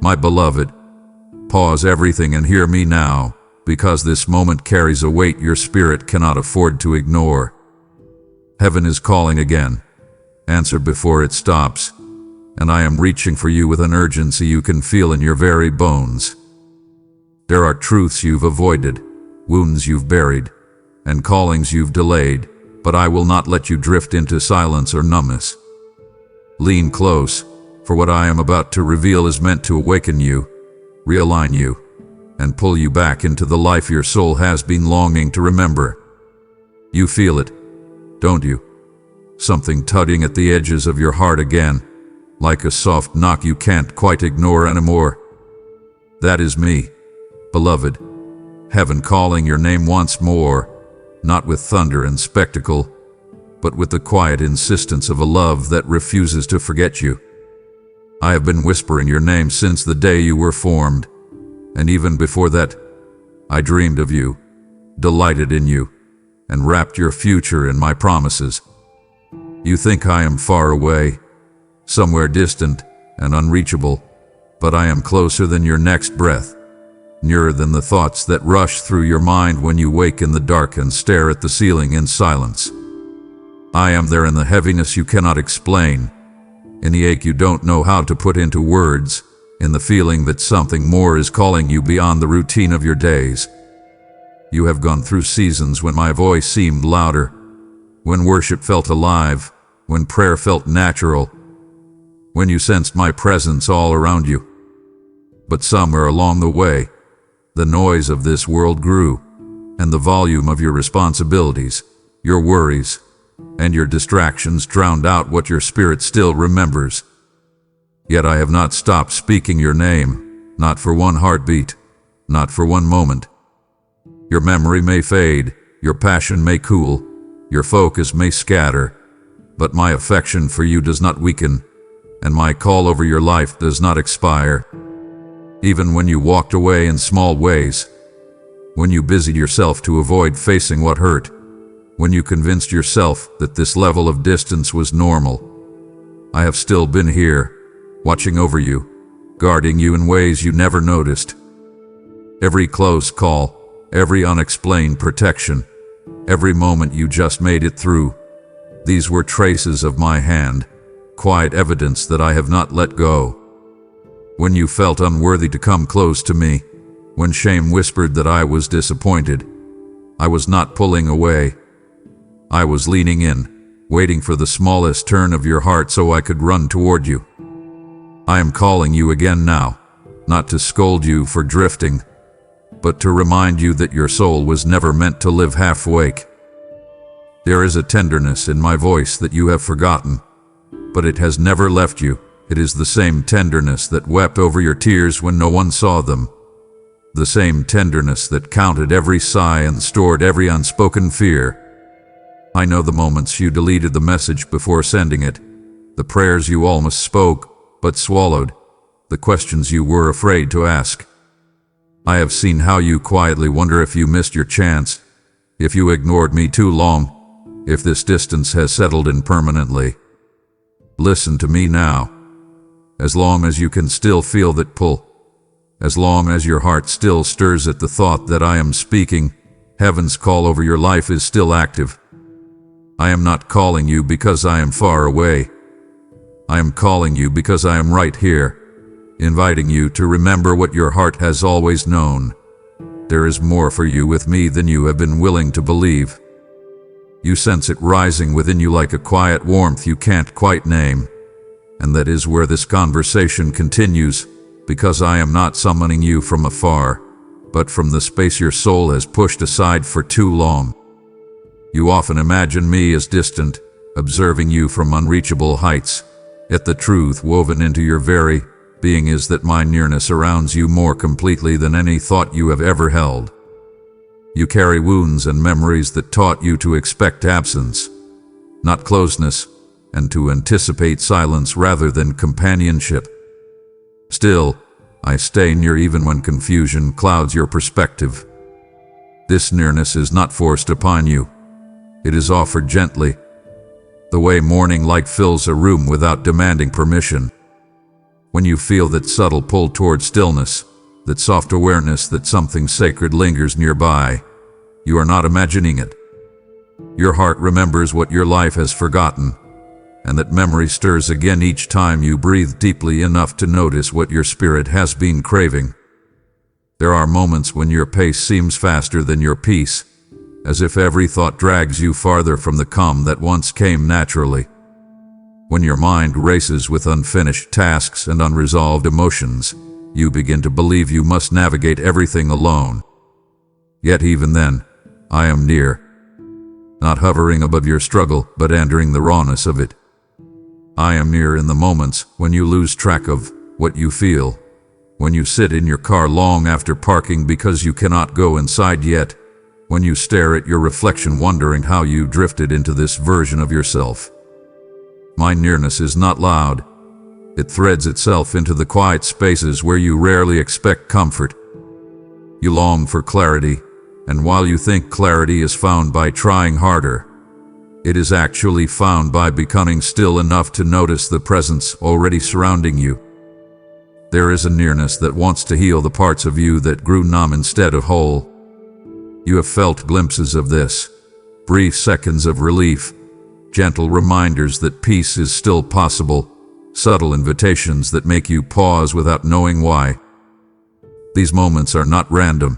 My beloved, pause everything and hear me now, because this moment carries a weight your spirit cannot afford to ignore. Heaven is calling again. Answer before it stops, and I am reaching for you with an urgency you can feel in your very bones. There are truths you've avoided, wounds you've buried, and callings you've delayed, but I will not let you drift into silence or numbness. Lean close, for what I am about to reveal is meant to awaken you, realign you, and pull you back into the life your soul has been longing to remember. You feel it, don't you? Something tugging at the edges of your heart again, like a soft knock you can't quite ignore anymore. That is me, beloved. Heaven calling your name once more, not with thunder and spectacle, but with the quiet insistence of a love that refuses to forget you. I have been whispering your name since the day you were formed, and even before that, I dreamed of you, delighted in you, and wrapped your future in my promises. You think I am far away, somewhere distant and unreachable, but I am closer than your next breath, nearer than the thoughts that rush through your mind when you wake in the dark and stare at the ceiling in silence. I am there in the heaviness you cannot explain, in the ache you don't know how to put into words, in the feeling that something more is calling you beyond the routine of your days. You have gone through seasons when my voice seemed louder, when worship felt alive, when prayer felt natural, when you sensed my presence all around you. But somewhere along the way, the noise of this world grew, and the volume of your responsibilities, your worries, and your distractions drowned out what your spirit still remembers. Yet I have not stopped speaking your name, not for one heartbeat, not for one moment. Your memory may fade, your passion may cool, your focus may scatter, but my affection for you does not weaken, and my call over your life does not expire. Even when you walked away in small ways, when you busied yourself to avoid facing what hurt, when you convinced yourself that this level of distance was normal, I have still been here, watching over you, guarding you in ways you never noticed. Every close call, every unexplained protection, every moment you just made it through, these were traces of my hand, quiet evidence that I have not let go. When you felt unworthy to come close to me, when shame whispered that I was disappointed, I was not pulling away. I was leaning in, waiting for the smallest turn of your heart so I could run toward you. I am calling you again now, not to scold you for drifting, but to remind you that your soul was never meant to live half-awake. There is a tenderness in my voice that you have forgotten, but it has never left you. It is the same tenderness that wept over your tears when no one saw them, the same tenderness that counted every sigh and stored every unspoken fear. I know the moments you deleted the message before sending it, the prayers you almost spoke but swallowed, the questions you were afraid to ask. I have seen how you quietly wonder if you missed your chance, if you ignored me too long, if this distance has settled in permanently. Listen to me now. As long as you can still feel that pull, as long as your heart still stirs at the thought that I am speaking, heaven's call over your life is still active. I am not calling you because I am far away. I am calling you because I am right here, inviting you to remember what your heart has always known. There is more for you with me than you have been willing to believe. You sense it rising within you like a quiet warmth you can't quite name. And that is where this conversation continues, because I am not summoning you from afar, but from the space your soul has pushed aside for too long. You often imagine me as distant, observing you from unreachable heights, yet the truth woven into your very being is that my nearness surrounds you more completely than any thought you have ever held. You carry wounds and memories that taught you to expect absence, not closeness, and to anticipate silence rather than companionship. Still, I stay near even when confusion clouds your perspective. This nearness is not forced upon you. It is offered gently, the way morning light fills a room without demanding permission. When you feel that subtle pull toward stillness, that soft awareness that something sacred lingers nearby, you are not imagining it. Your heart remembers what your life has forgotten, and that memory stirs again each time you breathe deeply enough to notice what your spirit has been craving. There are moments when your pace seems faster than your peace, as if every thought drags you farther from the calm that once came naturally. When your mind races with unfinished tasks and unresolved emotions, you begin to believe you must navigate everything alone. Yet even then, I am near, not hovering above your struggle, but entering the rawness of it. I am near in the moments when you lose track of what you feel, when you sit in your car long after parking because you cannot go inside yet, when you stare at your reflection wondering how you drifted into this version of yourself. My nearness is not loud. It threads itself into the quiet spaces where you rarely expect comfort. You long for clarity, and while you think clarity is found by trying harder, it is actually found by becoming still enough to notice the presence already surrounding you. There is a nearness that wants to heal the parts of you that grew numb instead of whole. You have felt glimpses of this, brief seconds of relief, gentle reminders that peace is still possible, subtle invitations that make you pause without knowing why. These moments are not random.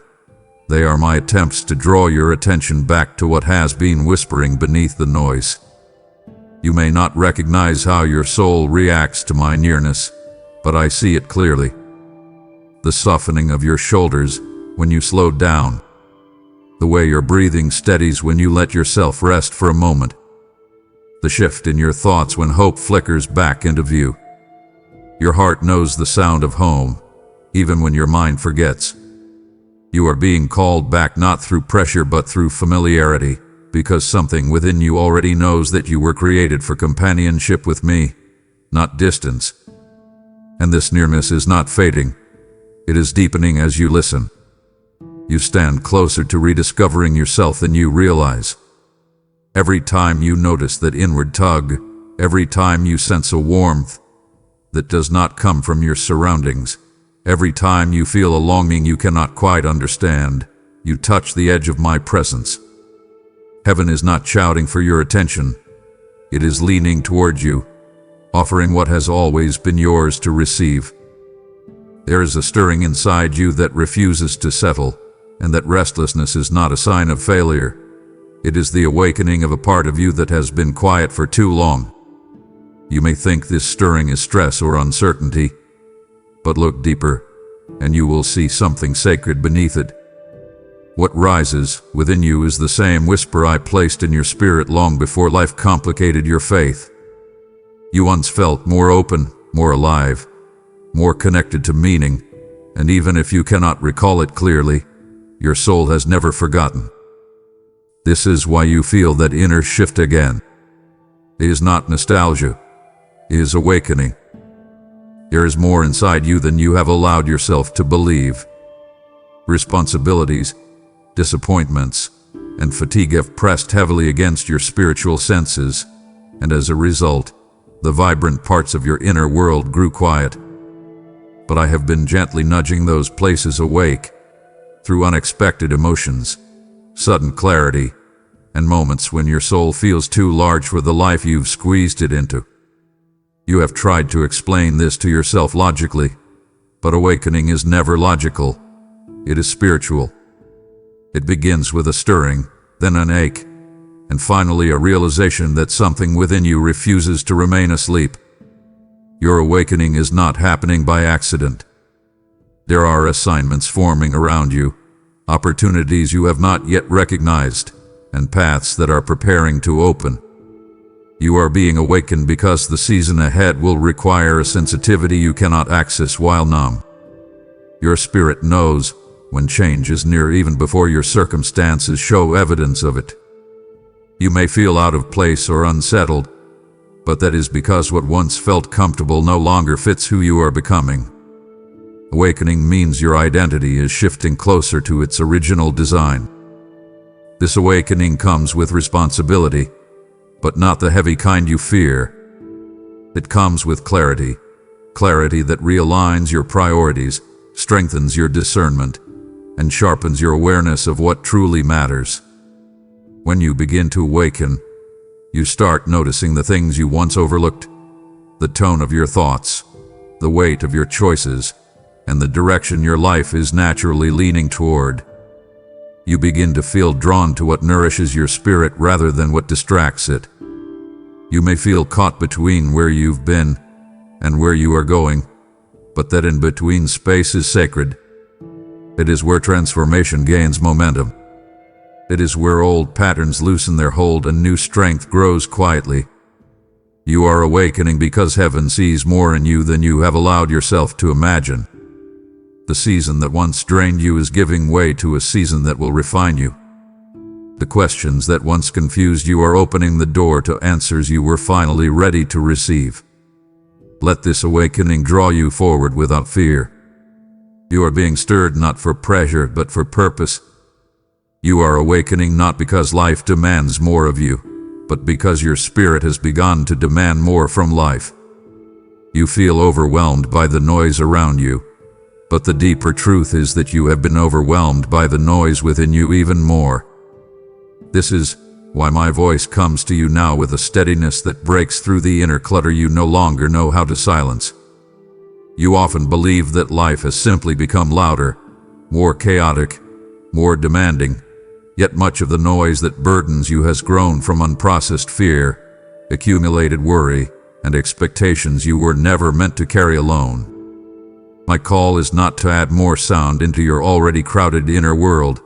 They are my attempts to draw your attention back to what has been whispering beneath the noise. You may not recognize how your soul reacts to my nearness, but I see it clearly. The softening of your shoulders when you slow down, the way your breathing steadies when you let yourself rest for a moment, the shift in your thoughts when hope flickers back into view. Your heart knows the sound of home, even when your mind forgets. You are being called back not through pressure but through familiarity, because something within you already knows that you were created for companionship with me, not distance. And this nearness is not fading. It is deepening as you listen. You stand closer to rediscovering yourself than you realize. Every time you notice that inward tug, every time you sense a warmth that does not come from your surroundings, every time you feel a longing you cannot quite understand, you touch the edge of my presence. Heaven is not shouting for your attention. It is leaning towards you, offering what has always been yours to receive. There is a stirring inside you that refuses to settle, and that restlessness is not a sign of failure. It is the awakening of a part of you that has been quiet for too long. You may think this stirring is stress or uncertainty, but look deeper, and you will see something sacred beneath it. What rises within you is the same whisper I placed in your spirit long before life complicated your faith. You once felt more open, more alive, more connected to meaning, and even if you cannot recall it clearly, your soul has never forgotten. This is why you feel that inner shift again. It is not nostalgia. It is awakening. There is more inside you than you have allowed yourself to believe. Responsibilities, disappointments, and fatigue have pressed heavily against your spiritual senses, and as a result, the vibrant parts of your inner world grew quiet. But I have been gently nudging those places awake, through unexpected emotions, sudden clarity, and moments when your soul feels too large for the life you've squeezed it into. You have tried to explain this to yourself logically, but awakening is never logical. It is spiritual. It begins with a stirring, then an ache, and finally a realization that something within you refuses to remain asleep. Your awakening is not happening by accident. There are assignments forming around you, opportunities you have not yet recognized, and paths that are preparing to open. You are being awakened because the season ahead will require a sensitivity you cannot access while numb. Your spirit knows when change is near even before your circumstances show evidence of it. You may feel out of place or unsettled, but that is because what once felt comfortable no longer fits who you are becoming. Awakening means your identity is shifting closer to its original design. This awakening comes with responsibility, but not the heavy kind you fear. It comes with clarity, clarity that realigns your priorities, strengthens your discernment, and sharpens your awareness of what truly matters. When you begin to awaken, you start noticing the things you once overlooked, the tone of your thoughts, the weight of your choices, and the direction your life is naturally leaning toward. You begin to feel drawn to what nourishes your spirit rather than what distracts it. You may feel caught between where you've been and where you are going, but that in-between space is sacred. It is where transformation gains momentum. It is where old patterns loosen their hold and new strength grows quietly. You are awakening because heaven sees more in you than you have allowed yourself to imagine. The season that once drained you is giving way to a season that will refine you. The questions that once confused you are opening the door to answers you were finally ready to receive. Let this awakening draw you forward without fear. You are being stirred not for pressure but for purpose. You are awakening not because life demands more of you, but because your spirit has begun to demand more from life. You feel overwhelmed by the noise around you, but the deeper truth is that you have been overwhelmed by the noise within you even more. This is why my voice comes to you now with a steadiness that breaks through the inner clutter you no longer know how to silence. You often believe that life has simply become louder, more chaotic, more demanding, yet much of the noise that burdens you has grown from unprocessed fear, accumulated worry, and expectations you were never meant to carry alone. My call is not to add more sound into your already crowded inner world.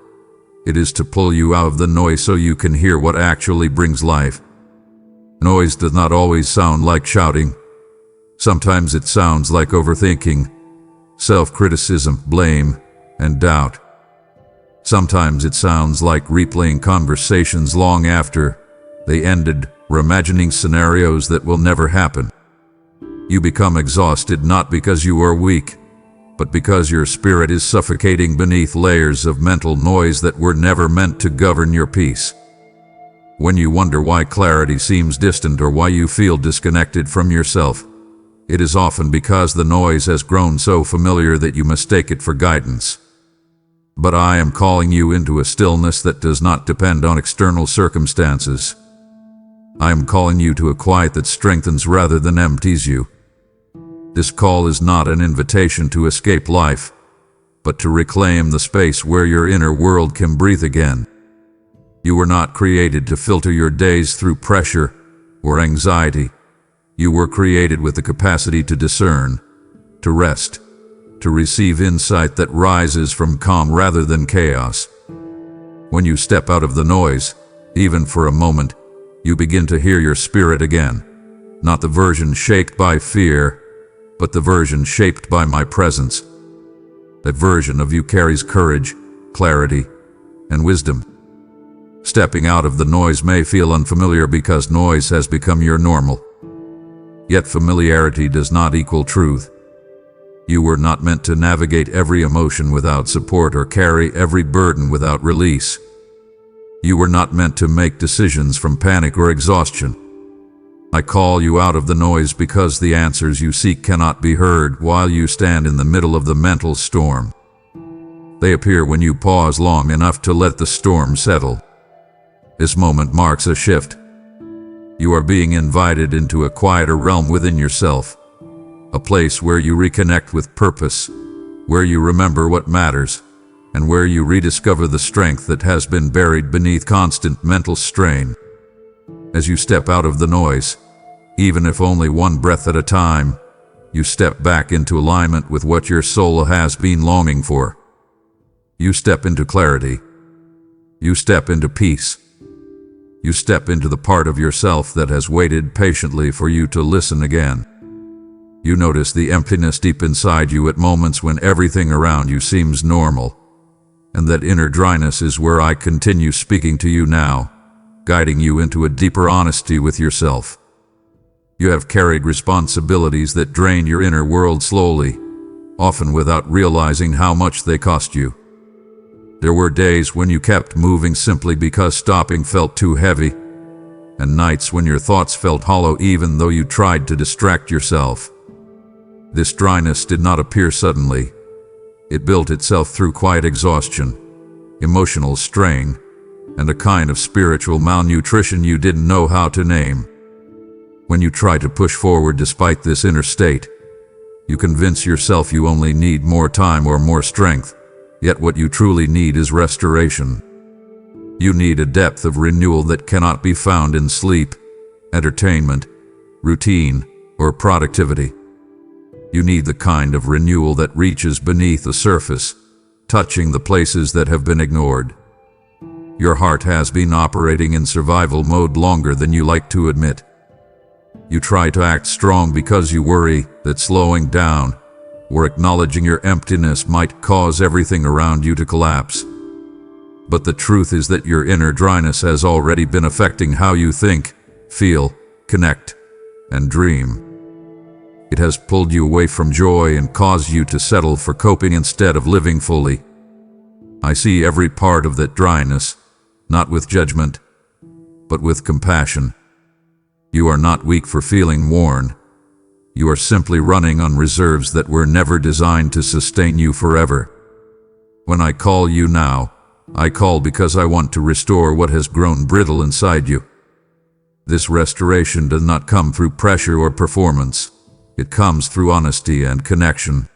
It is to pull you out of the noise so you can hear what actually brings life. Noise does not always sound like shouting. Sometimes it sounds like overthinking, self-criticism, blame, and doubt. Sometimes it sounds like replaying conversations long after they ended, reimagining scenarios that will never happen. You become exhausted not because you are weak, but because your spirit is suffocating beneath layers of mental noise that were never meant to govern your peace. When you wonder why clarity seems distant or why you feel disconnected from yourself, it is often because the noise has grown so familiar that you mistake it for guidance. But I am calling you into a stillness that does not depend on external circumstances. I am calling you to a quiet that strengthens rather than empties you. This call is not an invitation to escape life, but to reclaim the space where your inner world can breathe again. You were not created to filter your days through pressure or anxiety. You were created with the capacity to discern, to rest, to receive insight that rises from calm rather than chaos. When you step out of the noise, even for a moment, you begin to hear your spirit again, not the version shaped by fear, but the version shaped by my presence. That version of you carries courage, clarity, and wisdom. Stepping out of the noise may feel unfamiliar because noise has become your normal. Yet familiarity does not equal truth. You were not meant to navigate every emotion without support or carry every burden without release. You were not meant to make decisions from panic or exhaustion. I call you out of the noise because the answers you seek cannot be heard while you stand in the middle of the mental storm. They appear when you pause long enough to let the storm settle. This moment marks a shift. You are being invited into a quieter realm within yourself, a place where you reconnect with purpose, where you remember what matters, and where you rediscover the strength that has been buried beneath constant mental strain. As you step out of the noise, even if only one breath at a time, you step back into alignment with what your soul has been longing for. You step into clarity. You step into peace. You step into the part of yourself that has waited patiently for you to listen again. You notice the emptiness deep inside you at moments when everything around you seems normal. And that inner dryness is where I continue speaking to you now, guiding you into a deeper honesty with yourself. You have carried responsibilities that drain your inner world slowly, often without realizing how much they cost you. There were days when you kept moving simply because stopping felt too heavy, and nights when your thoughts felt hollow even though you tried to distract yourself. This dryness did not appear suddenly. It built itself through quiet exhaustion, emotional strain, and a kind of spiritual malnutrition you didn't know how to name. When you try to push forward despite this inner state, you convince yourself you only need more time or more strength, yet what you truly need is restoration. You need a depth of renewal that cannot be found in sleep, entertainment, routine, or productivity. You need the kind of renewal that reaches beneath the surface, touching the places that have been ignored. Your heart has been operating in survival mode longer than you like to admit. You try to act strong because you worry that slowing down or acknowledging your emptiness might cause everything around you to collapse. But the truth is that your inner dryness has already been affecting how you think, feel, connect, and dream. It has pulled you away from joy and caused you to settle for coping instead of living fully. I see every part of that dryness, not with judgment, but with compassion. You are not weak for feeling worn. You are simply running on reserves that were never designed to sustain you forever. When I call you now, I call because I want to restore what has grown brittle inside you. This restoration does not come through pressure or performance. It comes through honesty and connection.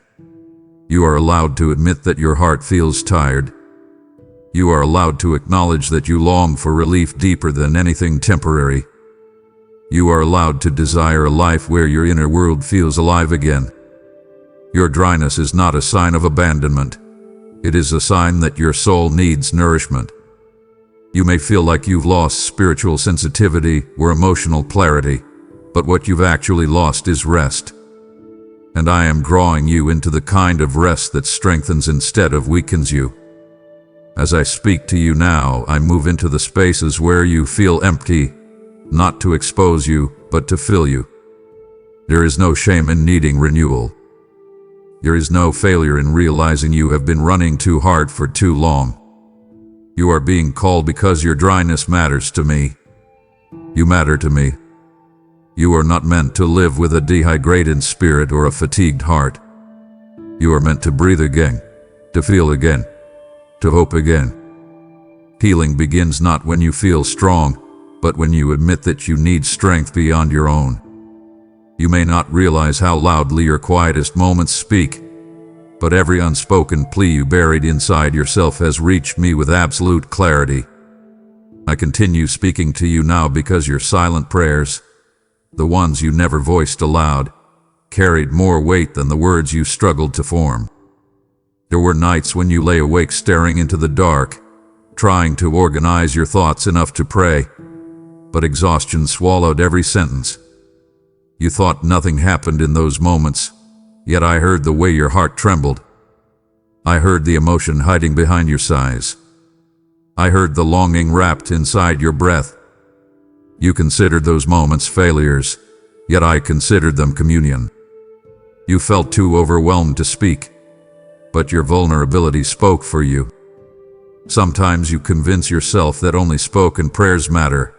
You are allowed to admit that your heart feels tired. You are allowed to acknowledge that you long for relief deeper than anything temporary. You are allowed to desire a life where your inner world feels alive again. Your dryness is not a sign of abandonment. It is a sign that your soul needs nourishment. You may feel like you've lost spiritual sensitivity or emotional clarity, but what you've actually lost is rest. And I am drawing you into the kind of rest that strengthens instead of weakens you. As I speak to you now, I move into the spaces where you feel empty, not to expose you, but to fill you. There is no shame in needing renewal. There is no failure in realizing you have been running too hard for too long. You are being called because your dryness matters to me. You matter to me. You are not meant to live with a dehydrated spirit or a fatigued heart. You are meant to breathe again, to feel again, to hope again. Healing begins not when you feel strong, but when you admit that you need strength beyond your own. You may not realize how loudly your quietest moments speak, but every unspoken plea you buried inside yourself has reached me with absolute clarity. I continue speaking to you now because your silent prayers, the ones you never voiced aloud, carried more weight than the words you struggled to form. There were nights when you lay awake staring into the dark, trying to organize your thoughts enough to pray, but exhaustion swallowed every sentence. You thought nothing happened in those moments, yet I heard the way your heart trembled. I heard the emotion hiding behind your sighs. I heard the longing wrapped inside your breath. You considered those moments failures, yet I considered them communion. You felt too overwhelmed to speak, but your vulnerability spoke for you. Sometimes you convince yourself that only spoken prayers matter,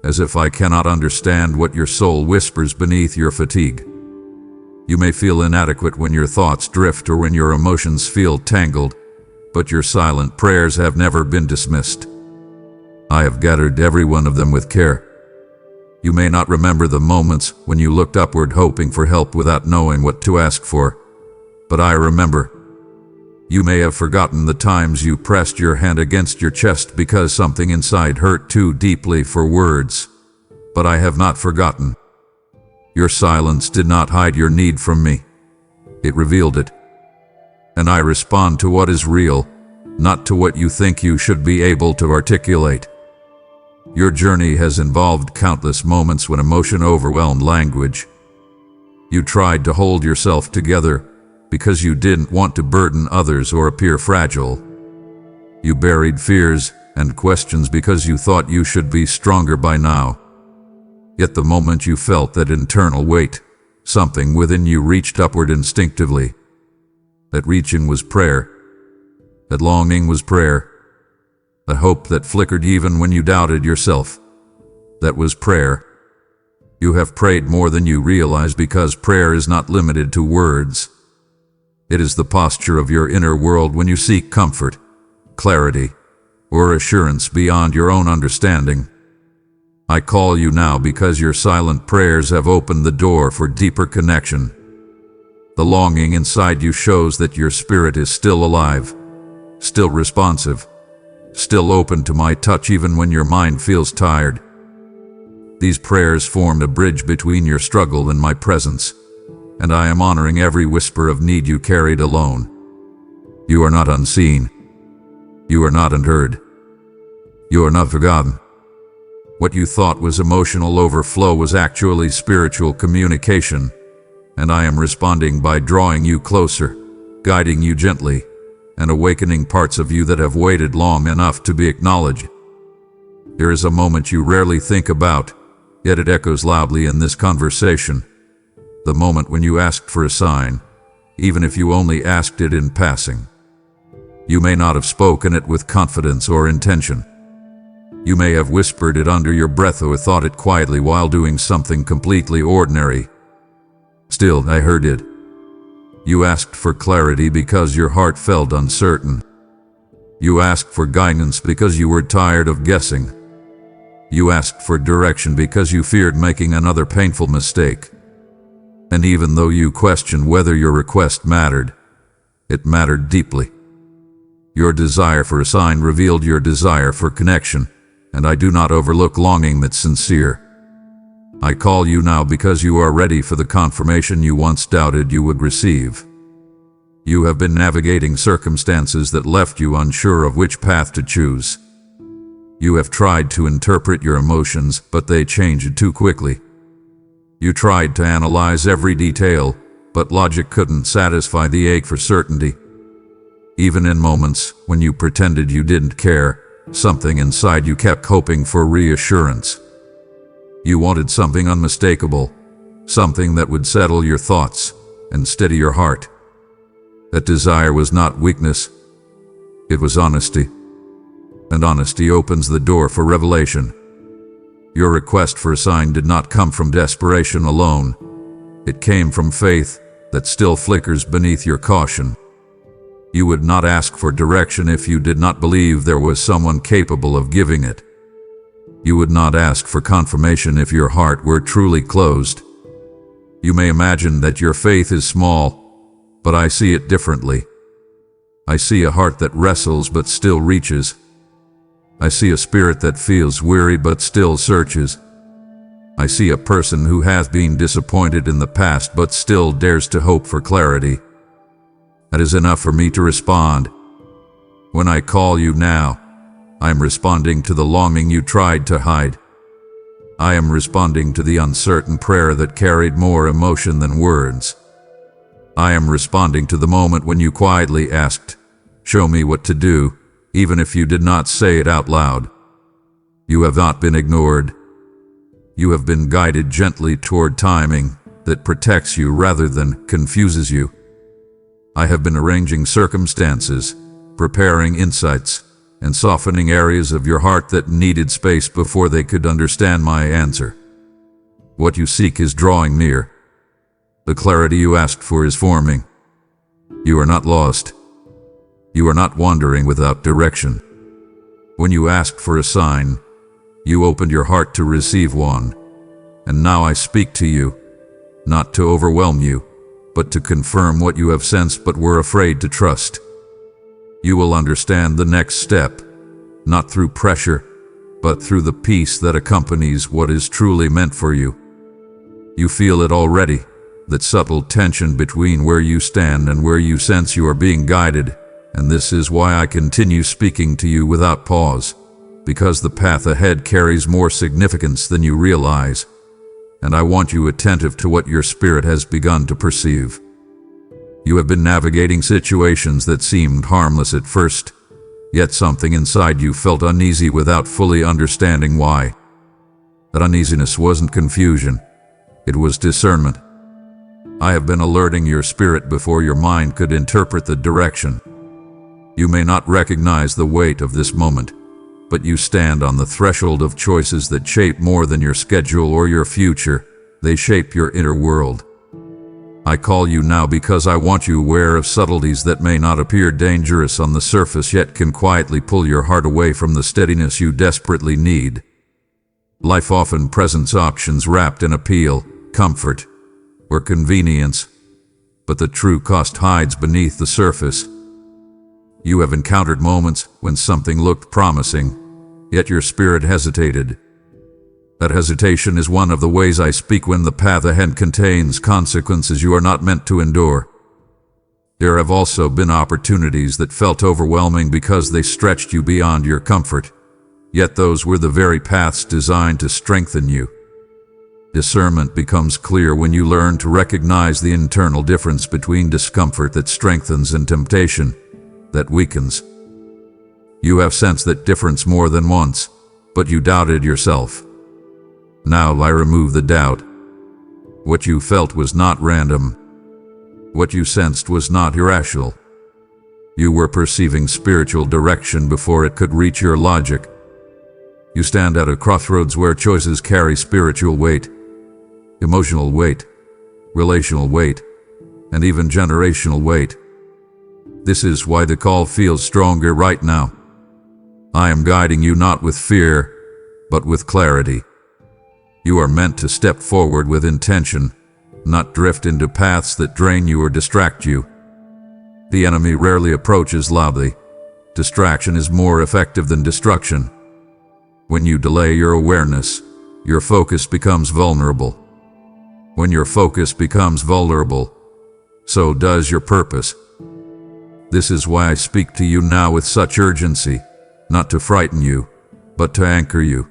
as if I cannot understand what your soul whispers beneath your fatigue. You may feel inadequate when your thoughts drift or when your emotions feel tangled, but your silent prayers have never been dismissed. I have gathered every one of them with care. You may not remember the moments when you looked upward hoping for help without knowing what to ask for, but I remember. You may have forgotten the times you pressed your hand against your chest because something inside hurt too deeply for words, but I have not forgotten. Your silence did not hide your need from me. It revealed it. And I respond to what is real, not to what you think you should be able to articulate. Your journey has involved countless moments when emotion overwhelmed language. You tried to hold yourself together because you didn't want to burden others or appear fragile. You buried fears and questions because you thought you should be stronger by now. Yet the moment you felt that internal weight, something within you reached upward instinctively. That reaching was prayer. That longing was prayer. The hope that flickered even when you doubted yourself. That was prayer. You have prayed more than you realize because prayer is not limited to words. It is the posture of your inner world when you seek comfort, clarity, or assurance beyond your own understanding. I call you now because your silent prayers have opened the door for deeper connection. The longing inside you shows that your spirit is still alive, still responsive, still open to my touch even when your mind feels tired. These prayers formed a bridge between your struggle and my presence, and I am honoring every whisper of need you carried alone. You are not unseen. You are not unheard. You are not forgotten. What you thought was emotional overflow was actually spiritual communication, and I am responding by drawing you closer, guiding you gently, and awakening parts of you that have waited long enough to be acknowledged. There is a moment you rarely think about, yet it echoes loudly in this conversation. The moment when you asked for a sign, even if you only asked it in passing. You may not have spoken it with confidence or intention. You may have whispered it under your breath or thought it quietly while doing something completely ordinary. Still, I heard it. You asked for clarity because your heart felt uncertain. You asked for guidance because you were tired of guessing. You asked for direction because you feared making another painful mistake. And even though you questioned whether your request mattered, it mattered deeply. Your desire for a sign revealed your desire for connection, and I do not overlook longing that's sincere. I call you now because you are ready for the confirmation you once doubted you would receive. You have been navigating circumstances that left you unsure of which path to choose. You have tried to interpret your emotions, but they changed too quickly. You tried to analyze every detail, but logic couldn't satisfy the ache for certainty. Even in moments when you pretended you didn't care, something inside you kept hoping for reassurance. You wanted something unmistakable, something that would settle your thoughts and steady your heart. That desire was not weakness, it was honesty. And honesty opens the door for revelation. Your request for a sign did not come from desperation alone. It came from faith that still flickers beneath your caution. You would not ask for direction if you did not believe there was someone capable of giving it. You would not ask for confirmation if your heart were truly closed. You may imagine that your faith is small, but I see it differently. I see a heart that wrestles but still reaches. I see a spirit that feels weary but still searches. I see a person who has been disappointed in the past but still dares to hope for clarity. That is enough for me to respond. When I call you now, I am responding to the longing you tried to hide. I am responding to the uncertain prayer that carried more emotion than words. I am responding to the moment when you quietly asked, "Show me what to do," even if you did not say it out loud. You have not been ignored. You have been guided gently toward timing that protects you rather than confuses you. I have been arranging circumstances, preparing insights, and softening areas of your heart that needed space before they could understand my answer. What you seek is drawing near. The clarity you asked for is forming. You are not lost. You are not wandering without direction. When you asked for a sign, you opened your heart to receive one. And now I speak to you, not to overwhelm you, but to confirm what you have sensed but were afraid to trust. You will understand the next step, not through pressure, but through the peace that accompanies what is truly meant for you. You feel it already, that subtle tension between where you stand and where you sense you are being guided, and this is why I continue speaking to you without pause, because the path ahead carries more significance than you realize, and I want you attentive to what your spirit has begun to perceive. You have been navigating situations that seemed harmless at first, yet something inside you felt uneasy without fully understanding why. That uneasiness wasn't confusion, it was discernment. I have been alerting your spirit before your mind could interpret the direction. You may not recognize the weight of this moment, but you stand on the threshold of choices that shape more than your schedule or your future. they shape your inner world. I call you now because I want you aware of subtleties that may not appear dangerous on the surface yet can quietly pull your heart away from the steadiness you desperately need. Life often presents options wrapped in appeal, comfort, or convenience, but the true cost hides beneath the surface. You have encountered moments when something looked promising, yet your spirit hesitated. That hesitation is one of the ways I speak when the path ahead contains consequences you are not meant to endure. There have also been opportunities that felt overwhelming because they stretched you beyond your comfort, yet those were the very paths designed to strengthen you. Discernment becomes clear when you learn to recognize the internal difference between discomfort that strengthens and temptation that weakens. You have sensed that difference more than once, but you doubted yourself. Now I remove the doubt. What you felt was not random. What you sensed was not irrational. You were perceiving spiritual direction before it could reach your logic. You stand at a crossroads where choices carry spiritual weight, emotional weight, relational weight, and even generational weight. This is why the call feels stronger right now. I am guiding you not with fear, but with clarity. You are meant to step forward with intention, not drift into paths that drain you or distract you. The enemy rarely approaches loudly. Distraction is more effective than destruction. When you delay your awareness, your focus becomes vulnerable. When your focus becomes vulnerable, so does your purpose. This is why I speak to you now with such urgency, not to frighten you, but to anchor you.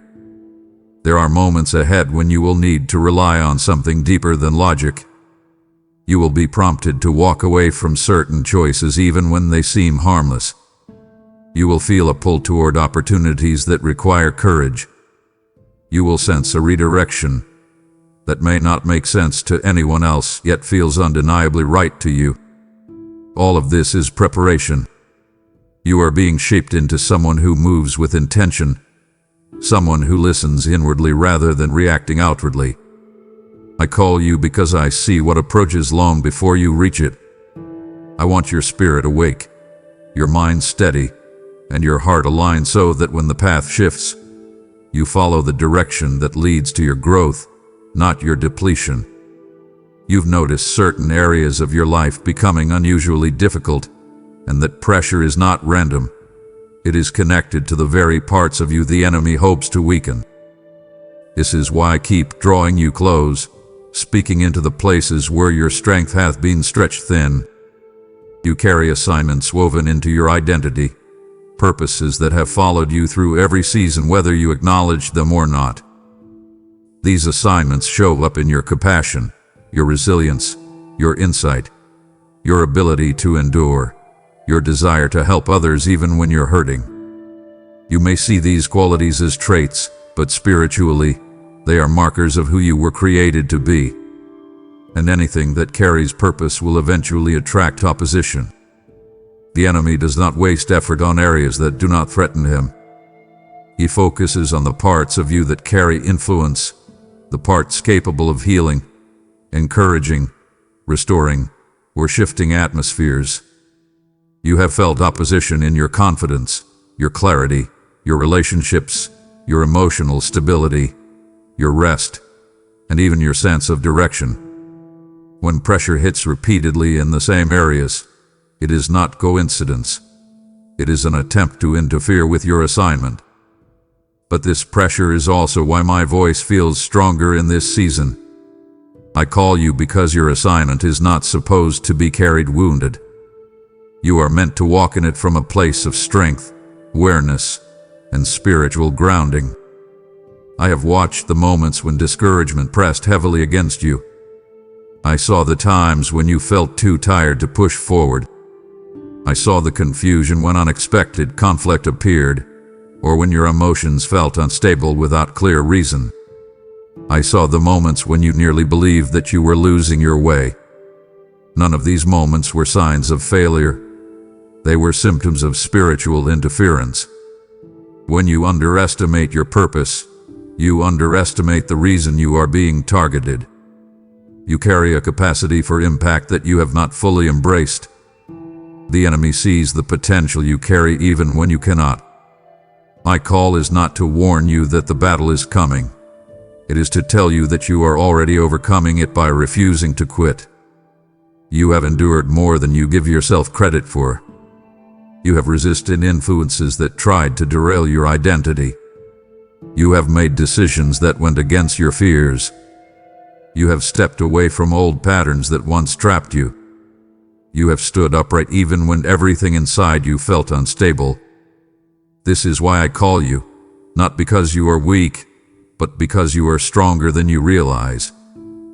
There are moments ahead when you will need to rely on something deeper than logic. You will be prompted to walk away from certain choices even when they seem harmless. You will feel a pull toward opportunities that require courage. You will sense a redirection that may not make sense to anyone else yet feels undeniably right to you. All of this is preparation. You are being shaped into someone who moves with intention, someone who listens inwardly rather than reacting outwardly. I call you because I see what approaches long before you reach it. I want your spirit awake, your mind steady, and your heart aligned so that when the path shifts, you follow the direction that leads to your growth, not your depletion. You've noticed certain areas of your life becoming unusually difficult, and that pressure is not random. It is connected to the very parts of you the enemy hopes to weaken. This is why I keep drawing you close, speaking into the places where your strength hath been stretched thin. You carry assignments woven into your identity, purposes that have followed you through every season whether you acknowledge them or not. These assignments show up in your compassion, your resilience, your insight, your ability to endure, your desire to help others even when you're hurting. You may see these qualities as traits, but spiritually, they are markers of who you were created to be. And anything that carries purpose will eventually attract opposition. The enemy does not waste effort on areas that do not threaten him. He focuses on the parts of you that carry influence, the parts capable of healing, encouraging, restoring, or shifting atmospheres. You have felt opposition in your confidence, your clarity, your relationships, your emotional stability, your rest, and even your sense of direction. When pressure hits repeatedly in the same areas, it is not coincidence. It is an attempt to interfere with your assignment. But this pressure is also why my voice feels stronger in this season. I call you because your assignment is not supposed to be carried wounded. You are meant to walk in it from a place of strength, awareness, and spiritual grounding. I have watched the moments when discouragement pressed heavily against you. I saw the times when you felt too tired to push forward. I saw the confusion when unexpected conflict appeared, or when your emotions felt unstable without clear reason. I saw the moments when you nearly believed that you were losing your way. None of these moments were signs of failure. They were symptoms of spiritual interference. When you underestimate your purpose, you underestimate the reason you are being targeted. You carry a capacity for impact that you have not fully embraced. The enemy sees the potential you carry even when you cannot. My call is not to warn you that the battle is coming. It is to tell you that you are already overcoming it by refusing to quit. You have endured more than you give yourself credit for. You have resisted influences that tried to derail your identity. You have made decisions that went against your fears. You have stepped away from old patterns that once trapped you. You have stood upright even when everything inside you felt unstable. This is why I call you, not because you are weak, but because you are stronger than you realize,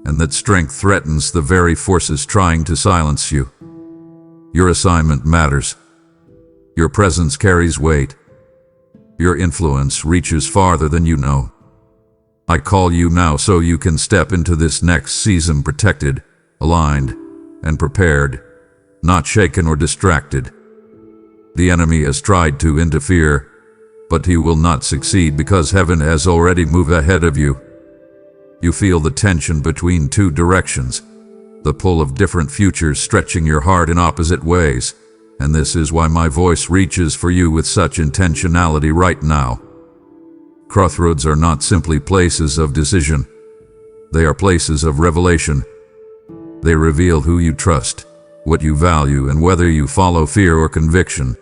and that strength threatens the very forces trying to silence you. Your assignment matters. Your presence carries weight. Your influence reaches farther than you know. I call you now so you can step into this next season protected, aligned, and prepared, not shaken or distracted. The enemy has tried to interfere, but he will not succeed because heaven has already moved ahead of you. You feel the tension between two directions, the pull of different futures stretching your heart in opposite ways, and this is why my voice reaches for you with such intentionality right now. Crossroads are not simply places of decision. They are places of revelation. They reveal who you trust, what you value, and whether you follow fear or conviction.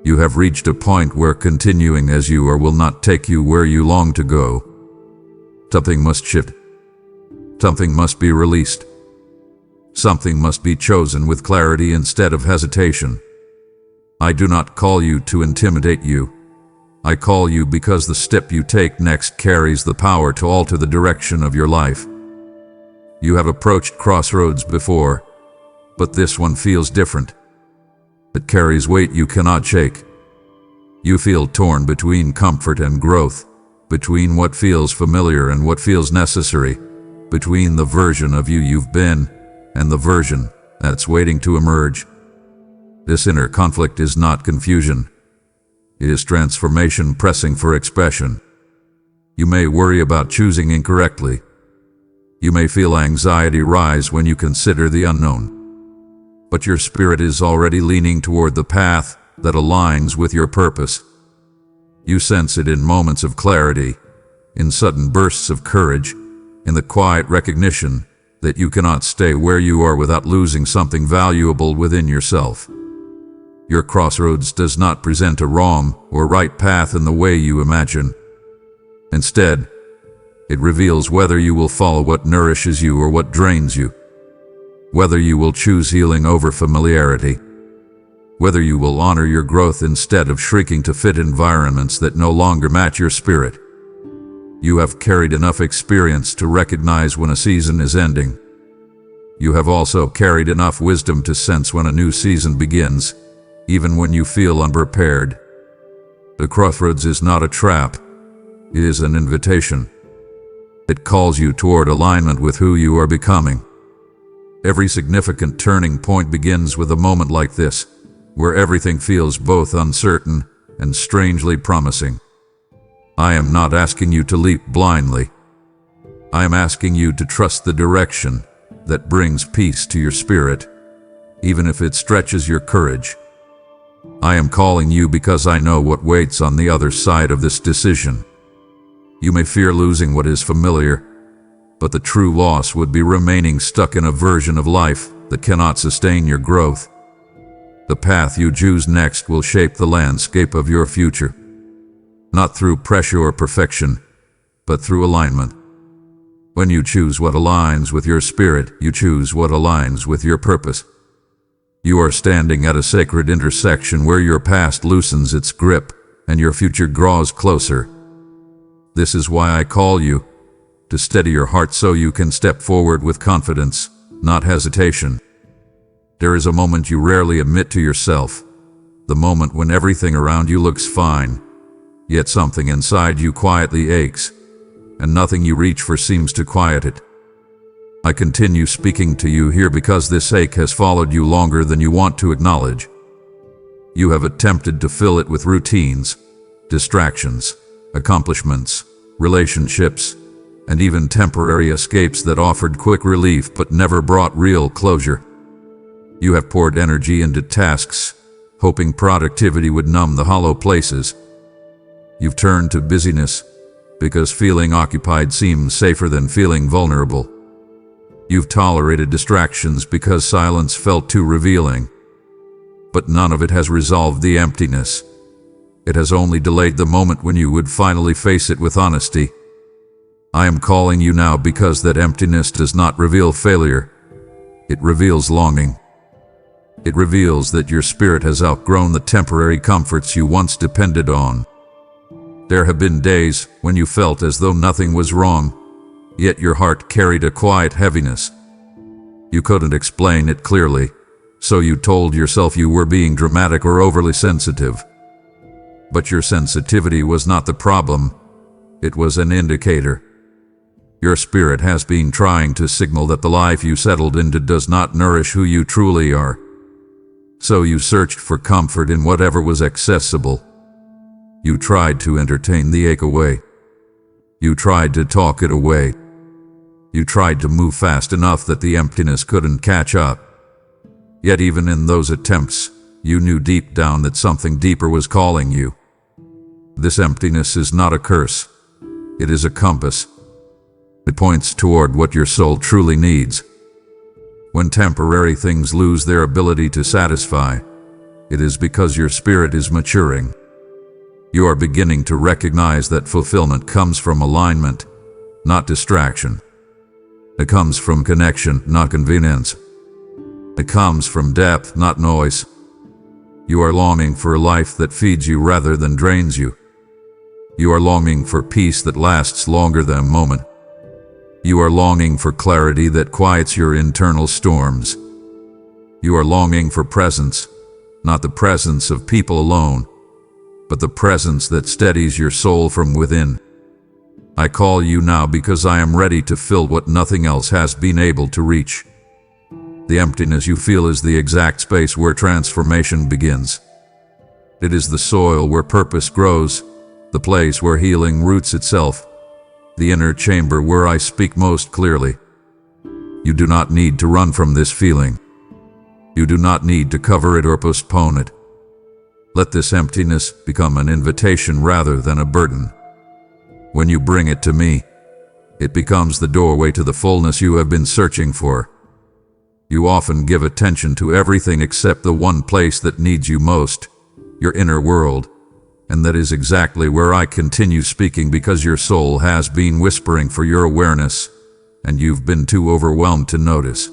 You have reached a point where continuing as you are will not take you where you long to go. Something must shift. Something must be released. Something must be chosen with clarity instead of hesitation. I do not call you to intimidate you. I call you because the step you take next carries the power to alter the direction of your life. You have approached crossroads before, but this one feels different. It carries weight you cannot shake. You feel torn between comfort and growth, between what feels familiar and what feels necessary, between the version of you you've been and the version that's waiting to emerge. This inner conflict is not confusion. It is transformation pressing for expression. You may worry about choosing incorrectly. You may feel anxiety rise when you consider the unknown. But your spirit is already leaning toward the path that aligns with your purpose. You sense it in moments of clarity, in sudden bursts of courage, in the quiet recognition that you cannot stay where you are without losing something valuable within yourself. Your crossroads does not present a wrong or right path in the way you imagine. Instead, it reveals whether you will follow what nourishes you or what drains you, whether you will choose healing over familiarity, whether you will honor your growth instead of shrinking to fit environments that no longer match your spirit. You have carried enough experience to recognize when a season is ending. You have also carried enough wisdom to sense when a new season begins, even when you feel unprepared. The crossroads is not a trap. It is an invitation. It calls you toward alignment with who you are becoming. Every significant turning point begins with a moment like this, where everything feels both uncertain and strangely promising. I am not asking you to leap blindly. I am asking you to trust the direction that brings peace to your spirit, even if it stretches your courage. I am calling you because I know what waits on the other side of this decision. You may fear losing what is familiar, but the true loss would be remaining stuck in a version of life that cannot sustain your growth. The path you choose next will shape the landscape of your future, not through pressure or perfection, but through alignment. When you choose what aligns with your spirit, you choose what aligns with your purpose. You are standing at a sacred intersection where your past loosens its grip and your future draws closer. This is why I call you, to steady your heart so you can step forward with confidence, not hesitation. There is a moment you rarely admit to yourself, the moment when everything around you looks fine, yet something inside you quietly aches, and nothing you reach for seems to quiet it. I continue speaking to you here because this ache has followed you longer than you want to acknowledge. You have attempted to fill it with routines, distractions, accomplishments, relationships, and even temporary escapes that offered quick relief but never brought real closure. You have poured energy into tasks, hoping productivity would numb the hollow places. You've turned to busyness because feeling occupied seems safer than feeling vulnerable. You've tolerated distractions because silence felt too revealing. But none of it has resolved the emptiness. It has only delayed the moment when you would finally face it with honesty. I am calling you now because that emptiness does not reveal failure. It reveals longing. It reveals that your spirit has outgrown the temporary comforts you once depended on. There have been days when you felt as though nothing was wrong, yet your heart carried a quiet heaviness. You couldn't explain it clearly, so you told yourself you were being dramatic or overly sensitive. But your sensitivity was not the problem. It was an indicator. Your spirit has been trying to signal that the life you settled into does not nourish who you truly are. So you searched for comfort in whatever was accessible. You tried to entertain the ache away. You tried to talk it away. You tried to move fast enough that the emptiness couldn't catch up. Yet even in those attempts, you knew deep down that something deeper was calling you. This emptiness is not a curse. It is a compass. It points toward what your soul truly needs. When temporary things lose their ability to satisfy, it is because your spirit is maturing. You are beginning to recognize that fulfillment comes from alignment, not distraction. It comes from connection, not convenience. It comes from depth, not noise. You are longing for a life that feeds you rather than drains you. You are longing for peace that lasts longer than a moment. You are longing for clarity that quiets your internal storms. You are longing for presence, not the presence of people alone, but the presence that steadies your soul from within. I call you now because I am ready to fill what nothing else has been able to reach. The emptiness you feel is the exact space where transformation begins. It is the soil where purpose grows, the place where healing roots itself, the inner chamber where I speak most clearly. You do not need to run from this feeling. You do not need to cover it or postpone it. Let this emptiness become an invitation rather than a burden. When you bring it to me, it becomes the doorway to the fullness you have been searching for. You often give attention to everything except the one place that needs you most, your inner world. And that is exactly where I continue speaking because your soul has been whispering for your awareness, and you've been too overwhelmed to notice.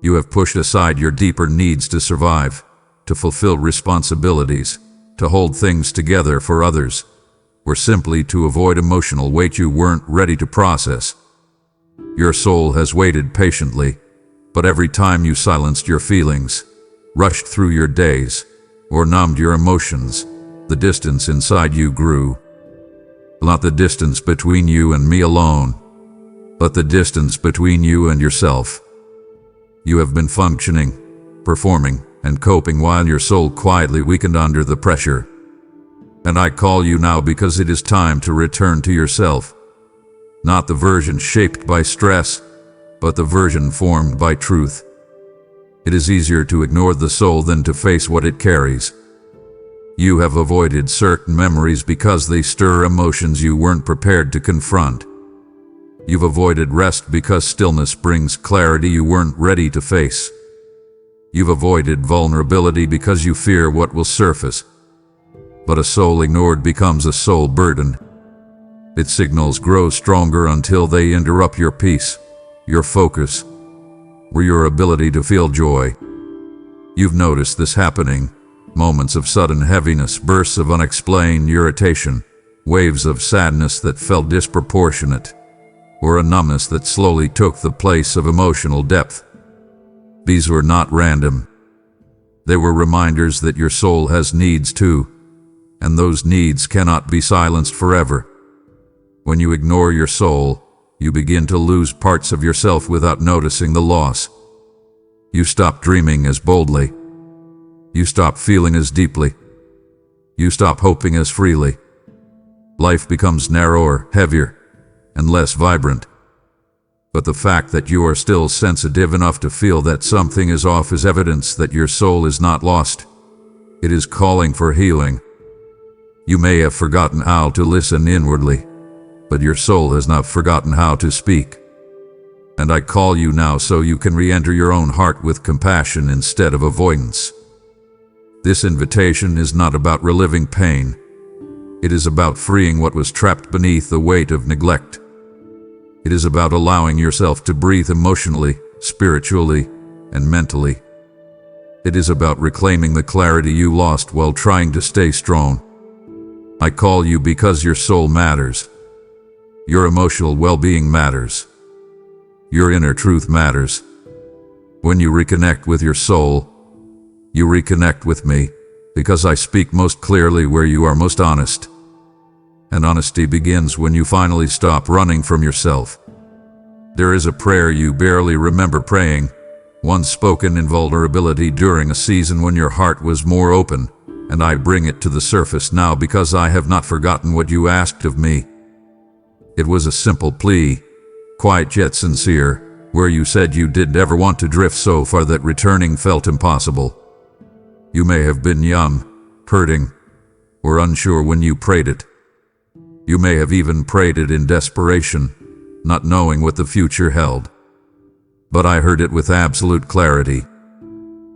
You have pushed aside your deeper needs to survive, to fulfill responsibilities, to hold things together for others, or simply to avoid emotional weight you weren't ready to process. Your soul has waited patiently, but every time you silenced your feelings, rushed through your days, or numbed your emotions, the distance inside you grew. Not the distance between you and me alone, but the distance between you and yourself. You have been functioning, performing, and coping while your soul quietly weakened under the pressure. And I call you now because it is time to return to yourself. Not the version shaped by stress, but the version formed by truth. It is easier to ignore the soul than to face what it carries. You have avoided certain memories because they stir emotions you weren't prepared to confront. You've avoided rest because stillness brings clarity you weren't ready to face. You've avoided vulnerability because you fear what will surface. But a soul ignored becomes a soul burden. Its signals grow stronger until they interrupt your peace, your focus, or your ability to feel joy. You've noticed this happening. Moments of sudden heaviness, bursts of unexplained irritation, waves of sadness that felt disproportionate, or a numbness that slowly took the place of emotional depth. These were not random. They were reminders that your soul has needs too, and those needs cannot be silenced forever. When you ignore your soul, you begin to lose parts of yourself without noticing the loss. You stop dreaming as boldly. You stop feeling as deeply. You stop hoping as freely. Life becomes narrower, heavier, and less vibrant. But the fact that you are still sensitive enough to feel that something is off is evidence that your soul is not lost. It is calling for healing. You may have forgotten how to listen inwardly, but your soul has not forgotten how to speak. And I call you now so you can re-enter your own heart with compassion instead of avoidance. This invitation is not about reliving pain. It is about freeing what was trapped beneath the weight of neglect. It is about allowing yourself to breathe emotionally, spiritually, and mentally. It is about reclaiming the clarity you lost while trying to stay strong. I call you because your soul matters. Your emotional well-being matters. Your inner truth matters. When you reconnect with your soul, you reconnect with me, because I speak most clearly where you are most honest. And honesty begins when you finally stop running from yourself. There is a prayer you barely remember praying, one spoken in vulnerability during a season when your heart was more open, and I bring it to the surface now because I have not forgotten what you asked of me. It was a simple plea, quiet yet sincere, where you said you didn't ever want to drift so far that returning felt impossible. You may have been young, hurting, or unsure when you prayed it. You may have even prayed it in desperation, not knowing what the future held. But I heard it with absolute clarity.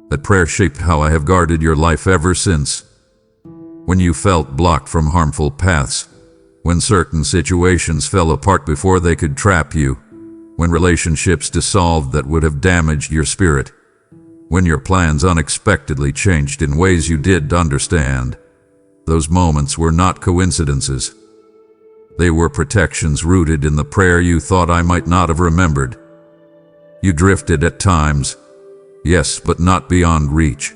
That prayer shaped how I have guarded your life ever since. When you felt blocked from harmful paths, when certain situations fell apart before they could trap you, when relationships dissolved that would have damaged your spirit, when your plans unexpectedly changed in ways you didn't understand, those moments were not coincidences. They were protections rooted in the prayer you thought I might not have remembered. You drifted at times, yes, but not beyond reach.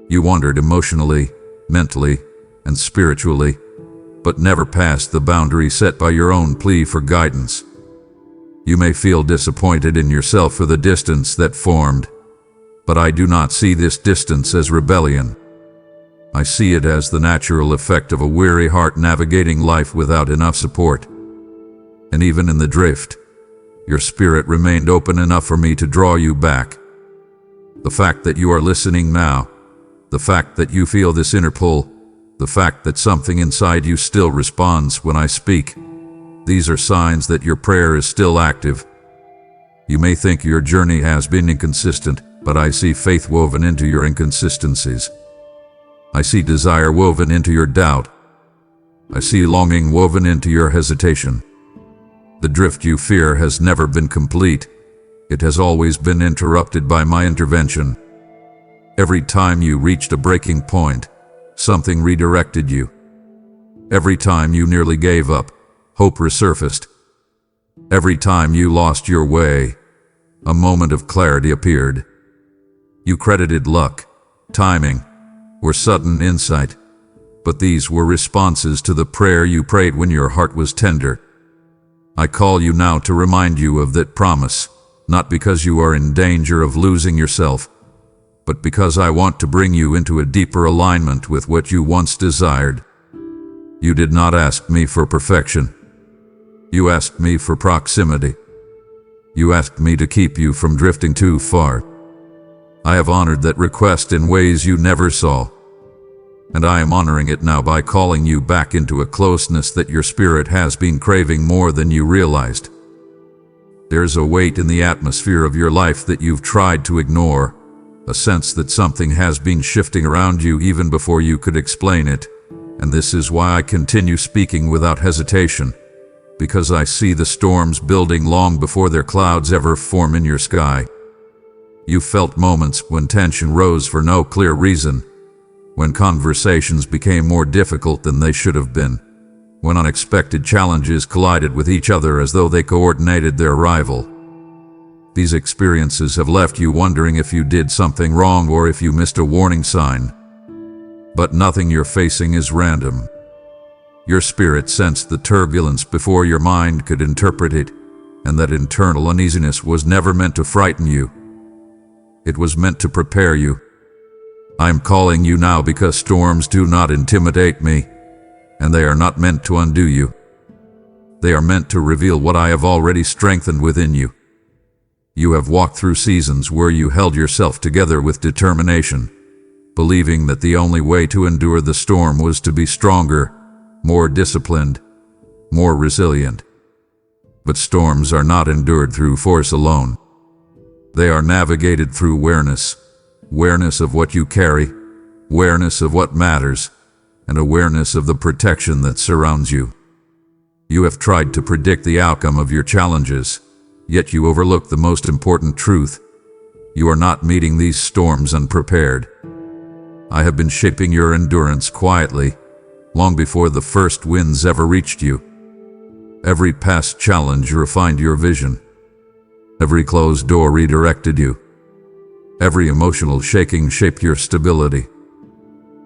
You wandered emotionally, mentally, and spiritually, but never passed the boundary set by your own plea for guidance. You may feel disappointed in yourself for the distance that formed, but I do not see this distance as rebellion. I see it as the natural effect of a weary heart navigating life without enough support. And even in the drift, your spirit remained open enough for me to draw you back. The fact that you are listening now, the fact that you feel this inner pull, the fact that something inside you still responds when I speak, these are signs that your prayer is still active. You may think your journey has been inconsistent, but I see faith woven into your inconsistencies. I see desire woven into your doubt. I see longing woven into your hesitation. The drift you fear has never been complete. It has always been interrupted by my intervention. Every time you reached a breaking point, something redirected you. Every time you nearly gave up, hope resurfaced. Every time you lost your way, a moment of clarity appeared. You credited luck, timing, or sudden insight, but these were responses to the prayer you prayed when your heart was tender. I call you now to remind you of that promise, not because you are in danger of losing yourself, but because I want to bring you into a deeper alignment with what you once desired. You did not ask me for perfection. You asked me for proximity. You asked me to keep you from drifting too far. I have honored that request in ways you never saw, and I am honoring it now by calling you back into a closeness that your spirit has been craving more than you realized. There's a weight in the atmosphere of your life that you've tried to ignore, a sense that something has been shifting around you even before you could explain it, and this is why I continue speaking without hesitation, because I see the storms building long before their clouds ever form in your sky. You felt moments when tension rose for no clear reason, when conversations became more difficult than they should have been, when unexpected challenges collided with each other as though they coordinated their arrival. These experiences have left you wondering if you did something wrong or if you missed a warning sign. But nothing you're facing is random. Your spirit sensed the turbulence before your mind could interpret it, and that internal uneasiness was never meant to frighten you. It was meant to prepare you. I am calling you now because storms do not intimidate me, and they are not meant to undo you. They are meant to reveal what I have already strengthened within you. You have walked through seasons where you held yourself together with determination, believing that the only way to endure the storm was to be stronger, more disciplined, more resilient. But storms are not endured through force alone. They are navigated through awareness of what you carry, awareness of what matters, and awareness of the protection that surrounds you. You have tried to predict the outcome of your challenges, yet you overlook the most important truth. You are not meeting these storms unprepared. I have been shaping your endurance quietly, long before the first winds ever reached you. Every past challenge refined your vision. Every closed door redirected you. Every emotional shaking shaped your stability.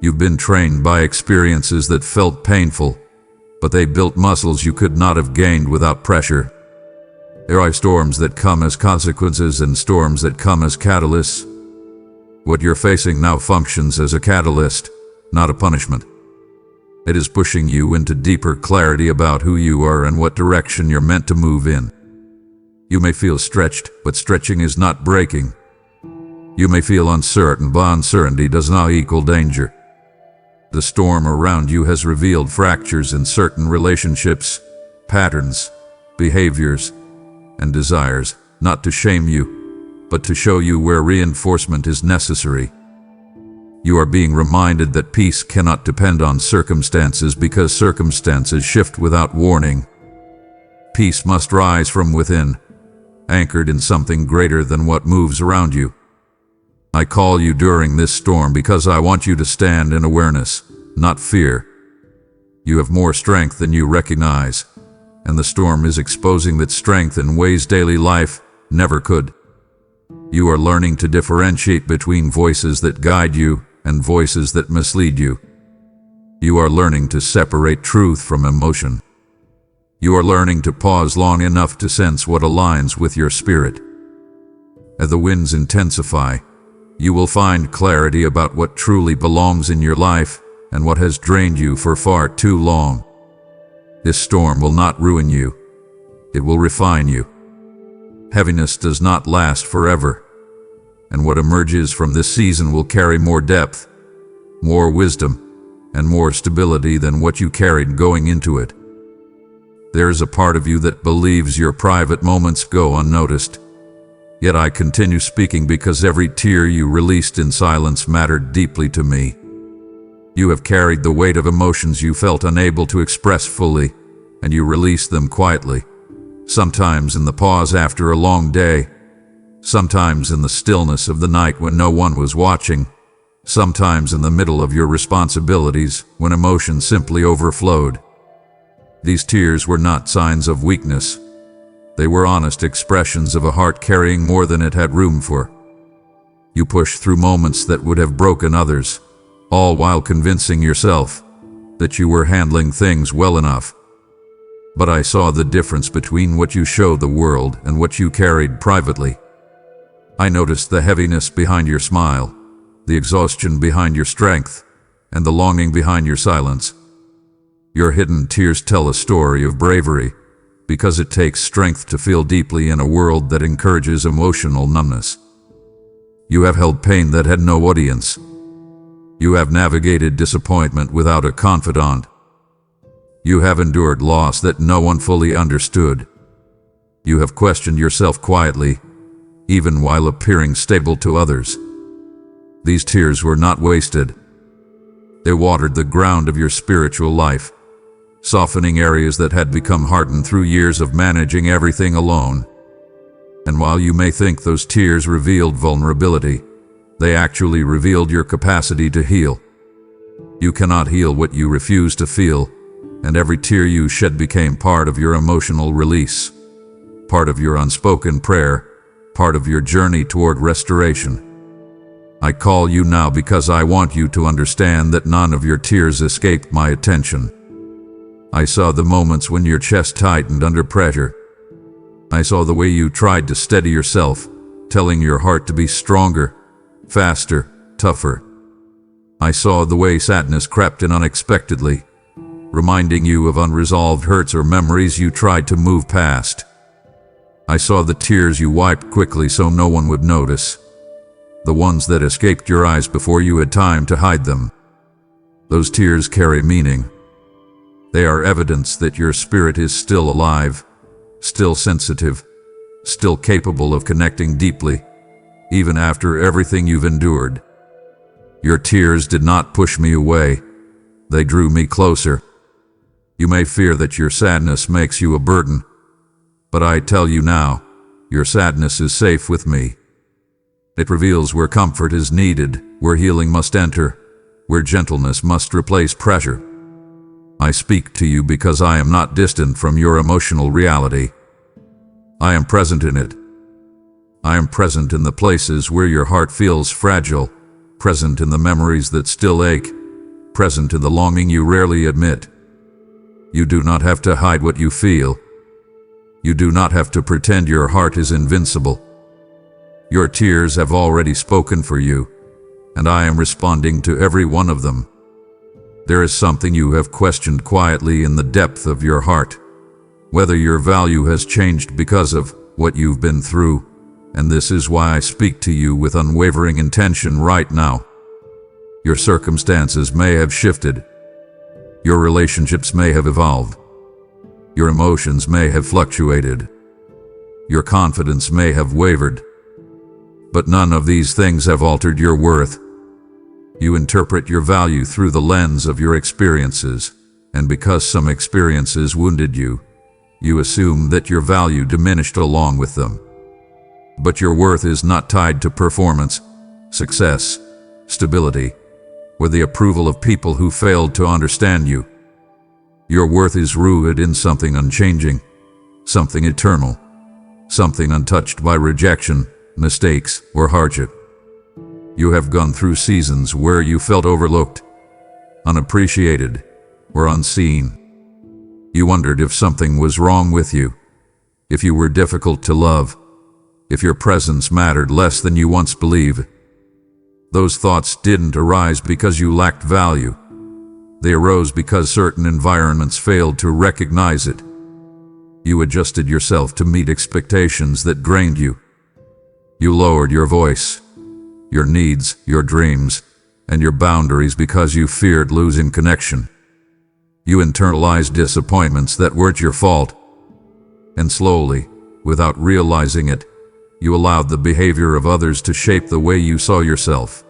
You've been trained by experiences that felt painful, but they built muscles you could not have gained without pressure. There are storms that come as consequences and storms that come as catalysts. What you're facing now functions as a catalyst, not a punishment. It is pushing you into deeper clarity about who you are and what direction you're meant to move in. You may feel stretched, but stretching is not breaking. You may feel uncertain, but uncertainty does not equal danger. The storm around you has revealed fractures in certain relationships, patterns, behaviors, and desires, not to shame you, but to show you where reinforcement is necessary. You are being reminded that peace cannot depend on circumstances because circumstances shift without warning. Peace must rise from within, anchored in something greater than what moves around you. I call you during this storm because I want you to stand in awareness, not fear. You have more strength than you recognize, and the storm is exposing that strength in ways daily life never could. You are learning to differentiate between voices that guide you and voices that mislead you. You are learning to separate truth from emotion. You are learning to pause long enough to sense what aligns with your spirit. As the winds intensify, you will find clarity about what truly belongs in your life and what has drained you for far too long. This storm will not ruin you. It will refine you. Heaviness does not last forever, and what emerges from this season will carry more depth, more wisdom, and more stability than what you carried going into it. There is a part of you that believes your private moments go unnoticed. Yet I continue speaking because every tear you released in silence mattered deeply to me. You have carried the weight of emotions you felt unable to express fully, and you released them quietly. Sometimes in the pause after a long day, sometimes in the stillness of the night when no one was watching, sometimes in the middle of your responsibilities when emotion simply overflowed. These tears were not signs of weakness. They were honest expressions of a heart carrying more than it had room for. You pushed through moments that would have broken others, all while convincing yourself that you were handling things well enough. But I saw the difference between what you showed the world and what you carried privately. I noticed the heaviness behind your smile, the exhaustion behind your strength, and the longing behind your silence. Your hidden tears tell a story of bravery, because it takes strength to feel deeply in a world that encourages emotional numbness. You have held pain that had no audience. You have navigated disappointment without a confidant. You have endured loss that no one fully understood. You have questioned yourself quietly, even while appearing stable to others. These tears were not wasted. They watered the ground of your spiritual life, softening areas that had become hardened through years of managing everything alone. And while you may think those tears revealed vulnerability, they actually revealed your capacity to heal. You cannot heal what you refuse to feel, and every tear you shed became part of your emotional release, part of your unspoken prayer, part of your journey toward restoration. I call you now because I want you to understand that none of your tears escaped my attention. I saw the moments when your chest tightened under pressure. I saw the way you tried to steady yourself, telling your heart to be stronger, faster, tougher. I saw the way sadness crept in unexpectedly, reminding you of unresolved hurts or memories you tried to move past. I saw the tears you wiped quickly so no one would notice, the ones that escaped your eyes before you had time to hide them. Those tears carry meaning. They are evidence that your spirit is still alive, still sensitive, still capable of connecting deeply, even after everything you've endured. Your tears did not push me away. They drew me closer. You may fear that your sadness makes you a burden, but I tell you now, your sadness is safe with me. It reveals where comfort is needed, where healing must enter, where gentleness must replace pressure. I speak to you because I am not distant from your emotional reality. I am present in it. I am present in the places where your heart feels fragile, present in the memories that still ache, present in the longing you rarely admit. You do not have to hide what you feel. You do not have to pretend your heart is invincible. Your tears have already spoken for you, and I am responding to every one of them. There is something you have questioned quietly in the depth of your heart, whether your value has changed because of what you've been through, and this is why I speak to you with unwavering intention right now. Your circumstances may have shifted. Your relationships may have evolved. Your emotions may have fluctuated. Your confidence may have wavered. But none of these things have altered your worth. You interpret your value through the lens of your experiences, and because some experiences wounded you, you assume that your value diminished along with them. But your worth is not tied to performance, success, stability, or the approval of people who failed to understand you. Your worth is rooted in something unchanging, something eternal, something untouched by rejection, mistakes, or hardship. You have gone through seasons where you felt overlooked, unappreciated, or unseen. You wondered if something was wrong with you, if you were difficult to love, if your presence mattered less than you once believed. Those thoughts didn't arise because you lacked value. They arose because certain environments failed to recognize it. You adjusted yourself to meet expectations that drained you. You lowered your voice, your needs, your dreams, and your boundaries because you feared losing connection. You internalized disappointments that weren't your fault. And slowly, without realizing it, you allowed the behavior of others to shape the way you saw yourself.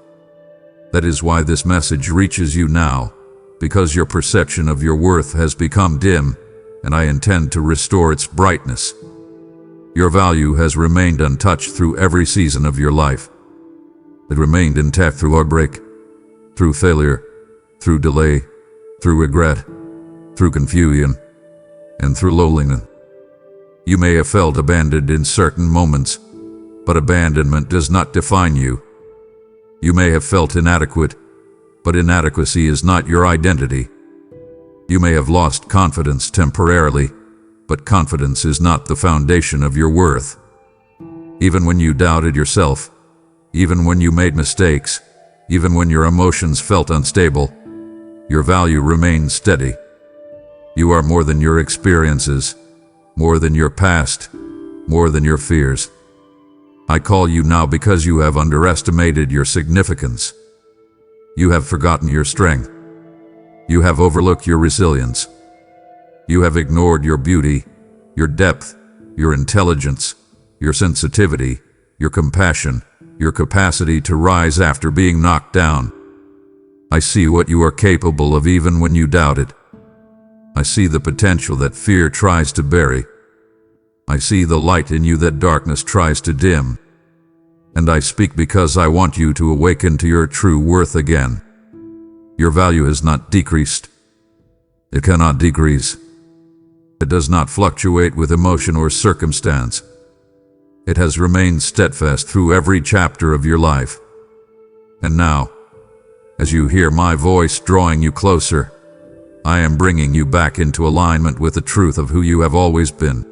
That is why this message reaches you now, because your perception of your worth has become dim, and I intend to restore its brightness. Your value has remained untouched through every season of your life. It remained intact through heartbreak, through failure, through delay, through regret, through confusion, and through loneliness. You may have felt abandoned in certain moments, but abandonment does not define you. You may have felt inadequate, but inadequacy is not your identity. You may have lost confidence temporarily, but confidence is not the foundation of your worth. Even when you doubted yourself, even when you made mistakes, even when your emotions felt unstable, your value remained steady. You are more than your experiences, more than your past, more than your fears. I call you now because you have underestimated your significance. You have forgotten your strength. You have overlooked your resilience. You have ignored your beauty, your depth, your intelligence, your sensitivity, your compassion, your capacity to rise after being knocked down. I see what you are capable of even when you doubt it. I see the potential that fear tries to bury. I see the light in you that darkness tries to dim. And I speak because I want you to awaken to your true worth again. Your value has not decreased. It cannot decrease. It does not fluctuate with emotion or circumstance. It has remained steadfast through every chapter of your life. And now, as you hear my voice drawing you closer, I am bringing you back into alignment with the truth of who you have always been.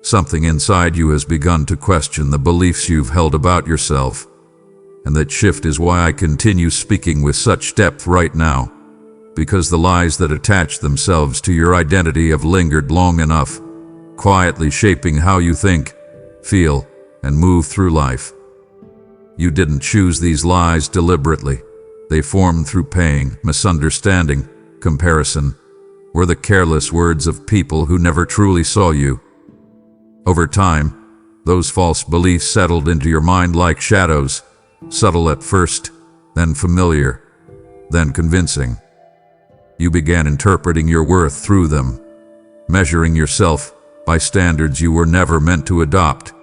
Something inside you has begun to question the beliefs you've held about yourself, and that shift is why I continue speaking with such depth right now, because the lies that attach themselves to your identity have lingered long enough, quietly shaping how you think, feel, and move through life. You didn't choose these lies deliberately. They formed through pain, misunderstanding, comparison, or the careless words of people who never truly saw you. Over time, those false beliefs settled into your mind like shadows, subtle at first, then familiar, then convincing. You began interpreting your worth through them, measuring yourself by standards you were never meant to adopt.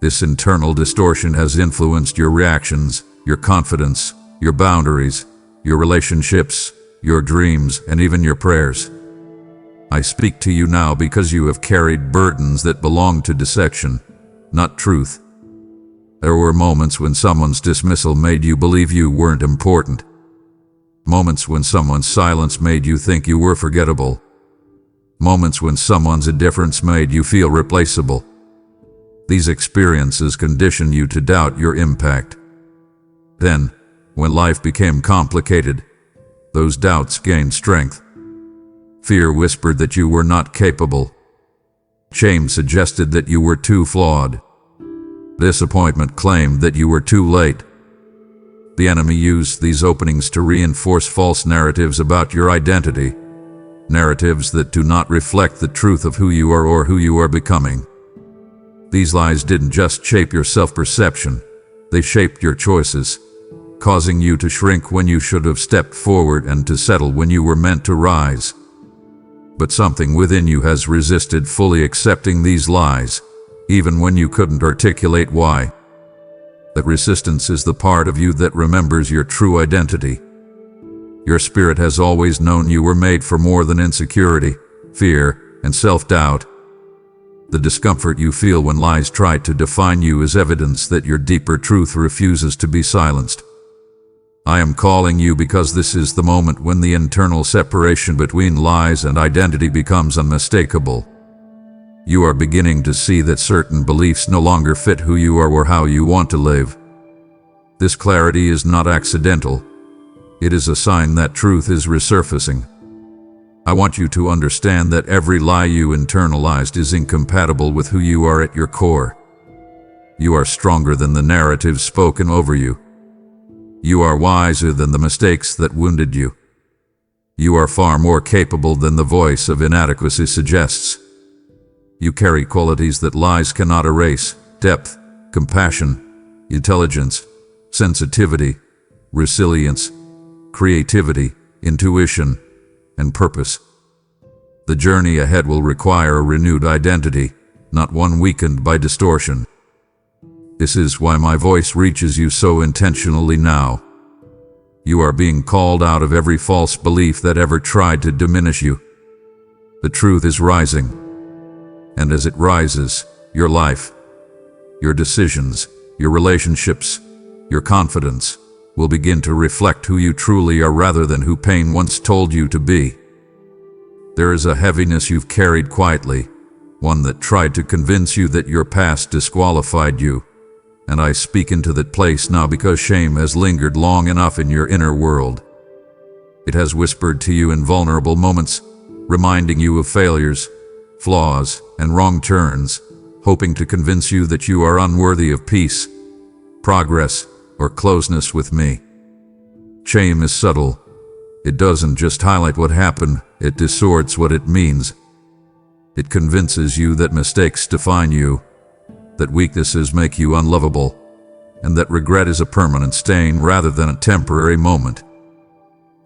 This internal distortion has influenced your reactions, your confidence, your boundaries, your relationships, your dreams, and even your prayers. I speak to you now because you have carried burdens that belong to deception, not truth. There were moments when someone's dismissal made you believe you weren't important. Moments when someone's silence made you think you were forgettable. Moments when someone's indifference made you feel replaceable. These experiences conditioned you to doubt your impact. Then, when life became complicated, those doubts gained strength. Fear whispered that you were not capable. Shame suggested that you were too flawed. Disappointment claimed that you were too late. The enemy used these openings to reinforce false narratives about your identity, narratives that do not reflect the truth of who you are or who you are becoming. These lies didn't just shape your self-perception, they shaped your choices, causing you to shrink when you should have stepped forward and to settle when you were meant to rise. But something within you has resisted fully accepting these lies, even when you couldn't articulate why. That resistance is the part of you that remembers your true identity. Your spirit has always known you were made for more than insecurity, fear, and self-doubt. The discomfort you feel when lies try to define you is evidence that your deeper truth refuses to be silenced. I am calling you because this is the moment when the internal separation between lies and identity becomes unmistakable. You are beginning to see that certain beliefs no longer fit who you are or how you want to live. This clarity is not accidental. It is a sign that truth is resurfacing. I want you to understand that every lie you internalized is incompatible with who you are at your core. You are stronger than the narrative spoken over you. You are wiser than the mistakes that wounded you. You are far more capable than the voice of inadequacy suggests. You carry qualities that lies cannot erase: depth, compassion, intelligence, sensitivity, resilience, creativity, intuition, and purpose. The journey ahead will require a renewed identity, not one weakened by distortion. This is why my voice reaches you so intentionally now. You are being called out of every false belief that ever tried to diminish you. The truth is rising. And as it rises, your life, your decisions, your relationships, your confidence will begin to reflect who you truly are rather than who pain once told you to be. There is a heaviness you've carried quietly, one that tried to convince you that your past disqualified you. And I speak into that place now because shame has lingered long enough in your inner world. It has whispered to you in vulnerable moments, reminding you of failures, flaws, and wrong turns, hoping to convince you that you are unworthy of peace, progress, or closeness with me. Shame is subtle. It doesn't just highlight what happened, it distorts what it means. It convinces you that mistakes define you, that weaknesses make you unlovable, and that regret is a permanent stain rather than a temporary moment.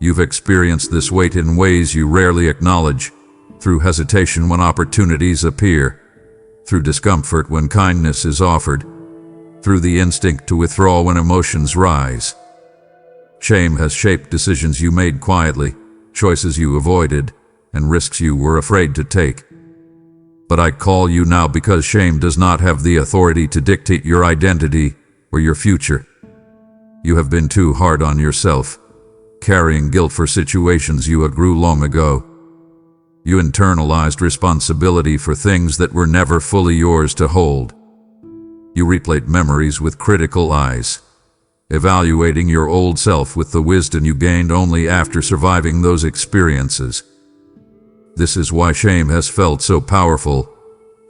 You've experienced this weight in ways you rarely acknowledge, through hesitation when opportunities appear, through discomfort when kindness is offered, through the instinct to withdraw when emotions rise. Shame has shaped decisions you made quietly, choices you avoided, and risks you were afraid to take. But I call you now because shame does not have the authority to dictate your identity or your future. You have been too hard on yourself, carrying guilt for situations you outgrew long ago. You internalized responsibility for things that were never fully yours to hold. You replayed memories with critical eyes, evaluating your old self with the wisdom you gained only after surviving those experiences. This is why shame has felt so powerful.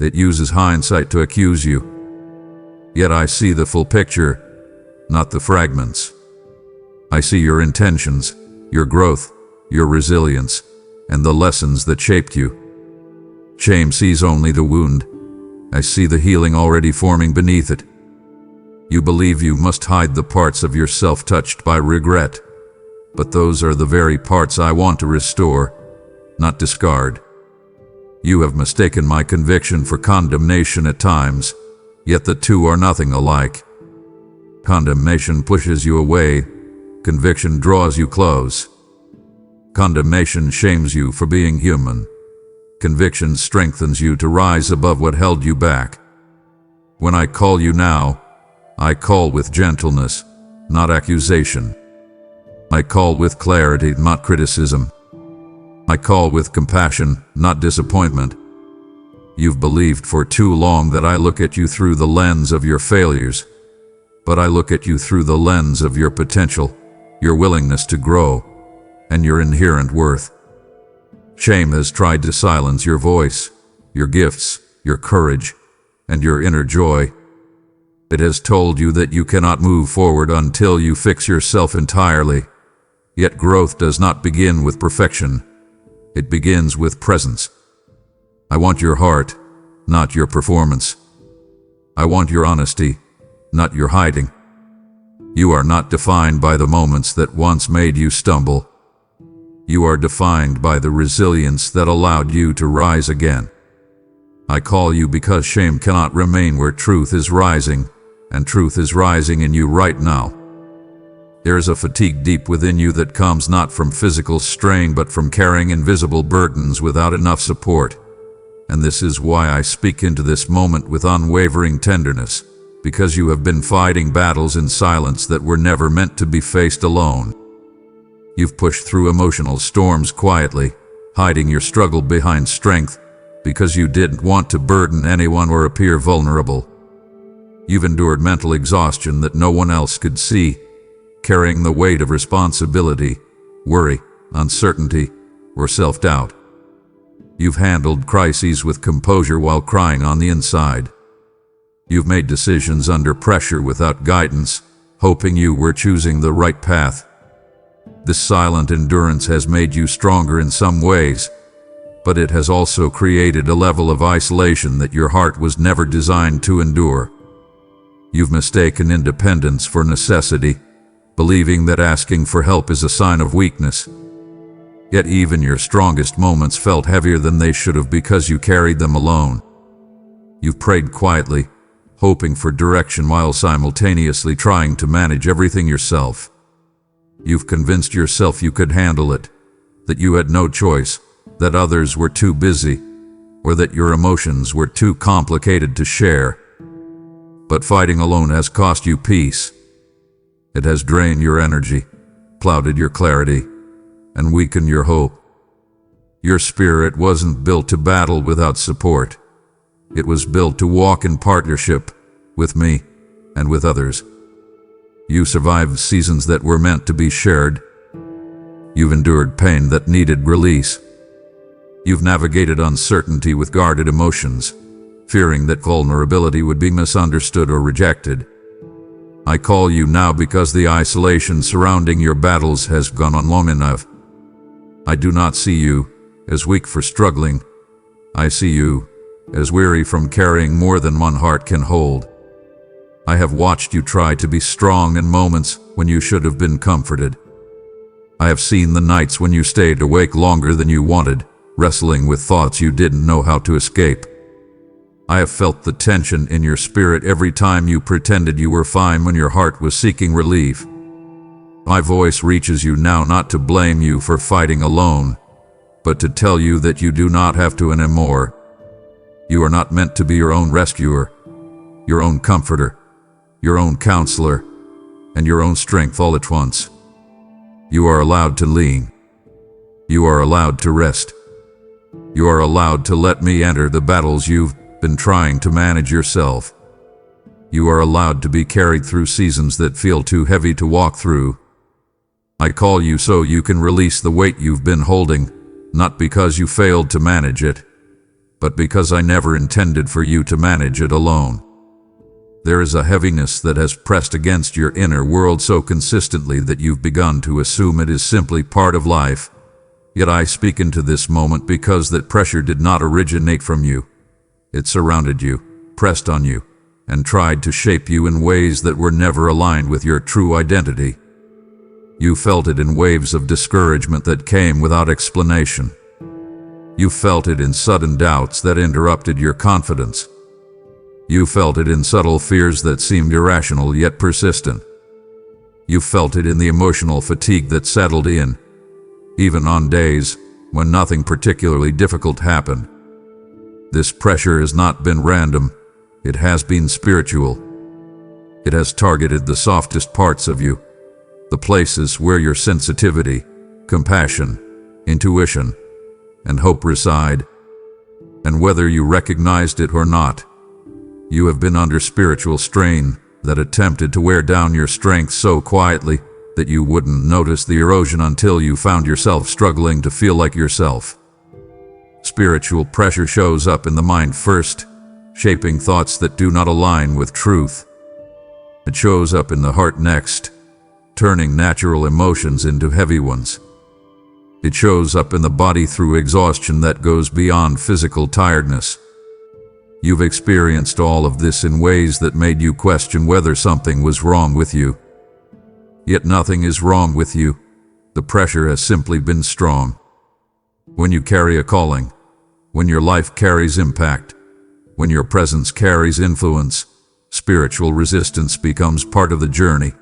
It uses hindsight to accuse you. Yet I see the full picture, not the fragments. I see your intentions, your growth, your resilience, and the lessons that shaped you. Shame sees only the wound. I see the healing already forming beneath it. You believe you must hide the parts of yourself touched by regret, but those are the very parts I want to restore, not discard. You have mistaken my conviction for condemnation at times, yet the two are nothing alike. Condemnation pushes you away, conviction draws you close. Condemnation shames you for being human. Conviction strengthens you to rise above what held you back. When I call you now, I call with gentleness, not accusation. I call with clarity, not criticism. I call with compassion, not disappointment. You've believed for too long that I look at you through the lens of your failures, but I look at you through the lens of your potential, your willingness to grow, and your inherent worth. Shame has tried to silence your voice, your gifts, your courage, and your inner joy. It has told you that you cannot move forward until you fix yourself entirely. Yet growth does not begin with perfection. It begins with presence. I want your heart, not your performance. I want your honesty, not your hiding. You are not defined by the moments that once made you stumble. You are defined by the resilience that allowed you to rise again. I call you because shame cannot remain where truth is rising, and truth is rising in you right now. There is a fatigue deep within you that comes not from physical strain but from carrying invisible burdens without enough support. And this is why I speak into this moment with unwavering tenderness, because you have been fighting battles in silence that were never meant to be faced alone. You've pushed through emotional storms quietly, hiding your struggle behind strength, because you didn't want to burden anyone or appear vulnerable. You've endured mental exhaustion that no one else could see, carrying the weight of responsibility, worry, uncertainty, or self-doubt. You've handled crises with composure while crying on the inside. You've made decisions under pressure without guidance, hoping you were choosing the right path. This silent endurance has made you stronger in some ways, but it has also created a level of isolation that your heart was never designed to endure. You've mistaken independence for necessity, believing that asking for help is a sign of weakness. Yet even your strongest moments felt heavier than they should have because you carried them alone. You've prayed quietly, hoping for direction while simultaneously trying to manage everything yourself. You've convinced yourself you could handle it, that you had no choice, that others were too busy, or that your emotions were too complicated to share. But fighting alone has cost you peace. It has drained your energy, clouded your clarity, and weakened your hope. Your spirit wasn't built to battle without support. It was built to walk in partnership with me and with others. You survived seasons that were meant to be shared. You've endured pain that needed release. You've navigated uncertainty with guarded emotions, fearing that vulnerability would be misunderstood or rejected. I call you now because the isolation surrounding your battles has gone on long enough. I do not see you as weak for struggling. I see you as weary from carrying more than one heart can hold. I have watched you try to be strong in moments when you should have been comforted. I have seen the nights when you stayed awake longer than you wanted, wrestling with thoughts you didn't know how to escape. I have felt the tension in your spirit every time you pretended you were fine when your heart was seeking relief. My voice reaches you now not to blame you for fighting alone, but to tell you that you do not have to anymore. You are not meant to be your own rescuer, your own comforter, your own counselor, and your own strength all at once. You are allowed to lean. You are allowed to rest. You are allowed to let me enter the battles you've been trying to manage yourself. You are allowed to be carried through seasons that feel too heavy to walk through. I call you so you can release the weight you've been holding, not because you failed to manage it, but because I never intended for you to manage it alone. There is a heaviness that has pressed against your inner world so consistently that you've begun to assume it is simply part of life. Yet I speak into this moment because that pressure did not originate from you. It surrounded you, pressed on you, and tried to shape you in ways that were never aligned with your true identity. You felt it in waves of discouragement that came without explanation. You felt it in sudden doubts that interrupted your confidence. You felt it in subtle fears that seemed irrational yet persistent. You felt it in the emotional fatigue that settled in, even on days when nothing particularly difficult happened. This pressure has not been random. It has been spiritual. It has targeted the softest parts of you, the places where your sensitivity, compassion, intuition, and hope reside. And whether you recognized it or not, you have been under spiritual strain that attempted to wear down your strength so quietly that you wouldn't notice the erosion until you found yourself struggling to feel like yourself. Spiritual pressure shows up in the mind first, shaping thoughts that do not align with truth. It shows up in the heart next, turning natural emotions into heavy ones. It shows up in the body through exhaustion that goes beyond physical tiredness. You've experienced all of this in ways that made you question whether something was wrong with you. Yet nothing is wrong with you. The pressure has simply been strong. When you carry a calling, when your life carries impact, when your presence carries influence, spiritual resistance becomes part of the journey.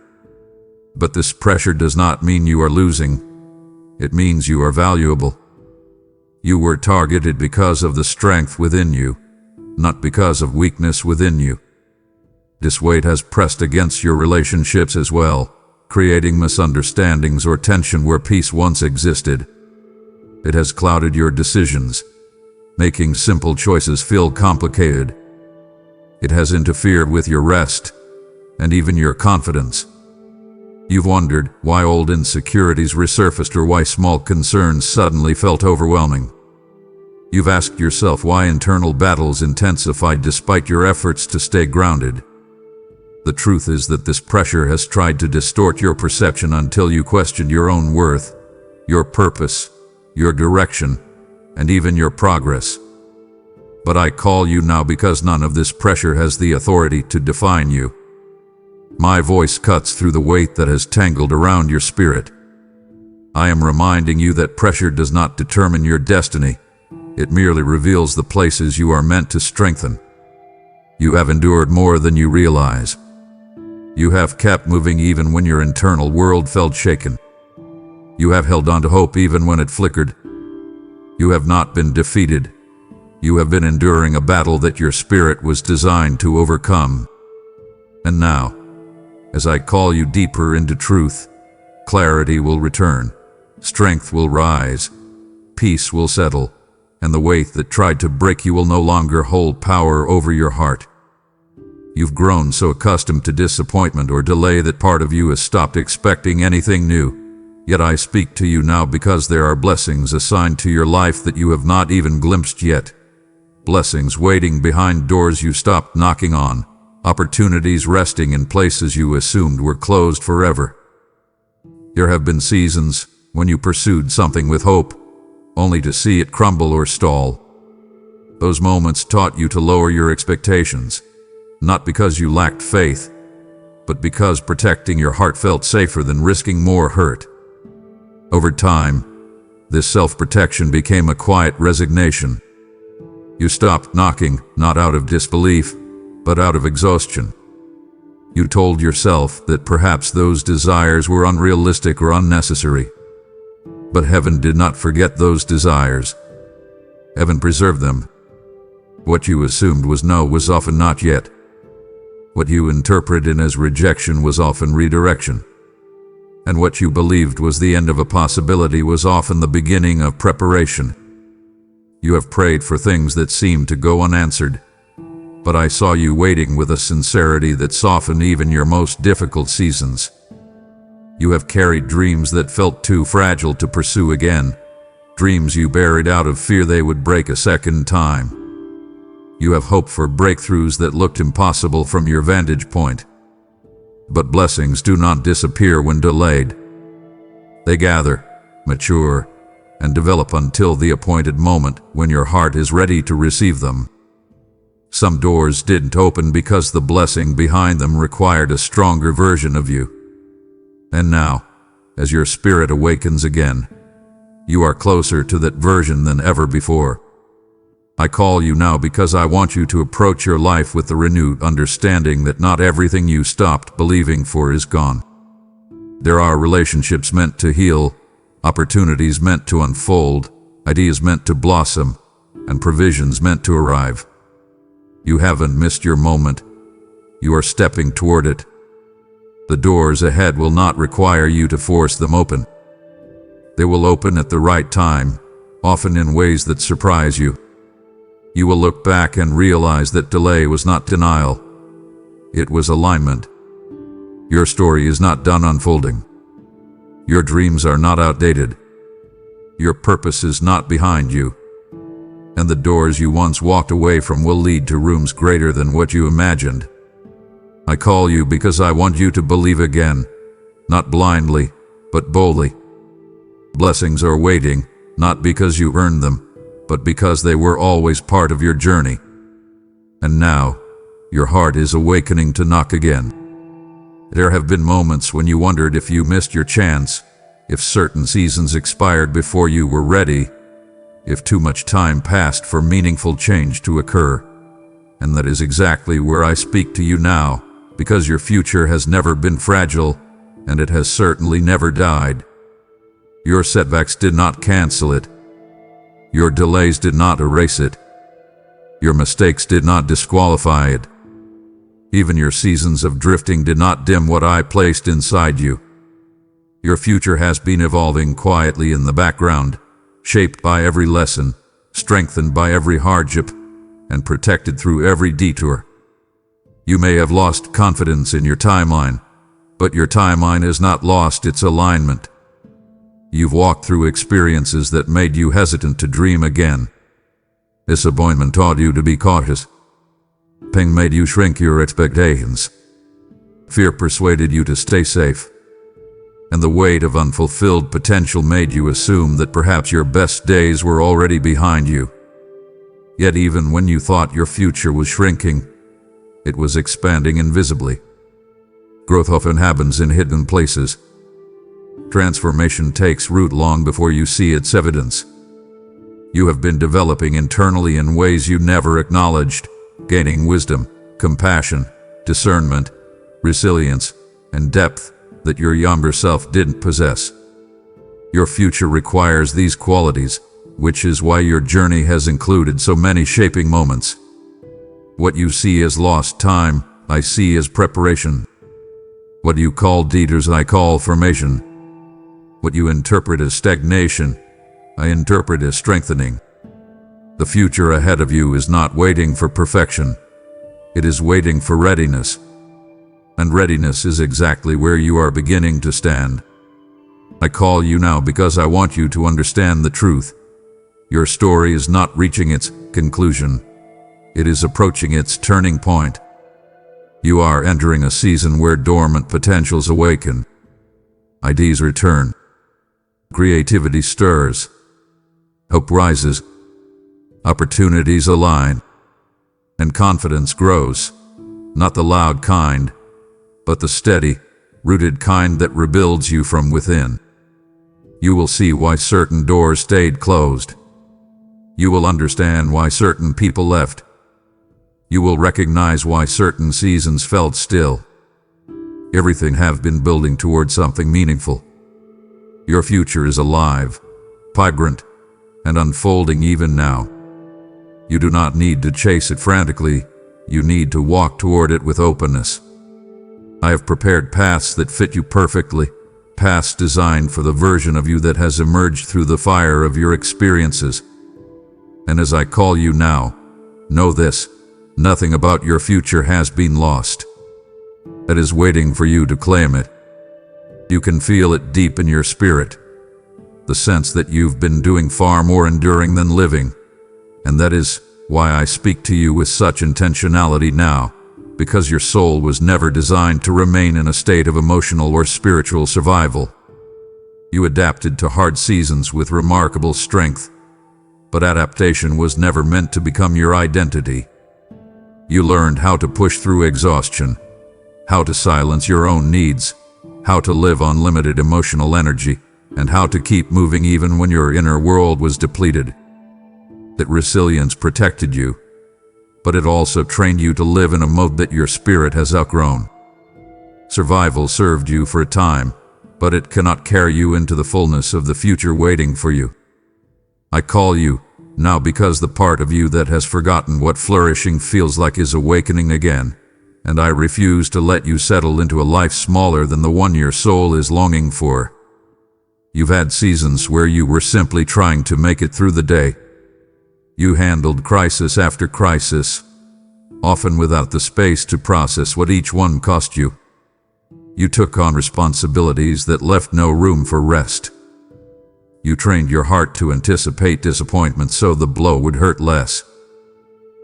But this pressure does not mean you are losing. It means you are valuable. You were targeted because of the strength within you, not because of weakness within you. This weight has pressed against your relationships as well, creating misunderstandings or tension where peace once existed. It has clouded your decisions, making simple choices feel complicated. It has interfered with your rest, and even your confidence. You've wondered why old insecurities resurfaced or why small concerns suddenly felt overwhelming. You've asked yourself why internal battles intensified despite your efforts to stay grounded. The truth is that this pressure has tried to distort your perception until you questioned your own worth, your purpose, your direction, and even your progress. But I call you now because none of this pressure has the authority to define you. My voice cuts through the weight that has tangled around your spirit. I am reminding you that pressure does not determine your destiny. It merely reveals the places you are meant to strengthen. You have endured more than you realize. You have kept moving even when your internal world felt shaken. You have held on to hope even when it flickered. You have not been defeated. You have been enduring a battle that your spirit was designed to overcome. And now, as I call you deeper into truth, clarity will return, strength will rise, peace will settle, and the weight that tried to break you will no longer hold power over your heart. You've grown so accustomed to disappointment or delay that part of you has stopped expecting anything new. Yet I speak to you now because there are blessings assigned to your life that you have not even glimpsed yet. Blessings waiting behind doors you stopped knocking on. Opportunities resting in places you assumed were closed forever. There have been seasons when you pursued something with hope, only to see it crumble or stall. Those moments taught you to lower your expectations, not because you lacked faith, but because protecting your heart felt safer than risking more hurt. Over time, this self-protection became a quiet resignation. You stopped knocking, not out of disbelief, but out of exhaustion. You told yourself that perhaps those desires were unrealistic or unnecessary. But heaven did not forget those desires. Heaven preserved them. What you assumed was no was often not yet. What you interpreted as rejection was often redirection. And what you believed was the end of a possibility was often the beginning of preparation. You have prayed for things that seemed to go unanswered. but I saw you waiting with a sincerity that softened even your most difficult seasons. You have carried dreams that felt too fragile to pursue again, dreams you buried out of fear they would break a second time. You have hoped for breakthroughs that looked impossible from your vantage point. But blessings do not disappear when delayed. They gather, mature, and develop until the appointed moment when your heart is ready to receive them. Some doors didn't open because the blessing behind them required a stronger version of you. And now, as your spirit awakens again, you are closer to that version than ever before. I call you now because I want you to approach your life with the renewed understanding that not everything you stopped believing for is gone. There are relationships meant to heal, opportunities meant to unfold, ideas meant to blossom, and provisions meant to arrive. You haven't missed your moment. You are stepping toward it. The doors ahead will not require you to force them open. They will open at the right time, often in ways that surprise you. You will look back and realize that delay was not denial. It was alignment. Your story is not done unfolding. Your dreams are not outdated. Your purpose is not behind you. And the doors you once walked away from will lead to rooms greater than what you imagined. I call you because I want you to believe again, not blindly, but boldly. Blessings are waiting, not because you earned them, but because they were always part of your journey. And now, your heart is awakening to knock again. There have been moments when you wondered if you missed your chance, if certain seasons expired before you were ready, if too much time passed for meaningful change to occur. And that is exactly where I speak to you now, because your future has never been fragile, and it has certainly never died. Your setbacks did not cancel it. Your delays did not erase it. Your mistakes did not disqualify it. Even your seasons of drifting did not dim what I placed inside you. Your future has been evolving quietly in the background, shaped by every lesson, strengthened by every hardship, and protected through every detour. You may have lost confidence in your timeline, but your timeline has not lost its alignment. You've walked through experiences that made you hesitant to dream again. Disappointment taught you to be cautious. Pain made you shrink your expectations. Fear persuaded you to stay safe. And the weight of unfulfilled potential made you assume that perhaps your best days were already behind you. Yet even when you thought your future was shrinking, it was expanding invisibly. Growth often happens in hidden places. Transformation takes root long before you see its evidence. You have been developing internally in ways you never acknowledged, gaining wisdom, compassion, discernment, resilience, and depth that your younger self didn't possess. Your future requires these qualities, which is why your journey has included so many shaping moments. What you see as lost time, I see as preparation. What you call detours, I call formation. What you interpret as stagnation, I interpret as strengthening. The future ahead of you is not waiting for perfection. It is waiting for readiness. And readiness is exactly where you are beginning to stand. I call you now because I want you to understand the truth. Your story is not reaching its conclusion. It is approaching its turning point. You are entering a season where dormant potentials awaken. Ideas return. Creativity stirs. Hope rises. Opportunities align. And confidence grows. Not the loud kind, but the steady, rooted kind that rebuilds you from within. You will see why certain doors stayed closed. You will understand why certain people left. You will recognize why certain seasons felt still. Everything have been building towards something meaningful. Your future is alive, vibrant, and unfolding even now. You do not need to chase it frantically. You need to walk toward it with openness. I have prepared paths that fit you perfectly, paths designed for the version of you that has emerged through the fire of your experiences. And as I call you now, know this: Nothing about your future has been lost. It is waiting for you to claim it. You can feel it deep in your spirit, the sense that you've been doing far more enduring than living. And that is why I speak to you with such intentionality now, because your soul was never designed to remain in a state of emotional or spiritual survival. You adapted to hard seasons with remarkable strength, but adaptation was never meant to become your identity. You learned how to push through exhaustion, how to silence your own needs, how to live on limited emotional energy, and how to keep moving even when your inner world was depleted. That resilience protected you, but it also trained you to live in a mode that your spirit has outgrown. Survival served you for a time, but it cannot carry you into the fullness of the future waiting for you. I call you now because the part of you that has forgotten what flourishing feels like is awakening again, and I refuse to let you settle into a life smaller than the one your soul is longing for. You've had seasons where you were simply trying to make it through the day. You handled crisis after crisis, often without the space to process what each one cost you. You took on responsibilities that left no room for rest. You trained your heart to anticipate disappointment so the blow would hurt less.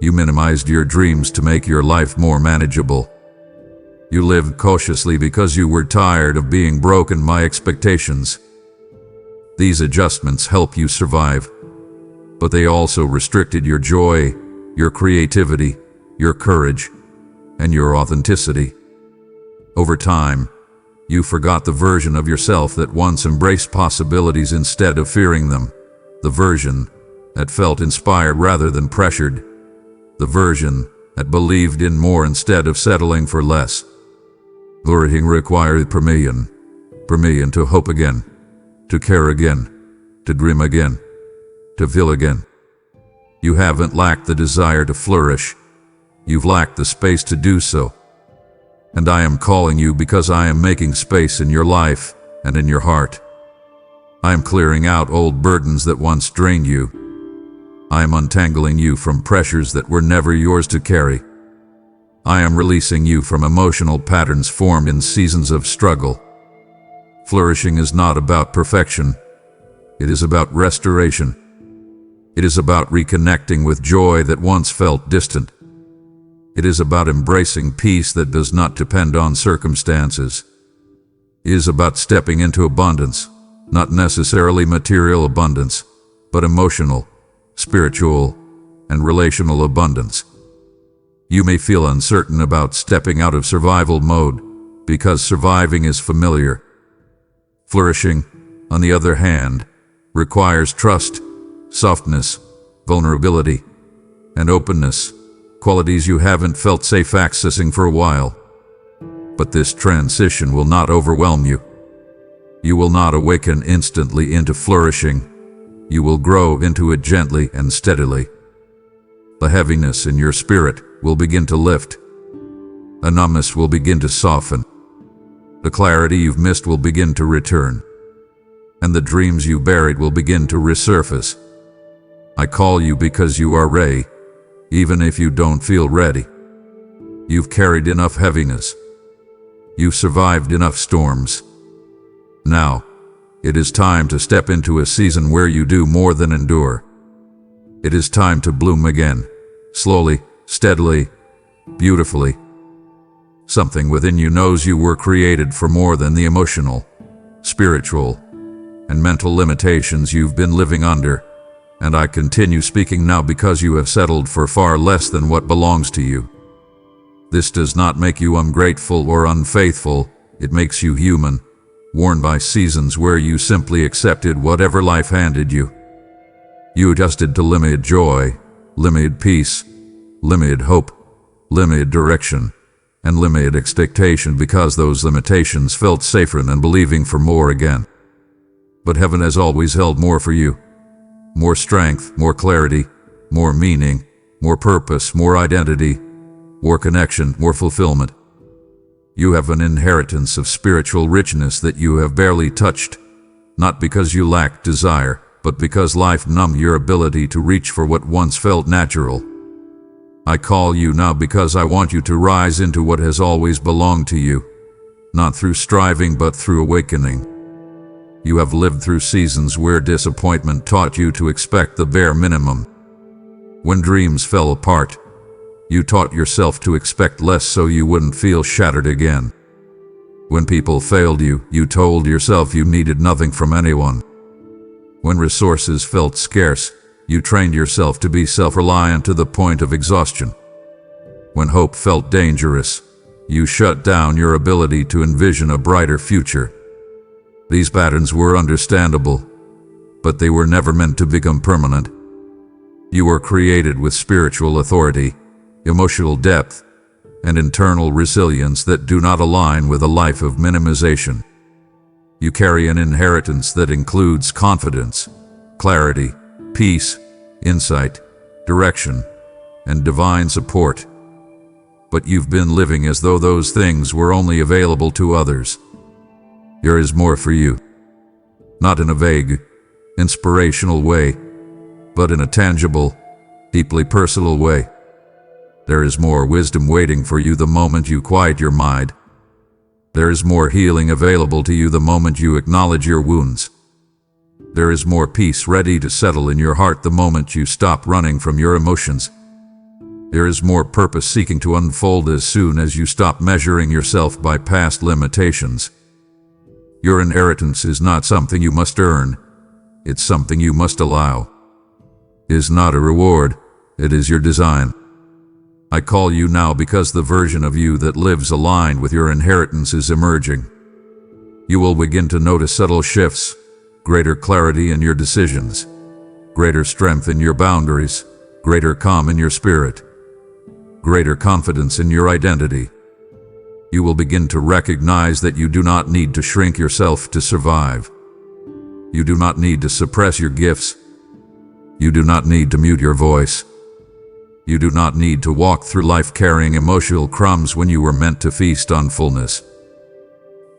You minimized your dreams to make your life more manageable. You lived cautiously because you were tired of being broken by expectations. These adjustments help you survive, but they also restricted your joy, your creativity, your courage, and your authenticity. Over time, you forgot the version of yourself that once embraced possibilities instead of fearing them, the version that felt inspired rather than pressured, the version that believed in more instead of settling for less. Flourishing required permission to hope again, to care again, to dream again, to feel again. You haven't lacked the desire to flourish. You've lacked the space to do so. And I am calling you because I am making space in your life and in your heart. I am clearing out old burdens that once drained you. I am untangling you from pressures that were never yours to carry. I am releasing you from emotional patterns formed in seasons of struggle. Flourishing is not about perfection. It is about restoration. It is about reconnecting with joy that once felt distant. It is about embracing peace that does not depend on circumstances. It is about stepping into abundance, not necessarily material abundance, but emotional, spiritual, and relational abundance. You may feel uncertain about stepping out of survival mode because surviving is familiar. Flourishing, on the other hand, requires trust, softness, vulnerability, and openness, qualities you haven't felt safe accessing for a while. But this transition will not overwhelm you. You will not awaken instantly into flourishing. You will grow into it gently and steadily. The heaviness in your spirit will begin to lift. A numbness will begin to soften. The clarity you've missed will begin to return. And the dreams you buried will begin to resurface. I call you because you are ready, even if you don't feel ready. You've carried enough heaviness. You've survived enough storms. Now, it is time to step into a season where you do more than endure. It is time to bloom again, slowly, steadily, beautifully. Something within you knows you were created for more than the emotional, spiritual, and mental limitations you've been living under. And I continue speaking now because you have settled for far less than what belongs to you. This does not make you ungrateful or unfaithful. It makes you human, worn by seasons where you simply accepted whatever life handed you. You adjusted to limited joy, limited peace, limited hope, limited direction, and limited expectation because those limitations felt safer than believing for more again. But heaven has always held more for you. More strength, more clarity, more meaning, more purpose, more identity, more connection, more fulfillment. You have an inheritance of spiritual richness that you have barely touched, not because you lacked desire, but because life numbed your ability to reach for what once felt natural. I call you now because I want you to rise into what has always belonged to you, not through striving but through awakening. You have lived through seasons where disappointment taught you to expect the bare minimum. When dreams fell apart, you taught yourself to expect less so you wouldn't feel shattered again. When people failed you, you told yourself you needed nothing from anyone. When resources felt scarce, you trained yourself to be self-reliant to the point of exhaustion. When hope felt dangerous, you shut down your ability to envision a brighter future. These patterns were understandable, but they were never meant to become permanent. You were created with spiritual authority, emotional depth, and internal resilience that do not align with a life of minimization. You carry an inheritance that includes confidence, clarity, peace, insight, direction, and divine support. But you've been living as though those things were only available to others. There is more for you. Not in a vague, inspirational way, but in a tangible, deeply personal way. There is more wisdom waiting for you the moment you quiet your mind. There is more healing available to you the moment you acknowledge your wounds. There is more peace ready to settle in your heart the moment you stop running from your emotions. There is more purpose seeking to unfold as soon as you stop measuring yourself by past limitations. Your inheritance is not something you must earn. It's something you must allow. It is not a reward. It is your design. I call you now because the version of you that lives aligned with your inheritance is emerging. You will begin to notice subtle shifts, greater clarity in your decisions, greater strength in your boundaries, greater calm in your spirit, greater confidence in your identity. You will begin to recognize that you do not need to shrink yourself to survive. You do not need to suppress your gifts. You do not need to mute your voice. You do not need to walk through life carrying emotional crumbs when you were meant to feast on fullness.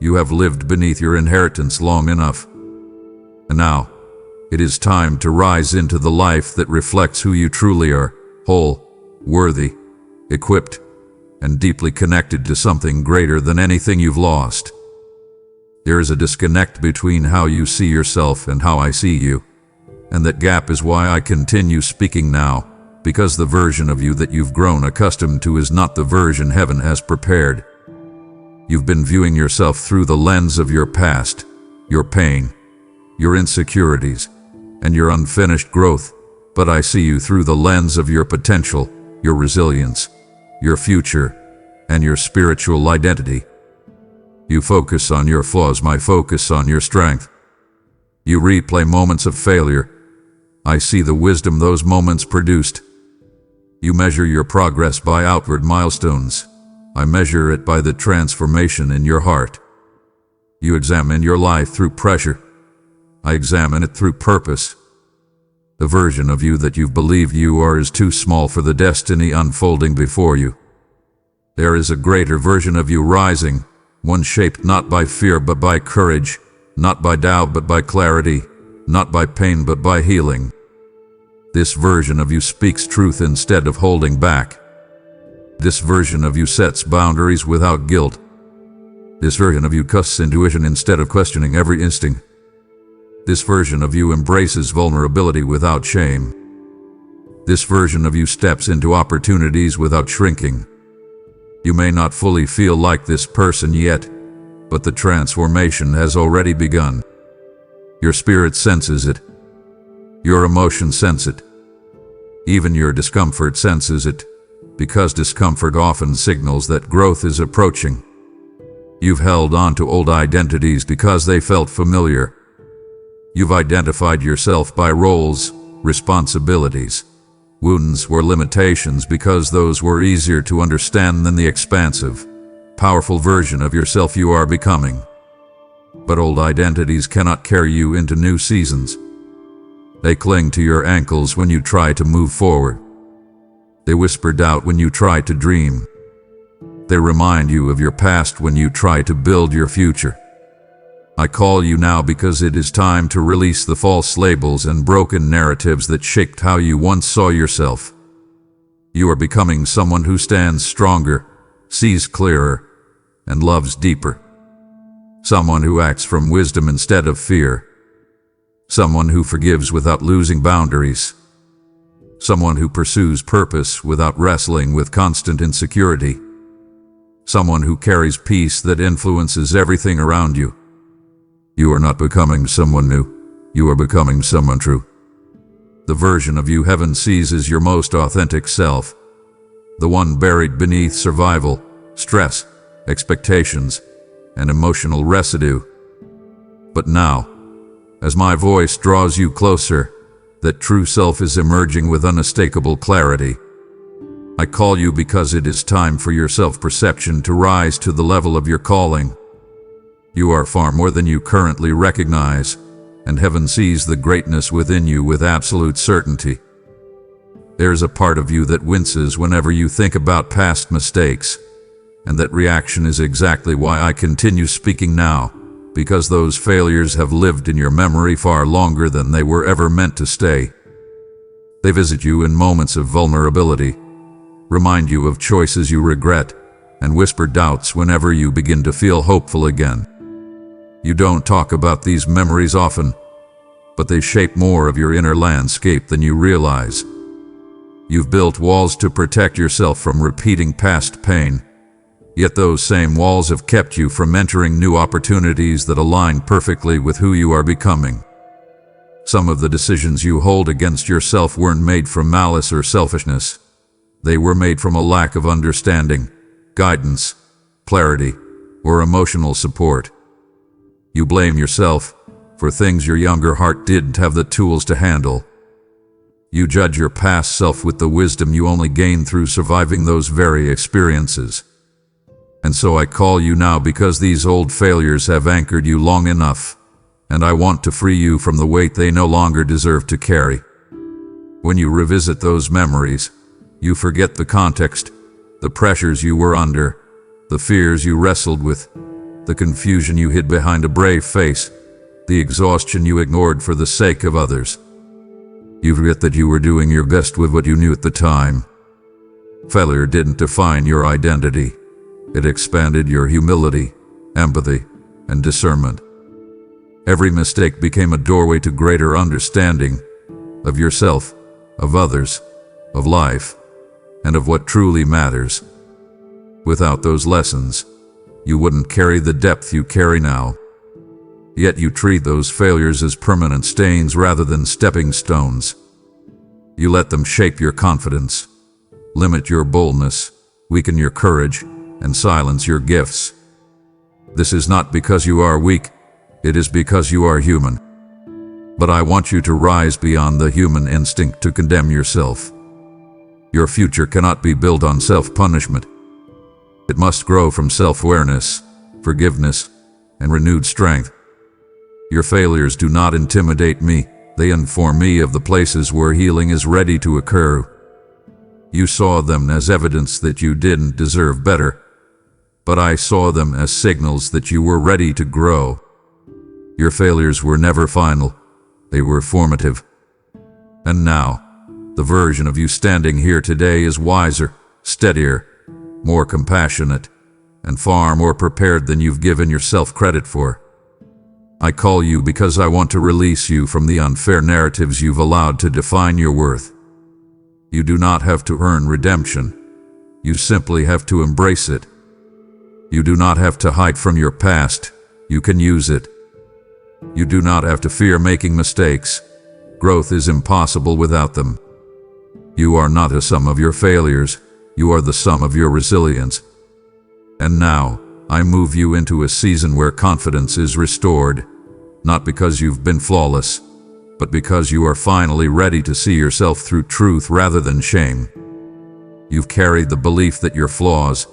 You have lived beneath your inheritance long enough. And now, it is time to rise into the life that reflects who you truly are, whole, worthy, equipped, and deeply connected to something greater than anything you've lost. There is a disconnect between how you see yourself and how I see you, and that gap is why I continue speaking now, because the version of you that you've grown accustomed to is not the version heaven has prepared. You've been viewing yourself through the lens of your past, your pain, your insecurities, and your unfinished growth, but I see you through the lens of your potential, your resilience, your future, and your spiritual identity. You focus on your flaws, I focus on your strength. You replay moments of failure. I see the wisdom those moments produced. You measure your progress by outward milestones. I measure it by the transformation in your heart. You examine your life through pressure. I examine it through purpose. The version of you that you've believed you are is too small for the destiny unfolding before you. There is a greater version of you rising, one shaped not by fear but by courage, not by doubt but by clarity, not by pain but by healing. This version of you speaks truth instead of holding back. This version of you sets boundaries without guilt. This version of you trusts intuition instead of questioning every instinct. This version of you embraces vulnerability without shame. This version of you steps into opportunities without shrinking. You may not fully feel like this person yet, but the transformation has already begun. Your spirit senses it. Your emotions sense it. Even your discomfort senses it, because discomfort often signals that growth is approaching. You've held on to old identities because they felt familiar. You've identified yourself by roles, responsibilities, wounds, or limitations because those were easier to understand than the expansive, powerful version of yourself you are becoming. But old identities cannot carry you into new seasons. They cling to your ankles when you try to move forward. They whisper doubt when you try to dream. They remind you of your past when you try to build your future. I call you now because it is time to release the false labels and broken narratives that shaped how you once saw yourself. You are becoming someone who stands stronger, sees clearer, and loves deeper. Someone who acts from wisdom instead of fear. Someone who forgives without losing boundaries. Someone who pursues purpose without wrestling with constant insecurity. Someone who carries peace that influences everything around you. You are not becoming someone new. You are becoming someone true. The version of you heaven sees is your most authentic self. The one buried beneath survival, stress, expectations, and emotional residue. But now, as my voice draws you closer, that true self is emerging with unmistakable clarity. I call you because it is time for your self-perception to rise to the level of your calling. You are far more than you currently recognize, and heaven sees the greatness within you with absolute certainty. There's a part of you that winces whenever you think about past mistakes, and that reaction is exactly why I continue speaking now, because those failures have lived in your memory far longer than they were ever meant to stay. They visit you in moments of vulnerability, remind you of choices you regret, and whisper doubts whenever you begin to feel hopeful again. You don't talk about these memories often, but they shape more of your inner landscape than you realize. You've built walls to protect yourself from repeating past pain, yet those same walls have kept you from entering new opportunities that align perfectly with who you are becoming. Some of the decisions you hold against yourself weren't made from malice or selfishness. They were made from a lack of understanding, guidance, clarity, or emotional support. You blame yourself for things your younger heart didn't have the tools to handle. You judge your past self with the wisdom you only gained through surviving those very experiences. And so I call you now because these old failures have anchored you long enough, and I want to free you from the weight they no longer deserve to carry. When you revisit those memories, you forget the context, the pressures you were under, the fears you wrestled with, the confusion you hid behind a brave face, the exhaustion you ignored for the sake of others. You forget that you were doing your best with what you knew at the time. Failure didn't define your identity. It expanded your humility, empathy, and discernment. Every mistake became a doorway to greater understanding of yourself, of others, of life, and of what truly matters. Without those lessons, you wouldn't carry the depth you carry now. Yet you treat those failures as permanent stains rather than stepping stones. You let them shape your confidence, limit your boldness, weaken your courage, and silence your gifts. This is not because you are weak, it is because you are human. But I want you to rise beyond the human instinct to condemn yourself. Your future cannot be built on self-punishment. It must grow from self-awareness, forgiveness, and renewed strength. Your failures do not intimidate me, they inform me of the places where healing is ready to occur. You saw them as evidence that you didn't deserve better, but I saw them as signals that you were ready to grow. Your failures were never final, they were formative. And now, the version of you standing here today is wiser, steadier, more compassionate, and far more prepared than you've given yourself credit for. I call you because I want to release you from the unfair narratives you've allowed to define your worth. You do not have to earn redemption. You simply have to embrace it. You do not have to hide from your past. You can use it. You do not have to fear making mistakes. Growth is impossible without them. You are not a sum of your failures. You are the sum of your resilience. And now, I move you into a season where confidence is restored, not because you've been flawless, but because you are finally ready to see yourself through truth rather than shame. You've carried the belief that your flaws,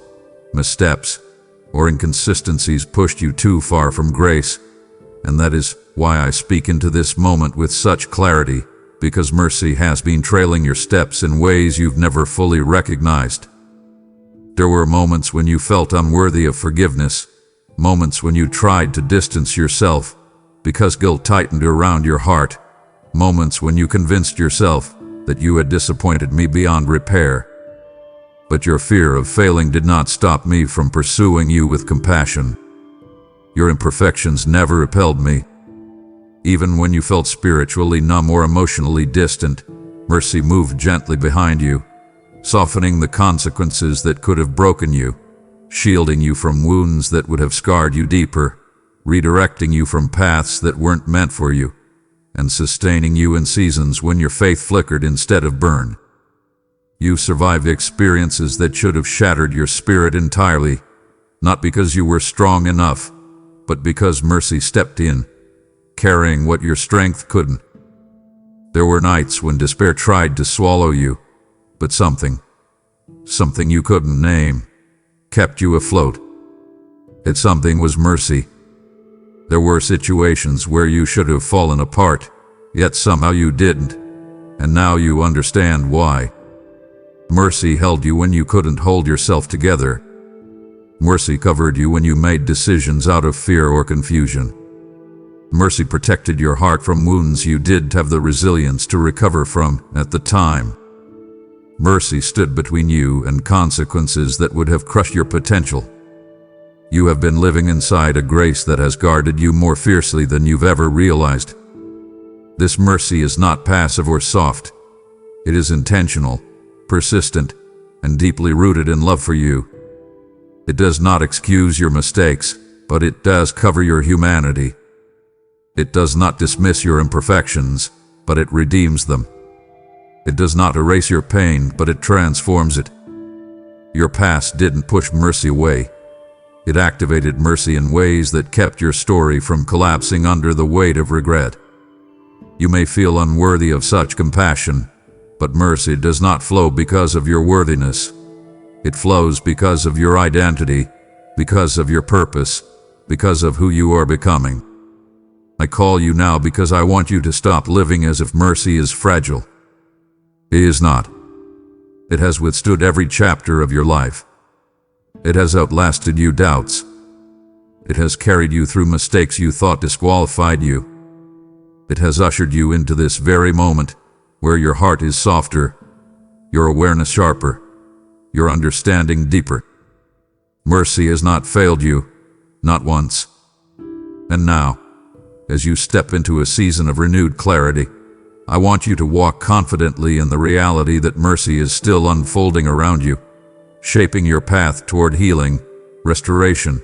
missteps, or inconsistencies pushed you too far from grace, and that is why I speak into this moment with such clarity, because mercy has been trailing your steps in ways you've never fully recognized. There were moments when you felt unworthy of forgiveness, moments when you tried to distance yourself because guilt tightened around your heart, moments when you convinced yourself that you had disappointed me beyond repair. But your fear of failing did not stop me from pursuing you with compassion. Your imperfections never repelled me. Even when you felt spiritually numb or emotionally distant, mercy moved gently behind you, softening the consequences that could have broken you, shielding you from wounds that would have scarred you deeper, redirecting you from paths that weren't meant for you, and sustaining you in seasons when your faith flickered instead of burned. You survived experiences that should have shattered your spirit entirely, not because you were strong enough, but because mercy stepped in, carrying what your strength couldn't. There were nights when despair tried to swallow you, but something you couldn't name, kept you afloat. That something was mercy. There were situations where you should have fallen apart, yet somehow you didn't, and now you understand why. Mercy held you when you couldn't hold yourself together. Mercy covered you when you made decisions out of fear or confusion. Mercy protected your heart from wounds you didn't have the resilience to recover from at the time. Mercy stood between you and consequences that would have crushed your potential. You have been living inside a grace that has guarded you more fiercely than you've ever realized. This mercy is not passive or soft. It is intentional, persistent, and deeply rooted in love for you. It does not excuse your mistakes, but it does cover your humanity. It does not dismiss your imperfections, but it redeems them. It does not erase your pain, but it transforms it. Your past didn't push mercy away. It activated mercy in ways that kept your story from collapsing under the weight of regret. You may feel unworthy of such compassion, but mercy does not flow because of your worthiness. It flows because of your identity, because of your purpose, because of who you are becoming. I call you now because I want you to stop living as if mercy is fragile. It is not. It has withstood every chapter of your life. It has outlasted your doubts. It has carried you through mistakes you thought disqualified you. It has ushered you into this very moment where your heart is softer, your awareness sharper, your understanding deeper. Mercy has not failed you, not once. And now, as you step into a season of renewed clarity, I want you to walk confidently in the reality that mercy is still unfolding around you, shaping your path toward healing, restoration,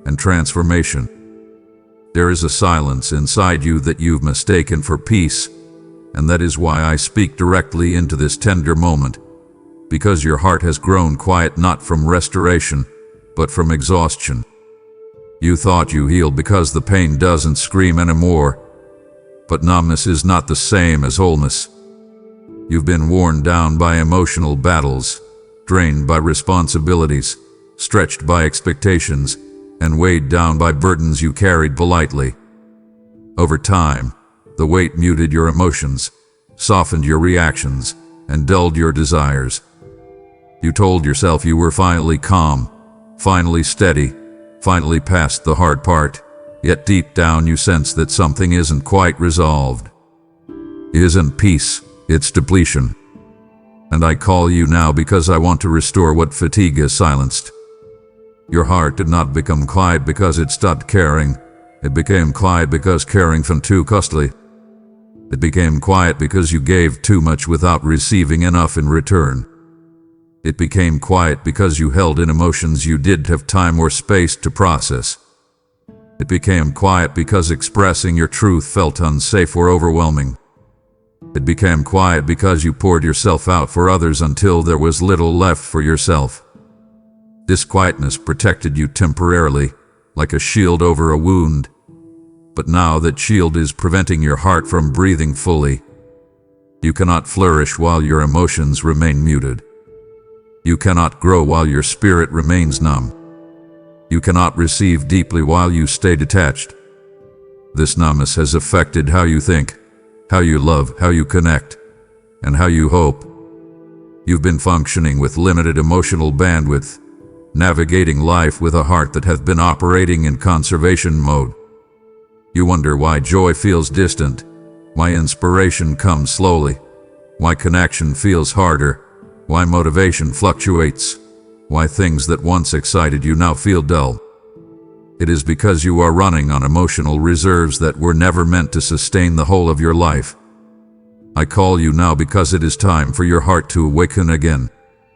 and transformation. There is a silence inside you that you've mistaken for peace, and that is why I speak directly into this tender moment, because your heart has grown quiet not from restoration, but from exhaustion. You thought you healed because the pain doesn't scream anymore, but numbness is not the same as wholeness. You've been worn down by emotional battles, drained by responsibilities, stretched by expectations, and weighed down by burdens you carried politely. Over time, the weight muted your emotions, softened your reactions, and dulled your desires. You told yourself you were finally calm, finally steady, finally past the hard part, yet deep down you sense that something isn't quite resolved. It isn't peace, it's depletion. And I call you now because I want to restore what fatigue has silenced. Your heart did not become quiet because it stopped caring. It became quiet because caring felt too costly. It became quiet because you gave too much without receiving enough in return. It became quiet because you held in emotions you didn't have time or space to process. It became quiet because expressing your truth felt unsafe or overwhelming. It became quiet because you poured yourself out for others until there was little left for yourself. This quietness protected you temporarily, like a shield over a wound. But now that shield is preventing your heart from breathing fully. You cannot flourish while your emotions remain muted. You cannot grow while your spirit remains numb. You cannot receive deeply while you stay detached. This numbness has affected how you think, how you love, how you connect, and how you hope. You've been functioning with limited emotional bandwidth, navigating life with a heart that has been operating in conservation mode. You wonder why joy feels distant, why inspiration comes slowly, why connection feels harder, why motivation fluctuates, why things that once excited you now feel dull. It is because you are running on emotional reserves that were never meant to sustain the whole of your life. I call you now because it is time for your heart to awaken again.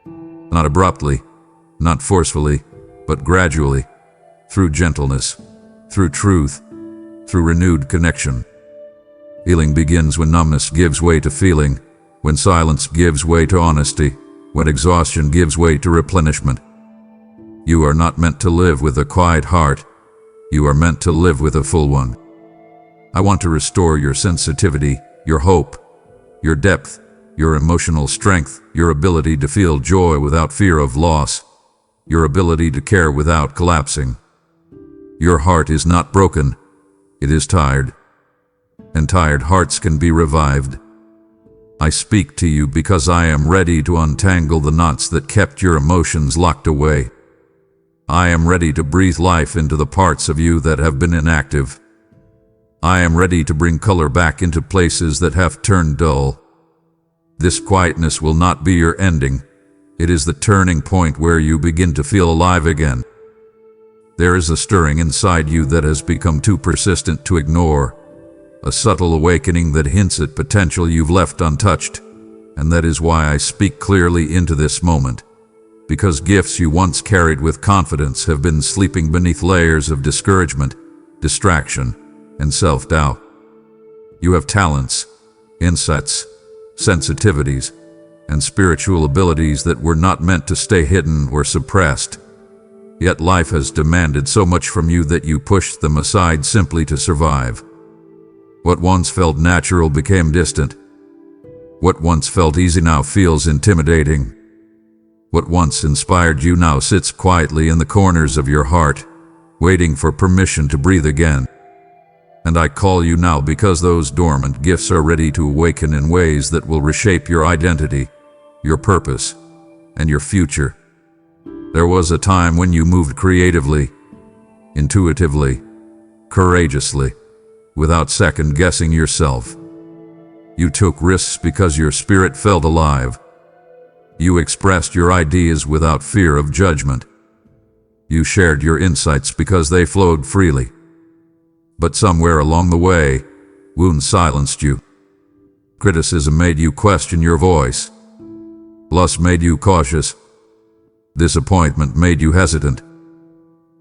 Not abruptly, not forcefully, but gradually, through gentleness, through truth, through renewed connection. Healing begins when numbness gives way to feeling, when silence gives way to honesty, when exhaustion gives way to replenishment. You are not meant to live with a quiet heart. You are meant to live with a full one. I want to restore your sensitivity, your hope, your depth, your emotional strength, your ability to feel joy without fear of loss, your ability to care without collapsing. Your heart is not broken, it is tired, and tired hearts can be revived. I speak to you because I am ready to untangle the knots that kept your emotions locked away. I am ready to breathe life into the parts of you that have been inactive. I am ready to bring color back into places that have turned dull. This quietness will not be your ending. It is the turning point where you begin to feel alive again. There is a stirring inside you that has become too persistent to ignore, a subtle awakening that hints at potential you've left untouched, and that is why I speak clearly into this moment. Because gifts you once carried with confidence have been sleeping beneath layers of discouragement, distraction, and self-doubt. You have talents, insights, sensitivities, and spiritual abilities that were not meant to stay hidden or suppressed. Yet life has demanded so much from you that you pushed them aside simply to survive. What once felt natural became distant. What once felt easy now feels intimidating. What once inspired you now sits quietly in the corners of your heart, waiting for permission to breathe again. And I call you now because those dormant gifts are ready to awaken in ways that will reshape your identity, your purpose, and your future. There was a time when you moved creatively, intuitively, courageously, without second-guessing yourself. You took risks because your spirit felt alive. You expressed your ideas without fear of judgment. You shared your insights because they flowed freely. But somewhere along the way, wounds silenced you. Criticism made you question your voice. Loss made you cautious. Disappointment made you hesitant.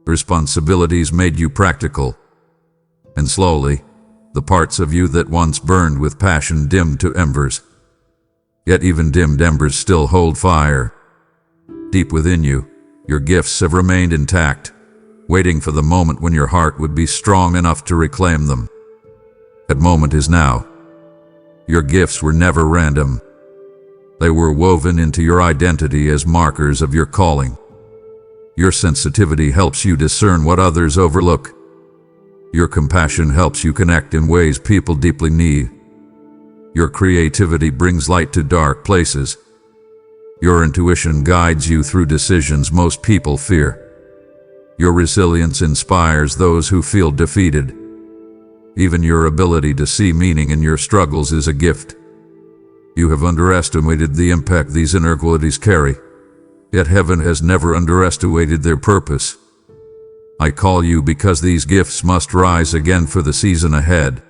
Responsibilities made you practical. And slowly, the parts of you that once burned with passion dimmed to embers. Yet even dimmed embers still hold fire. Deep within you, your gifts have remained intact, waiting for the moment when your heart would be strong enough to reclaim them. That moment is now. Your gifts were never random. They were woven into your identity as markers of your calling. Your sensitivity helps you discern what others overlook. Your compassion helps you connect in ways people deeply need. Your creativity brings light to dark places. Your intuition guides you through decisions most people fear. Your resilience inspires those who feel defeated. Even your ability to see meaning in your struggles is a gift. You have underestimated the impact these inner qualities carry, yet heaven has never underestimated their purpose. I call you because these gifts must rise again for the season ahead.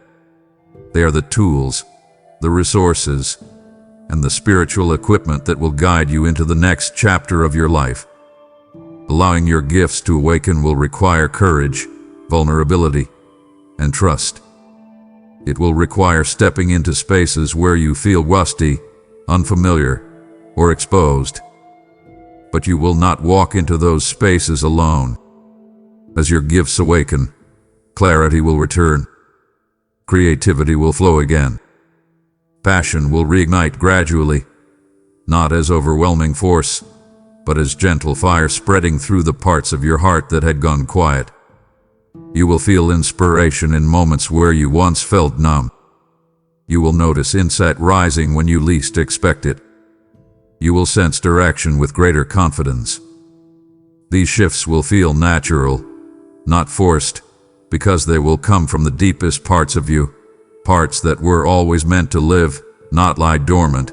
They are the tools, the resources, and the spiritual equipment that will guide you into the next chapter of your life. Allowing your gifts to awaken will require courage, vulnerability, and trust. It will require stepping into spaces where you feel rusty, unfamiliar, or exposed. But you will not walk into those spaces alone. As your gifts awaken, clarity will return. Creativity will flow again. Passion will reignite gradually, not as overwhelming force, but as gentle fire spreading through the parts of your heart that had gone quiet. You will feel inspiration in moments where you once felt numb. You will notice insight rising when you least expect it. You will sense direction with greater confidence. These shifts will feel natural, not forced, because they will come from the deepest parts of you, parts that were always meant to live, not lie dormant.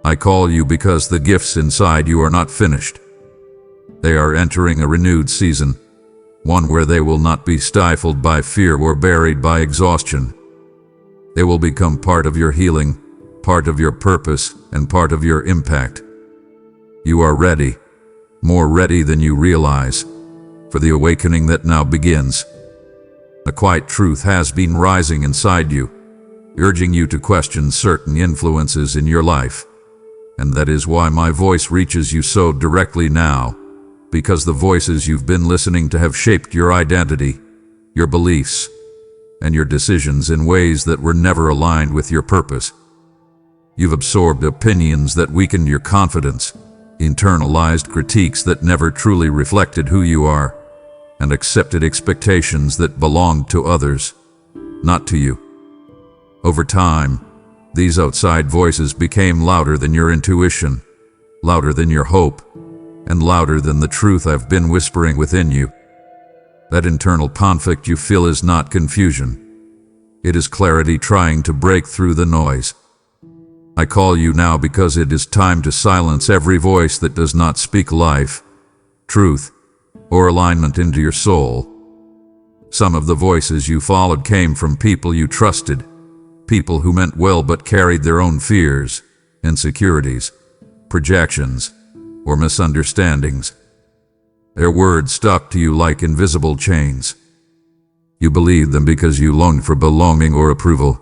I call you because the gifts inside you are not finished. They are entering a renewed season, one where they will not be stifled by fear or buried by exhaustion. They will become part of your healing, part of your purpose, and part of your impact. You are ready, more ready than you realize, for the awakening that now begins. A quiet truth has been rising inside you, urging you to question certain influences in your life. And that is why my voice reaches you so directly now, because the voices you've been listening to have shaped your identity, your beliefs, and your decisions in ways that were never aligned with your purpose. You've absorbed opinions that weakened your confidence, internalized critiques that never truly reflected who you are, and accepted expectations that belonged to others, not to you. Over time, these outside voices became louder than your intuition, louder than your hope, and louder than the truth I've been whispering within you. That internal conflict you feel is not confusion. It is clarity trying to break through the noise. I call you now because it is time to silence every voice that does not speak life, truth, or alignment into your soul. Some of the voices you followed came from people you trusted, people who meant well but carried their own fears, insecurities, projections, or misunderstandings. Their words stuck to you like invisible chains. You believed them because you longed for belonging or approval.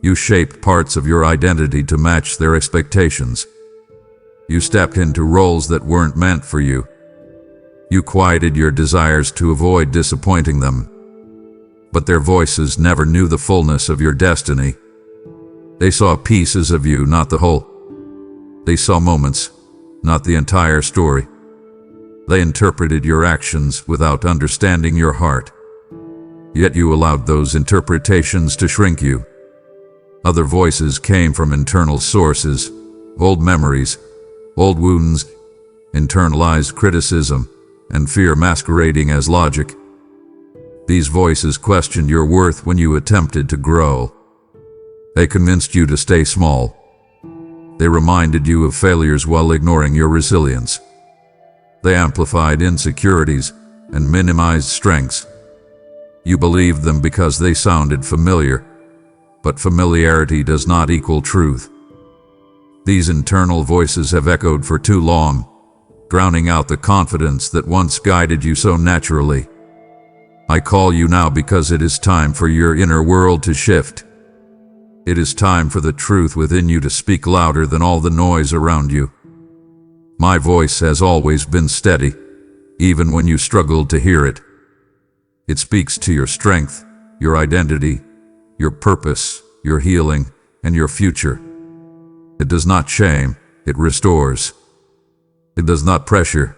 You shaped parts of your identity to match their expectations. You stepped into roles that weren't meant for you. You quieted your desires to avoid disappointing them. But their voices never knew the fullness of your destiny. They saw pieces of you, not the whole. They saw moments, not the entire story. They interpreted your actions without understanding your heart. Yet you allowed those interpretations to shrink you. Other voices came from internal sources, old memories, old wounds, internalized criticism, and fear masquerading as logic. These voices questioned your worth when you attempted to grow. They convinced you to stay small. They reminded you of failures while ignoring your resilience. They amplified insecurities and minimized strengths. You believed them because they sounded familiar, but familiarity does not equal truth. These internal voices have echoed for too long, drowning out the confidence that once guided you so naturally. I call you now because it is time for your inner world to shift. It is time for the truth within you to speak louder than all the noise around you. My voice has always been steady, even when you struggled to hear it. It speaks to your strength, your identity, your purpose, your healing, and your future. It does not shame, it restores. It does not pressure,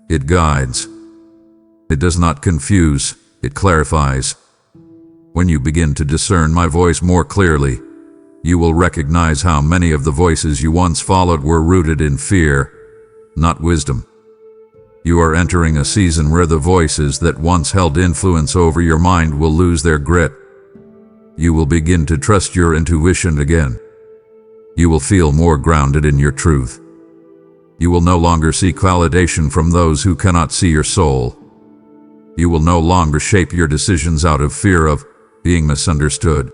it guides. It does not confuse, it clarifies. When you begin to discern my voice more clearly, you will recognize how many of the voices you once followed were rooted in fear, not wisdom. You are entering a season where the voices that once held influence over your mind will lose their grip. You will begin to trust your intuition again. You will feel more grounded in your truth. You will no longer seek validation from those who cannot see your soul. You will no longer shape your decisions out of fear of being misunderstood.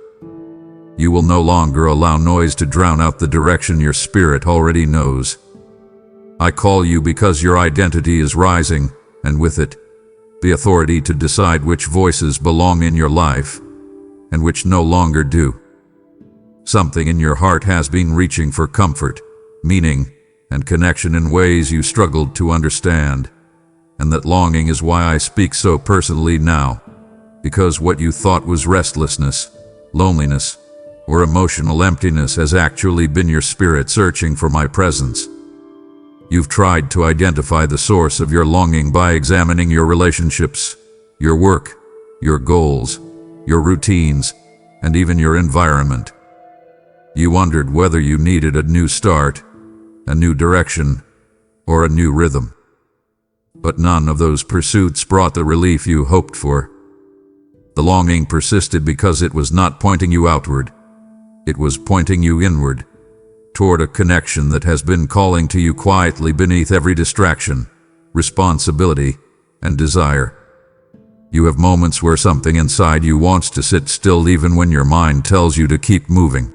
You will no longer allow noise to drown out the direction your spirit already knows. I call you because your identity is rising, and with it, the authority to decide which voices belong in your life, and which no longer do. Something in your heart has been reaching for comfort, meaning, and connection in ways you struggled to understand. And that longing is why I speak so personally now, because what you thought was restlessness, loneliness, or emotional emptiness has actually been your spirit searching for my presence. You've tried to identify the source of your longing by examining your relationships, your work, your goals, your routines, and even your environment. You wondered whether you needed a new start, a new direction, or a new rhythm. But none of those pursuits brought the relief you hoped for. The longing persisted because it was not pointing you outward. It was pointing you inward. toward a connection that has been calling to you quietly beneath every distraction, responsibility, and desire. You have moments where something inside you wants to sit still even when your mind tells you to keep moving.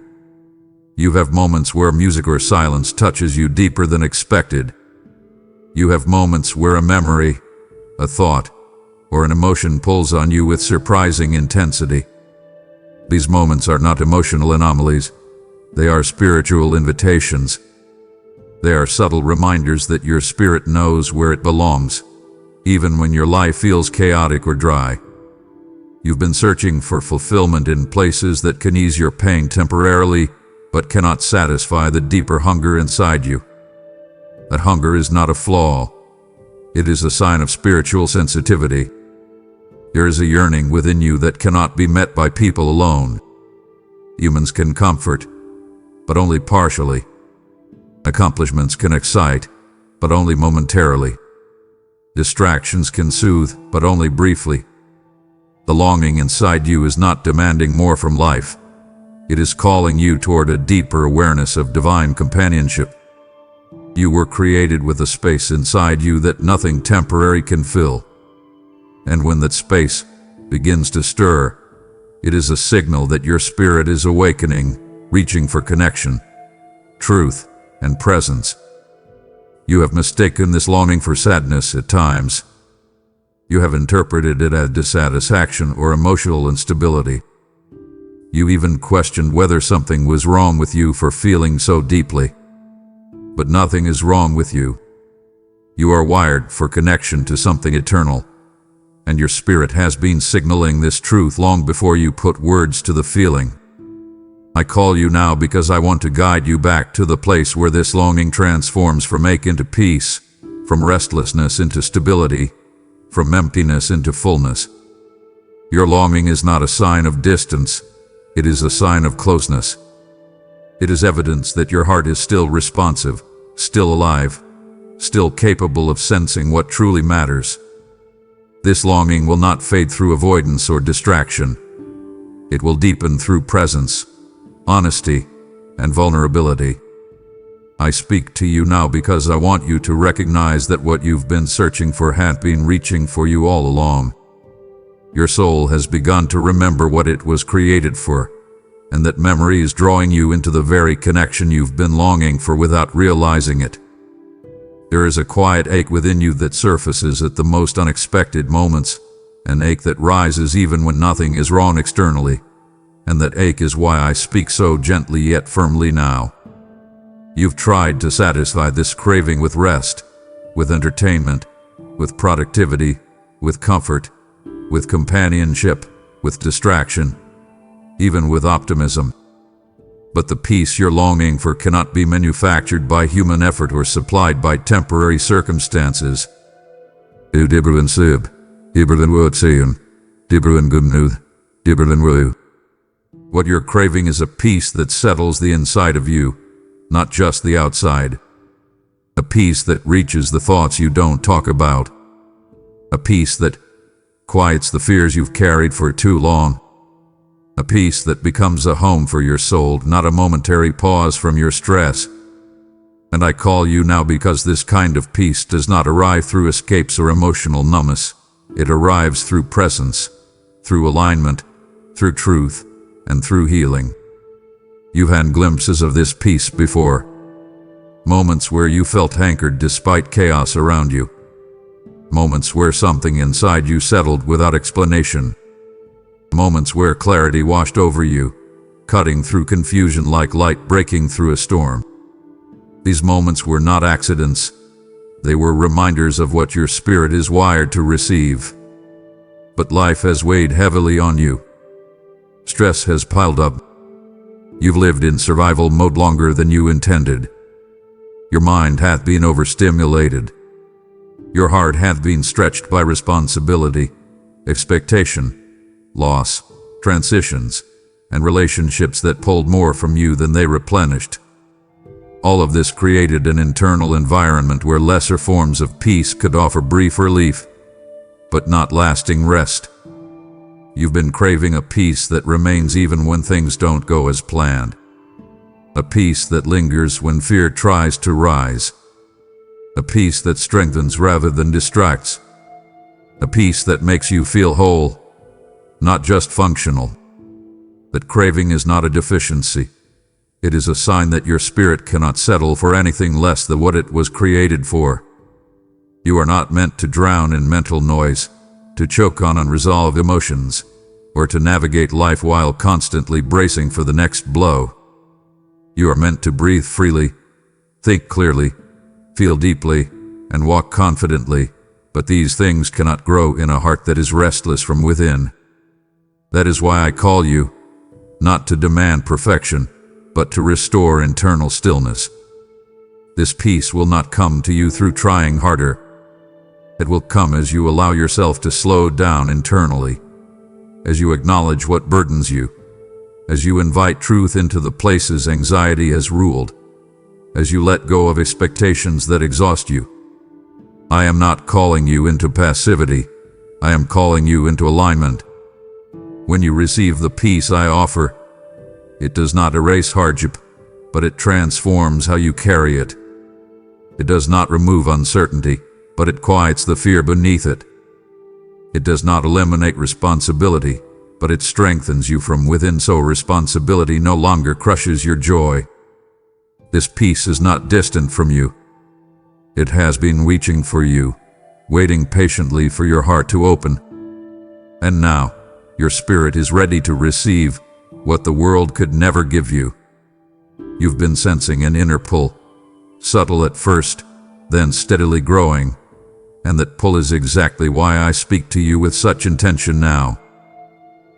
You have moments where music or silence touches you deeper than expected. You have moments where a memory, a thought, or an emotion pulls on you with surprising intensity. These moments are not emotional anomalies. They are spiritual invitations. They are subtle reminders that your spirit knows where it belongs, even when your life feels chaotic or dry. You've been searching for fulfillment in places that can ease your pain temporarily, but cannot satisfy the deeper hunger inside you. That hunger is not a flaw. It is a sign of spiritual sensitivity. There is a yearning within you that cannot be met by people alone. Humans can comfort, but only partially. Accomplishments can excite, but only momentarily. Distractions can soothe, but only briefly. The longing inside you is not demanding more from life. It is calling you toward a deeper awareness of divine companionship. You were created with a space inside you that nothing temporary can fill. And when that space begins to stir, it is a signal that your spirit is awakening, reaching for connection, truth, and presence. You have mistaken this longing for sadness at times. You have interpreted it as dissatisfaction or emotional instability. You even questioned whether something was wrong with you for feeling so deeply. But nothing is wrong with you. You are wired for connection to something eternal, and your spirit has been signaling this truth long before you put words to the feeling. I call you now because I want to guide you back to the place where this longing transforms from ache into peace, from restlessness into stability, from emptiness into fullness. Your longing is not a sign of distance. It is a sign of closeness. It is evidence that your heart is still responsive, still alive, still capable of sensing what truly matters. This longing will not fade through avoidance or distraction. It will deepen through presence, honesty, and vulnerability. I speak to you now because I want you to recognize that what you've been searching for had been reaching for you all along. Your soul has begun to remember what it was created for, and that memory is drawing you into the very connection you've been longing for without realizing it. There is a quiet ache within you that surfaces at the most unexpected moments, an ache that rises even when nothing is wrong externally, and that ache is why I speak so gently yet firmly now. You've tried to satisfy this craving with rest, with entertainment, with productivity, with comfort, with companionship, with distraction, even with optimism. But the peace you're longing for cannot be manufactured by human effort or supplied by temporary circumstances. What you're craving is a peace that settles the inside of you, not just the outside. A peace that reaches the thoughts you don't talk about. A peace that quiets the fears you've carried for too long. A peace that becomes a home for your soul, not a momentary pause from your stress. And I call you now because this kind of peace does not arrive through escapes or emotional numbness. It arrives through presence, through alignment, through truth, and through healing. You've had glimpses of this peace before. Moments where you felt anchored despite chaos around you. Moments where something inside you settled without explanation. Moments where clarity washed over you, cutting through confusion like light breaking through a storm. These moments were not accidents. They were reminders of what your spirit is wired to receive. But life has weighed heavily on you. Stress has piled up. You've lived in survival mode longer than you intended. Your mind hath been overstimulated. Your heart hath been stretched by responsibility, expectation, loss, transitions, and relationships that pulled more from you than they replenished. All of this created an internal environment where lesser forms of peace could offer brief relief, but not lasting rest. You've been craving a peace that remains even when things don't go as planned. a peace that lingers when fear tries to rise, a peace that strengthens rather than distracts, a peace that makes you feel whole, not just functional. That craving is not a deficiency. It is a sign that your spirit cannot settle for anything less than what it was created for. You are not meant to drown in mental noise, to choke on unresolved emotions, or to navigate life while constantly bracing for the next blow. You are meant to breathe freely, think clearly, feel deeply, and walk confidently, but these things cannot grow in a heart that is restless from within. That is why I call you, not to demand perfection, but to restore internal stillness. This peace will not come to you through trying harder. It will come as you allow yourself to slow down internally, as you acknowledge what burdens you, as you invite truth into the places anxiety has ruled, as you let go of expectations that exhaust you. I am not calling you into passivity. I am calling you into alignment. When you receive the peace I offer, it does not erase hardship, but it transforms how you carry it. It does not remove uncertainty, but it quiets the fear beneath it. It does not eliminate responsibility, but it strengthens you from within so responsibility no longer crushes your joy. This peace is not distant from you. It has been reaching for you, waiting patiently for your heart to open. And now, your spirit is ready to receive what the world could never give you. You've been sensing an inner pull, subtle at first, then steadily growing, and that pull is exactly why I speak to you with such intention now.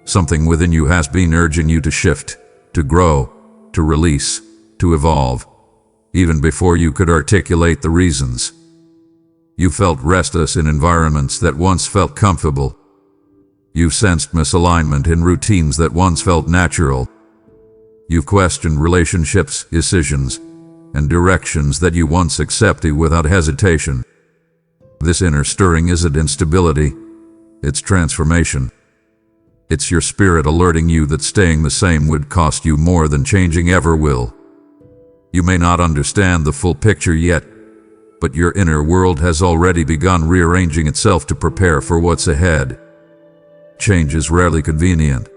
Something within you has been urging you to shift, to grow, to release, to evolve, even before you could articulate the reasons. You felt restless in environments that once felt comfortable. You've sensed misalignment in routines that once felt natural. You've questioned relationships, decisions, and directions that you once accepted without hesitation. This inner stirring isn't instability, it's transformation. It's your spirit alerting you that staying the same would cost you more than changing ever will. You may not understand the full picture yet, but your inner world has already begun rearranging itself to prepare for what's ahead. Change is rarely convenient.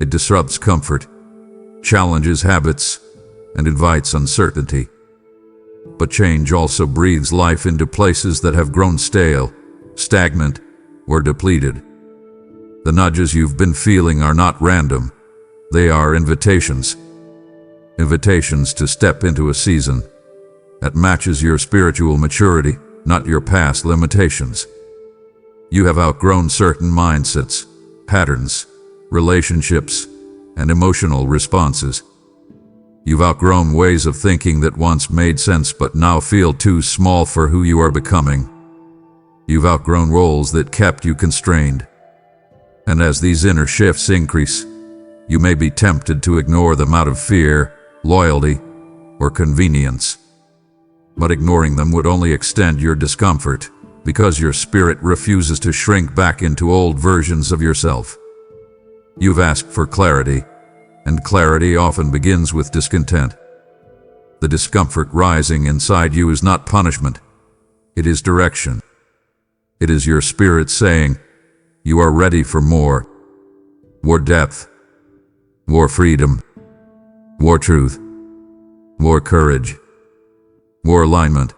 It disrupts comfort, challenges habits, and invites uncertainty. But change also breathes life into places that have grown stale, stagnant, or depleted. The nudges you've been feeling are not random. They are invitations. Invitations to step into a season that matches your spiritual maturity, not your past limitations. You have outgrown certain mindsets, patterns, relationships, and emotional responses. You've outgrown ways of thinking that once made sense but now feel too small for who you are becoming. You've outgrown roles that kept you constrained. And as these inner shifts increase, you may be tempted to ignore them out of fear, loyalty, or convenience. But ignoring them would only extend your discomfort, because your spirit refuses to shrink back into old versions of yourself. You've asked for clarity, and clarity often begins with discontent. The discomfort rising inside you is not punishment. It is direction. It is your spirit saying, you are ready for more. More depth. More freedom. More truth. More courage. More alignment.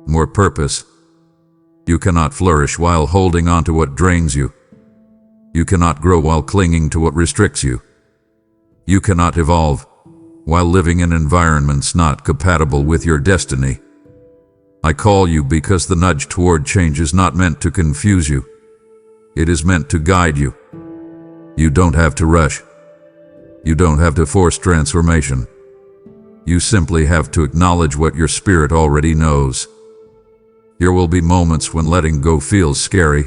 More purpose. You cannot flourish while holding on to what drains you. You cannot grow while clinging to what restricts you. You cannot evolve while living in environments not compatible with your destiny. I call you because the nudge toward change is not meant to confuse you. It is meant to guide you. You don't have to rush. You don't have to force transformation. You simply have to acknowledge what your spirit already knows. There will be moments when letting go feels scary,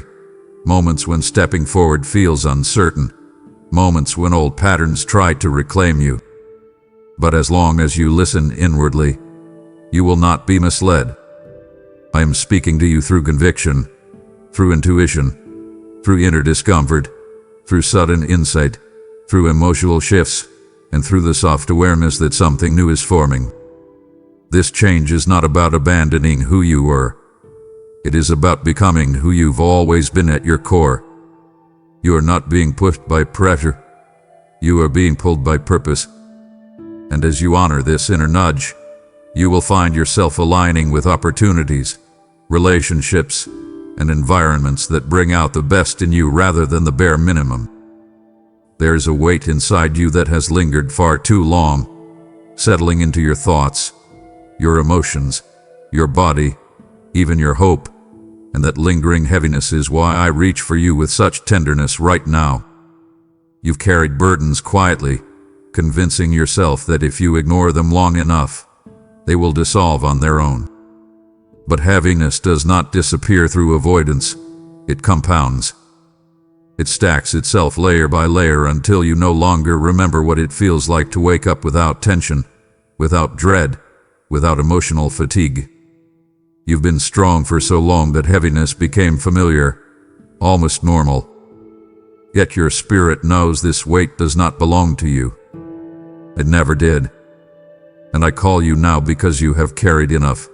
moments when stepping forward feels uncertain, moments when old patterns try to reclaim you. But as long as you listen inwardly, you will not be misled. I am speaking to you through conviction, through intuition, through inner discomfort, through sudden insight, through emotional shifts, and through the soft awareness that something new is forming. This change is not about abandoning who you were. It is about becoming who you've always been at your core. You are not being pushed by pressure. You are being pulled by purpose. And as you honor this inner nudge, you will find yourself aligning with opportunities, relationships, and environments that bring out the best in you rather than the bare minimum. There's a weight inside you that has lingered far too long, settling into your thoughts, your emotions, your body, even your hope, and that lingering heaviness is why I reach for you with such tenderness right now. You've carried burdens quietly, convincing yourself that if you ignore them long enough, they will dissolve on their own. But heaviness does not disappear through avoidance. It compounds. It stacks itself layer by layer until you no longer remember what it feels like to wake up without tension, without dread, without emotional fatigue. You've been strong for so long that heaviness became familiar, almost normal. Yet your spirit knows this weight does not belong to you. It never did. And I call you now because you have carried enough.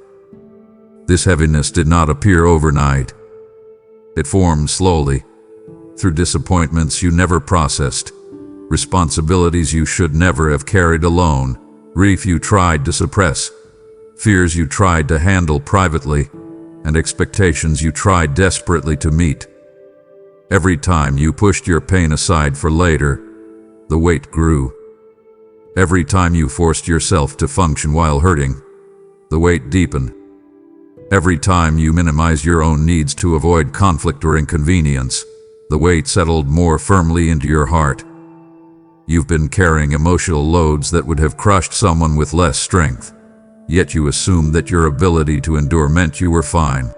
This heaviness did not appear overnight. It formed slowly, through disappointments you never processed, responsibilities you should never have carried alone, grief you tried to suppress, fears you tried to handle privately, and expectations you tried desperately to meet. Every time you pushed your pain aside for later, the weight grew. Every time you forced yourself to function while hurting, the weight deepened. Every time you minimized your own needs to avoid conflict or inconvenience, the weight settled more firmly into your heart. You've been carrying emotional loads that would have crushed someone with less strength, yet you assumed that your ability to endure meant you were fine.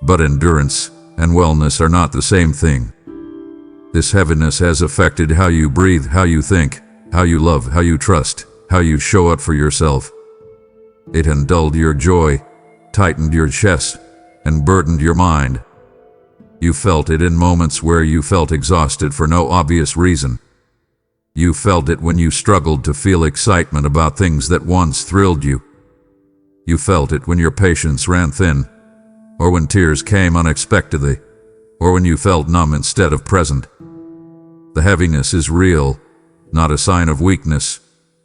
But endurance and wellness are not the same thing. This heaviness has affected how you breathe, how you think, how you love, how you trust, how you show up for yourself. It had dulled your joy, tightened your chest, and burdened your mind. You felt it in moments where you felt exhausted for no obvious reason. You felt it when you struggled to feel excitement about things that once thrilled you. You felt it when your patience ran thin, or when tears came unexpectedly, or when you felt numb instead of present. The heaviness is real, not a sign of weakness,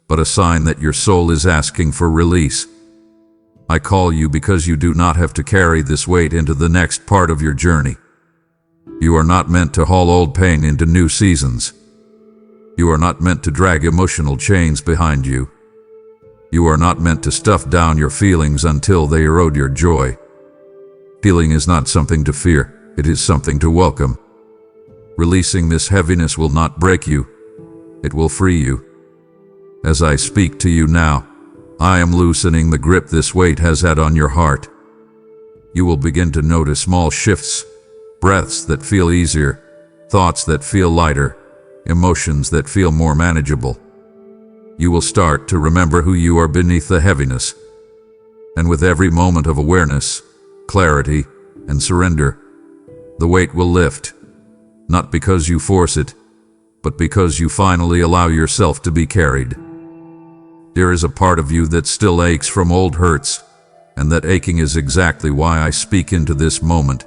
but a sign that your soul is asking for release. I call you because you do not have to carry this weight into the next part of your journey. You are not meant to haul old pain into new seasons. You are not meant to drag emotional chains behind you. You are not meant to stuff down your feelings until they erode your joy. Feeling is not something to fear, it is something to welcome. Releasing this heaviness will not break you, it will free you. As I speak to you now, I am loosening the grip this weight has had on your heart. You will begin to notice small shifts, breaths that feel easier, thoughts that feel lighter, emotions that feel more manageable. You will start to remember who you are beneath the heaviness. And with every moment of awareness, clarity, and surrender, the weight will lift, not because you force it, but because you finally allow yourself to be carried. There is a part of you that still aches from old hurts, and that aching is exactly why I speak into this moment,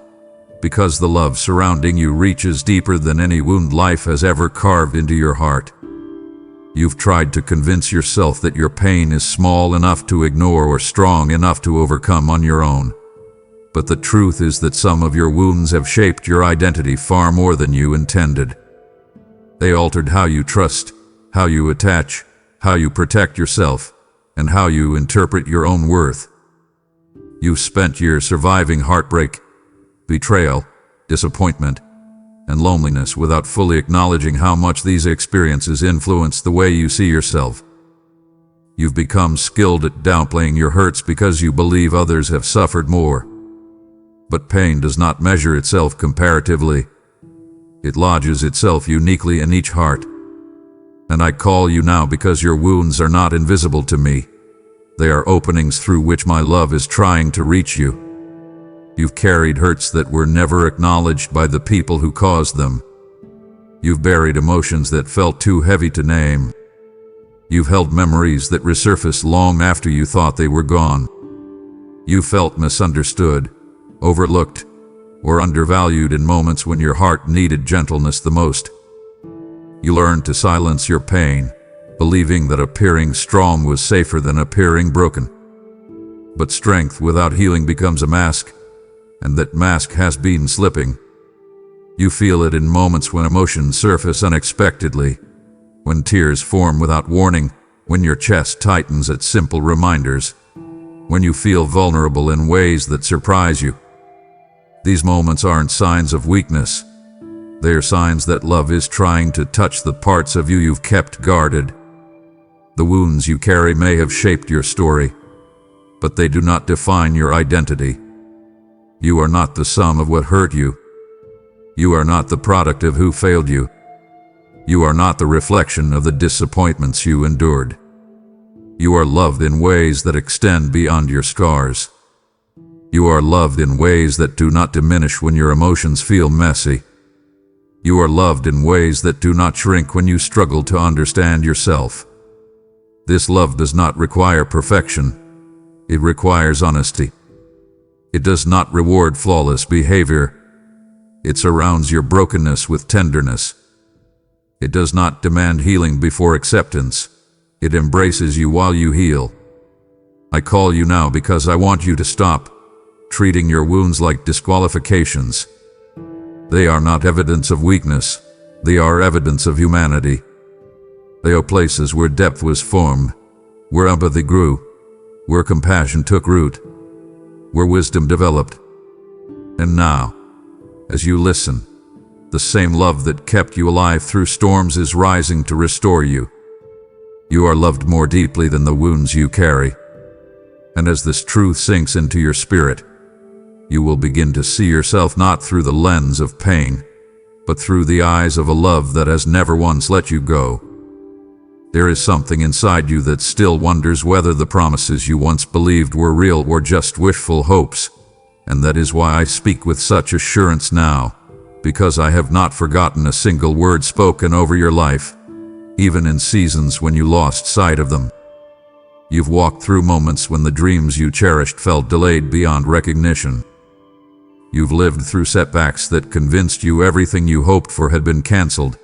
because the love surrounding you reaches deeper than any wound life has ever carved into your heart. You've tried to convince yourself that your pain is small enough to ignore or strong enough to overcome on your own. But the truth is that some of your wounds have shaped your identity far more than you intended. They altered how you trust, how you attach, how you protect yourself, and how you interpret your own worth. You've spent years surviving heartbreak, betrayal, disappointment, and loneliness without fully acknowledging how much these experiences influence the way you see yourself. You've become skilled at downplaying your hurts because you believe others have suffered more. But pain does not measure itself comparatively. It lodges itself uniquely in each heart. And I call you now because your wounds are not invisible to me. They are openings through which my love is trying to reach you. You've carried hurts that were never acknowledged by the people who caused them. You've buried emotions that felt too heavy to name. You've held memories that resurface long after you thought they were gone. You felt misunderstood, overlooked, or undervalued in moments when your heart needed gentleness the most. You learned to silence your pain, believing that appearing strong was safer than appearing broken. But strength without healing becomes a mask, and that mask has been slipping. You feel it in moments when emotions surface unexpectedly, when tears form without warning, when your chest tightens at simple reminders, when you feel vulnerable in ways that surprise you. These moments aren't signs of weakness. They are signs that love is trying to touch the parts of you you've kept guarded. The wounds you carry may have shaped your story, but they do not define your identity. You are not the sum of what hurt you. You are not the product of who failed you. You are not the reflection of the disappointments you endured. You are loved in ways that extend beyond your scars. You are loved in ways that do not diminish when your emotions feel messy. You are loved in ways that do not shrink when you struggle to understand yourself. This love does not require perfection. It requires honesty. It does not reward flawless behavior. It surrounds your brokenness with tenderness. It does not demand healing before acceptance. It embraces you while you heal. I call you now because I want you to stop treating your wounds like disqualifications. They are not evidence of weakness. They are evidence of humanity. They are places where depth was formed, where empathy grew, where compassion took root, where wisdom developed. And now, as you listen, the same love that kept you alive through storms is rising to restore you. You are loved more deeply than the wounds you carry. And as this truth sinks into your spirit, you will begin to see yourself not through the lens of pain, but through the eyes of a love that has never once let you go. There is something inside you that still wonders whether the promises you once believed were real or just wishful hopes, and that is why I speak with such assurance now, because I have not forgotten a single word spoken over your life, even in seasons when you lost sight of them. You've walked through moments when the dreams you cherished felt delayed beyond recognition. You've lived through setbacks that convinced you everything you hoped for had been canceled.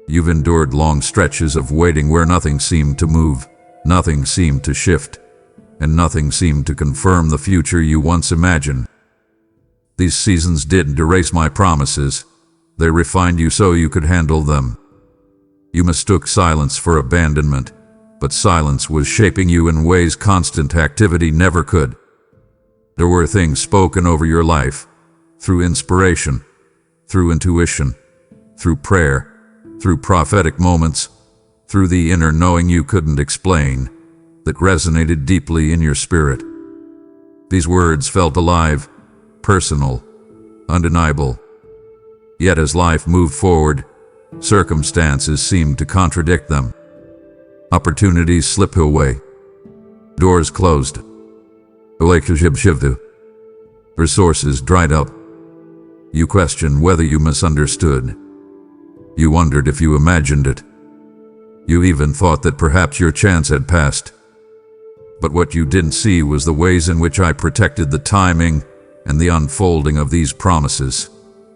You've endured long stretches of waiting where nothing seemed to move, nothing seemed to shift, and nothing seemed to confirm the future you once imagined. These seasons didn't erase my promises. They refined you so you could handle them. You mistook silence for abandonment, but silence was shaping you in ways constant activity never could. There were things spoken over your life, through inspiration, through intuition, through prayer, through prophetic moments, through the inner knowing you couldn't explain, that resonated deeply in your spirit. These words felt alive, personal, undeniable. Yet as life moved forward, circumstances seemed to contradict them. Opportunities slipped away. Doors closed. Relationships shifted. Resources dried up. You questioned whether you misunderstood. You wondered if you imagined it. You even thought that perhaps your chance had passed. But what you didn't see was the ways in which I protected the timing and the unfolding of these promises,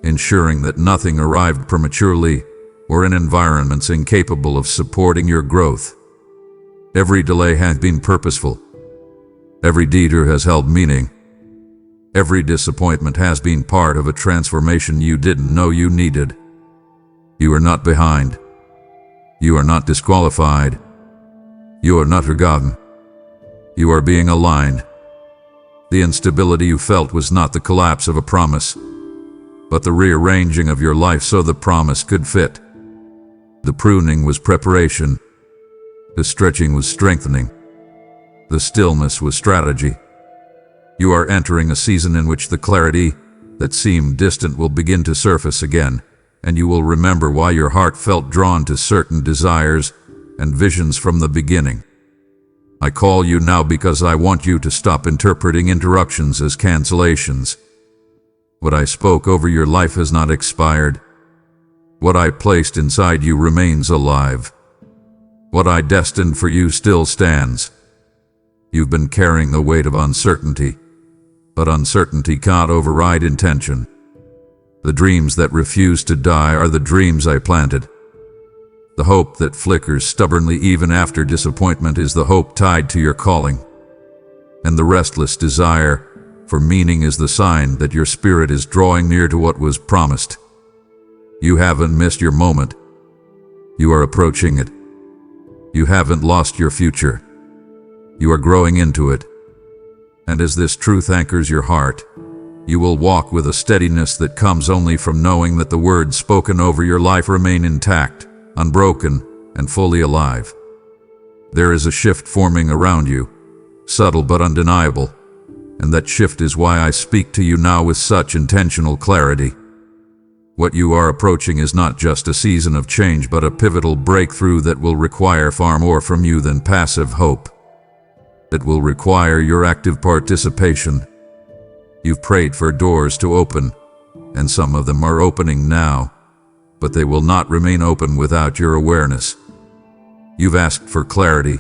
ensuring that nothing arrived prematurely or in environments incapable of supporting your growth. Every delay has been purposeful. Every detour has held meaning. Every disappointment has been part of a transformation you didn't know you needed. You are not behind. You are not disqualified. You are not forgotten. You are being aligned. The instability you felt was not the collapse of a promise, but the rearranging of your life so the promise could fit. The pruning was preparation. The stretching was strengthening. The stillness was strategy. You are entering a season in which the clarity that seemed distant will begin to surface again, and you will remember why your heart felt drawn to certain desires and visions from the beginning. I call you now because I want you to stop interpreting interruptions as cancellations. What I spoke over your life has not expired. What I placed inside you remains alive. What I destined for you still stands. You've been carrying the weight of uncertainty, but uncertainty can't override intention. The dreams that refuse to die are the dreams I planted. The hope that flickers stubbornly even after disappointment is the hope tied to your calling. And the restless desire for meaning is the sign that your spirit is drawing near to what was promised. You haven't missed your moment. You are approaching it. You haven't lost your future. You are growing into it. And as this truth anchors your heart, you will walk with a steadiness that comes only from knowing that the words spoken over your life remain intact, unbroken, and fully alive. There is a shift forming around you, subtle but undeniable, and that shift is why I speak to you now with such intentional clarity. What you are approaching is not just a season of change, but a pivotal breakthrough that will require far more from you than passive hope. It will require your active participation. You've prayed for doors to open, and some of them are opening now, but they will not remain open without your awareness. You've asked for clarity,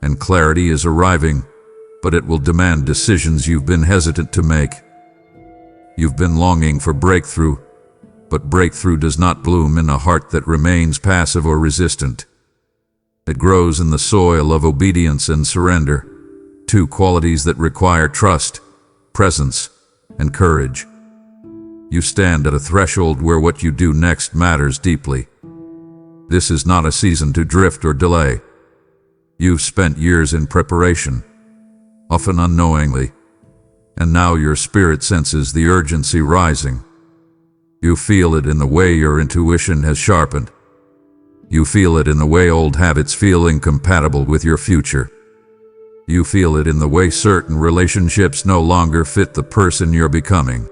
and clarity is arriving, but it will demand decisions you've been hesitant to make. You've been longing for breakthrough, but breakthrough does not bloom in a heart that remains passive or resistant. It grows in the soil of obedience and surrender, two qualities that require trust, presence, and courage. You stand at a threshold where what you do next matters deeply. This is not a season to drift or delay. You've spent years in preparation, often unknowingly, and now your spirit senses the urgency rising. You feel it in the way your intuition has sharpened. You feel it in the way old habits feel incompatible with your future. You feel it in the way certain relationships no longer fit the person you're becoming.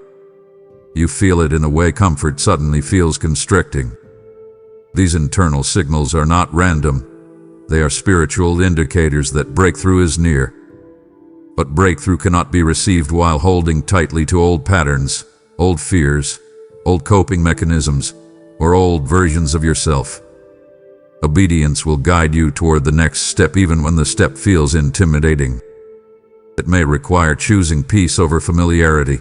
You feel it in the way comfort suddenly feels constricting. These internal signals are not random. They are spiritual indicators that breakthrough is near. But breakthrough cannot be received while holding tightly to old patterns, old fears, old coping mechanisms, or old versions of yourself. Obedience will guide you toward the next step even when the step feels intimidating. It may require choosing peace over familiarity,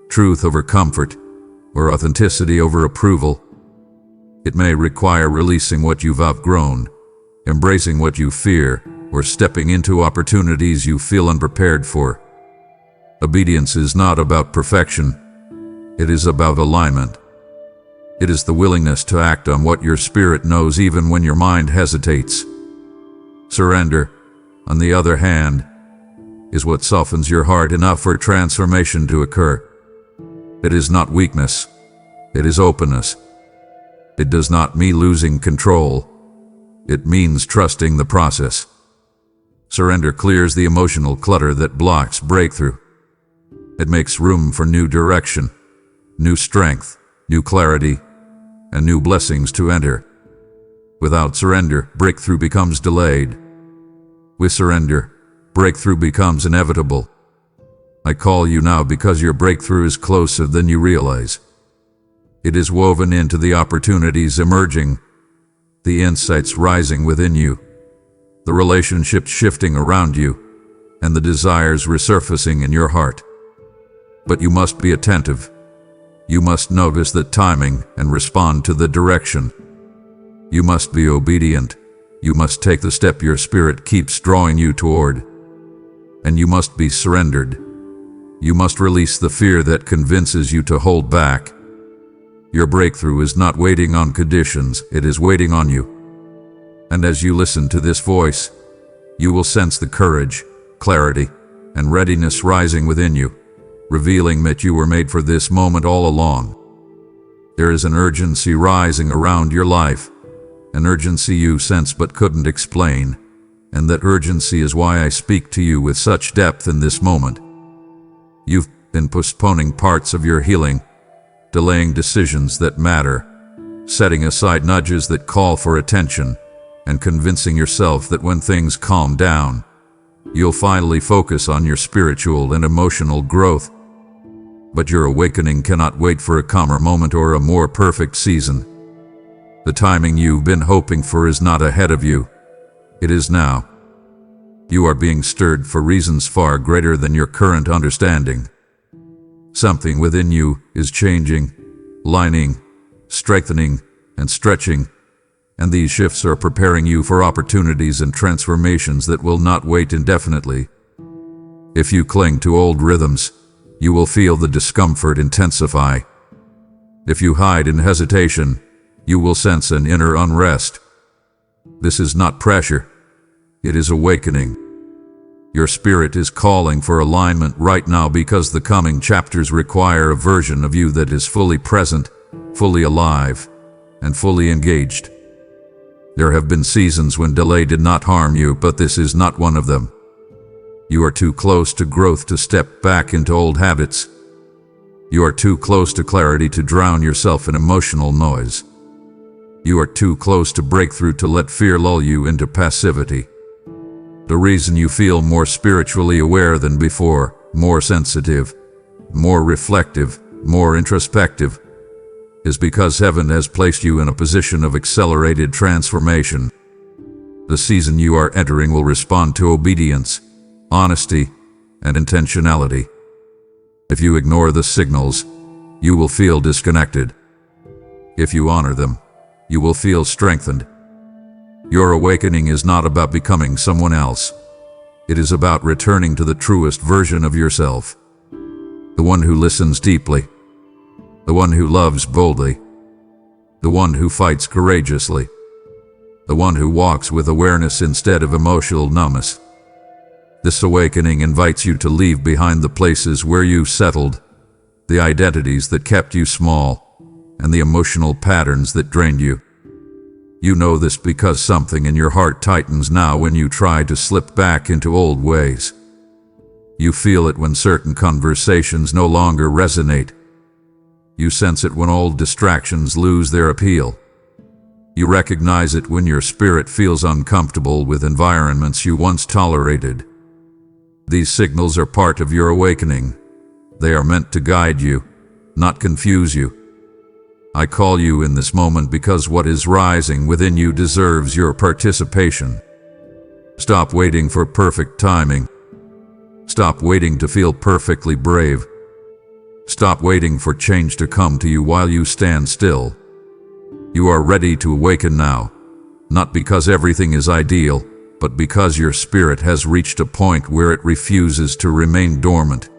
truth over comfort, or authenticity over approval. It may require releasing what you've outgrown, embracing what you fear, or stepping into opportunities you feel unprepared for. Obedience is not about perfection. It is about alignment. It is the willingness to act on what your spirit knows even when your mind hesitates. Surrender, on the other hand, is what softens your heart enough for transformation to occur. It is not weakness. It is openness. It does not mean losing control. It means trusting the process. Surrender clears the emotional clutter that blocks breakthrough. It makes room for new direction, new strength, new clarity, and new blessings to enter. Without surrender, breakthrough becomes delayed. With surrender, breakthrough becomes inevitable. I call you now because your breakthrough is closer than you realize. It is woven into the opportunities emerging, the insights rising within you, the relationships shifting around you, and the desires resurfacing in your heart. But you must be attentive. You must notice the timing and respond to the direction. You must be obedient. You must take the step your spirit keeps drawing you toward. And you must be surrendered. You must release the fear that convinces you to hold back. Your breakthrough is not waiting on conditions, it is waiting on you. And as you listen to this voice, you will sense the courage, clarity, and readiness rising within you, revealing that you were made for this moment all along. There is an urgency rising around your life, an urgency you sense but couldn't explain, and that urgency is why I speak to you with such depth in this moment. You've been postponing parts of your healing, delaying decisions that matter, setting aside nudges that call for attention, and convincing yourself that when things calm down, you'll finally focus on your spiritual and emotional growth. But your awakening cannot wait for a calmer moment or a more perfect season. The timing you've been hoping for is not ahead of you. It is now. You are being stirred for reasons far greater than your current understanding. Something within you is changing, lining, strengthening, and stretching, and these shifts are preparing you for opportunities and transformations that will not wait indefinitely. If you cling to old rhythms, you will feel the discomfort intensify. If you hide in hesitation, you will sense an inner unrest. This is not pressure. It is awakening. Your spirit is calling for alignment right now because the coming chapters require a version of you that is fully present, fully alive, and fully engaged. There have been seasons when delay did not harm you, but this is not one of them. You are too close to growth to step back into old habits. You are too close to clarity to drown yourself in emotional noise. You are too close to breakthrough to let fear lull you into passivity. The reason you feel more spiritually aware than before, more sensitive, more reflective, more introspective, is because heaven has placed you in a position of accelerated transformation. The season you are entering will respond to obedience, honesty, and intentionality. If you ignore the signals, you will feel disconnected. If you honor them, you will feel strengthened. Your awakening is not about becoming someone else. It is about returning to the truest version of yourself. The one who listens deeply. The one who loves boldly. The one who fights courageously. The one who walks with awareness instead of emotional numbness. This awakening invites you to leave behind the places where you settled, the identities that kept you small, and the emotional patterns that drained you. You know this because something in your heart tightens now when you try to slip back into old ways. You feel it when certain conversations no longer resonate. You sense it when old distractions lose their appeal. You recognize it when your spirit feels uncomfortable with environments you once tolerated. These signals are part of your awakening. They are meant to guide you, not confuse you. I call you in this moment because what is rising within you deserves your participation. Stop waiting for perfect timing. Stop waiting to feel perfectly brave. Stop waiting for change to come to you while you stand still. You are ready to awaken now, not because everything is ideal, but because your spirit has reached a point where it refuses to remain dormant.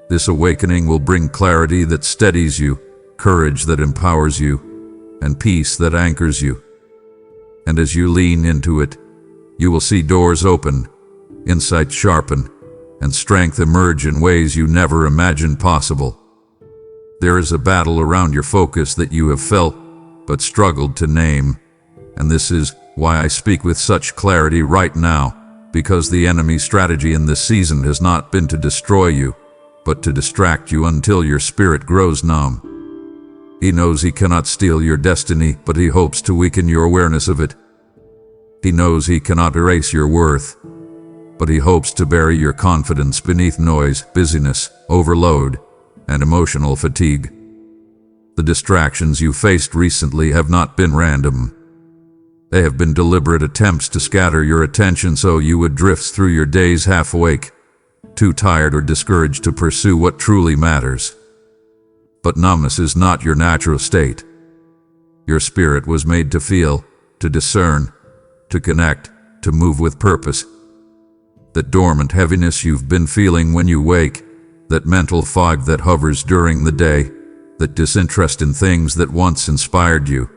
This awakening will bring clarity that steadies you, courage that empowers you, and peace that anchors you. And as you lean into it, you will see doors open, insight sharpen, and strength emerge in ways you never imagined possible. There is a battle around your focus that you have felt, but struggled to name, and this is why I speak with such clarity right now, because the enemy's strategy in this season has not been to destroy you, but to distract you until your spirit grows numb. He knows he cannot steal your destiny, but he hopes to weaken your awareness of it. He knows he cannot erase your worth, but he hopes to bury your confidence beneath noise, busyness, overload, and emotional fatigue. The distractions you faced recently have not been random. They have been deliberate attempts to scatter your attention so you would drift through your days half awake, too tired or discouraged to pursue what truly matters. But numbness is not your natural state. Your spirit was made to feel, to discern, to connect, to move with purpose. That dormant heaviness you've been feeling when you wake, that mental fog that hovers during the day, that disinterest in things that once inspired you,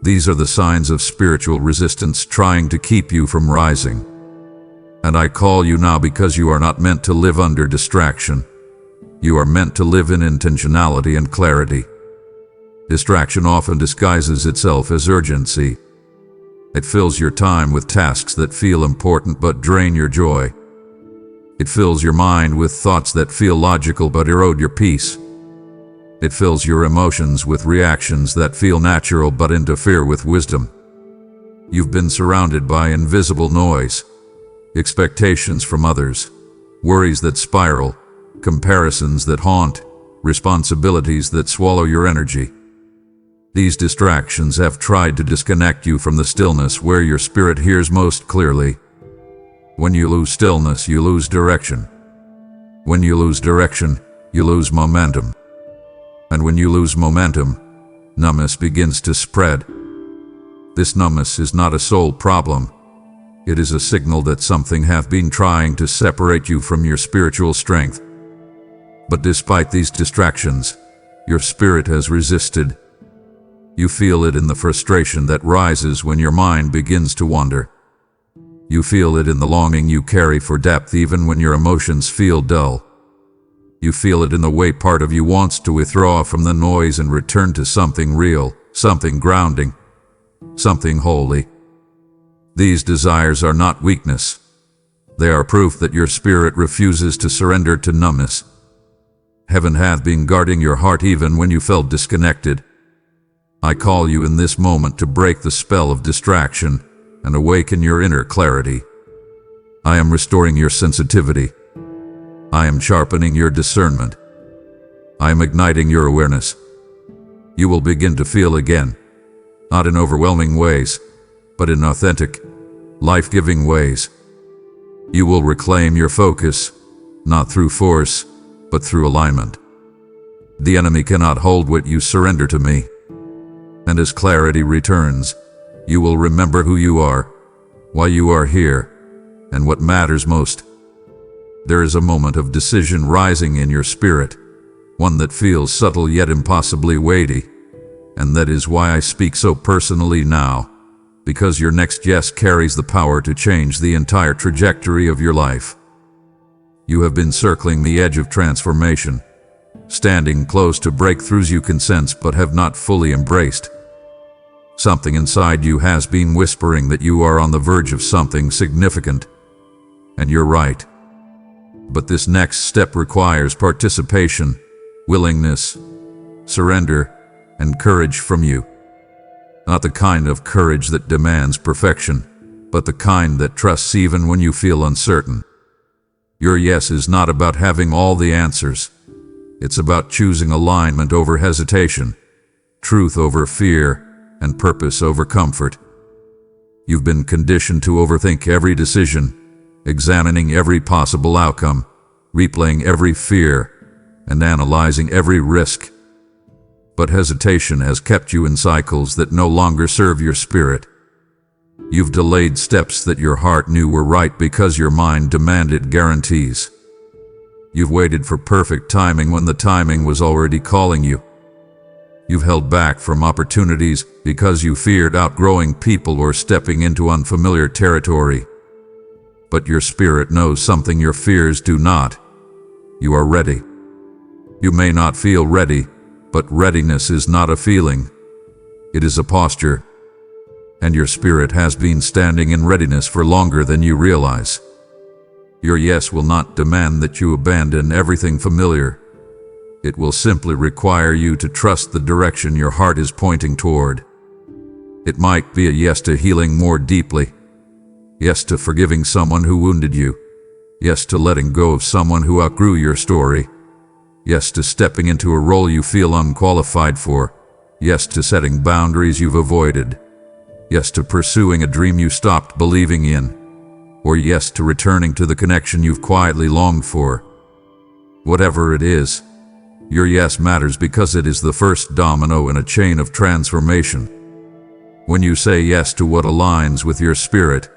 these are the signs of spiritual resistance trying to keep you from rising. And I call you now because you are not meant to live under distraction. You are meant to live in intentionality and clarity. Distraction often disguises itself as urgency. It fills your time with tasks that feel important but drain your joy. It fills your mind with thoughts that feel logical but erode your peace. It fills your emotions with reactions that feel natural but interfere with wisdom. You've been surrounded by invisible noise, expectations from others, worries that spiral, comparisons that haunt, responsibilities that swallow your energy. These distractions have tried to disconnect you from the stillness where your spirit hears most clearly. When you lose stillness, you lose direction. When you lose direction, you lose momentum. And when you lose momentum, numbness begins to spread. This numbness is not a soul problem. It is a signal that something hath been trying to separate you from your spiritual strength. But despite these distractions, your spirit has resisted. You feel it in the frustration that rises when your mind begins to wander. You feel it in the longing you carry for depth even when your emotions feel dull. You feel it in the way part of you wants to withdraw from the noise and return to something real, something grounding, something holy. These desires are not weakness. They are proof that your spirit refuses to surrender to numbness. Heaven hath been guarding your heart even when you felt disconnected. I call you in this moment to break the spell of distraction and awaken your inner clarity. I am restoring your sensitivity. I am sharpening your discernment. I am igniting your awareness. You will begin to feel again, not in overwhelming ways, but in authentic, life-giving ways. You will reclaim your focus, not through force, but through alignment. The enemy cannot hold what you surrender to me. And as clarity returns, you will remember who you are, why you are here, and what matters most. There is a moment of decision rising in your spirit, one that feels subtle yet impossibly weighty, and that is why I speak so personally now, because your next yes carries the power to change the entire trajectory of your life. You have been circling the edge of transformation, standing close to breakthroughs you can sense but have not fully embraced. Something inside you has been whispering that you are on the verge of something significant, and you're right. But this next step requires participation, willingness, surrender, and courage from you. Not the kind of courage that demands perfection, but the kind that trusts even when you feel uncertain. Your yes is not about having all the answers. It's about choosing alignment over hesitation, truth over fear, and purpose over comfort. You've been conditioned to overthink every decision, examining every possible outcome, replaying every fear, and analyzing every risk. But hesitation has kept you in cycles that no longer serve your spirit. You've delayed steps that your heart knew were right because your mind demanded guarantees. You've waited for perfect timing when the timing was already calling you. You've held back from opportunities because you feared outgrowing people or stepping into unfamiliar territory. But your spirit knows something your fears do not. You are ready. You may not feel ready, but readiness is not a feeling. It is a posture. And your spirit has been standing in readiness for longer than you realize. Your yes will not demand that you abandon everything familiar. It will simply require you to trust the direction your heart is pointing toward. It might be a yes to healing more deeply. Yes to forgiving someone who wounded you. Yes to letting go of someone who outgrew your story. Yes to stepping into a role you feel unqualified for. Yes to setting boundaries you've avoided. Yes to pursuing a dream you stopped believing in. Or yes to returning to the connection you've quietly longed for. Whatever it is, your yes matters because it is the first domino in a chain of transformation. When you say yes to what aligns with your spirit,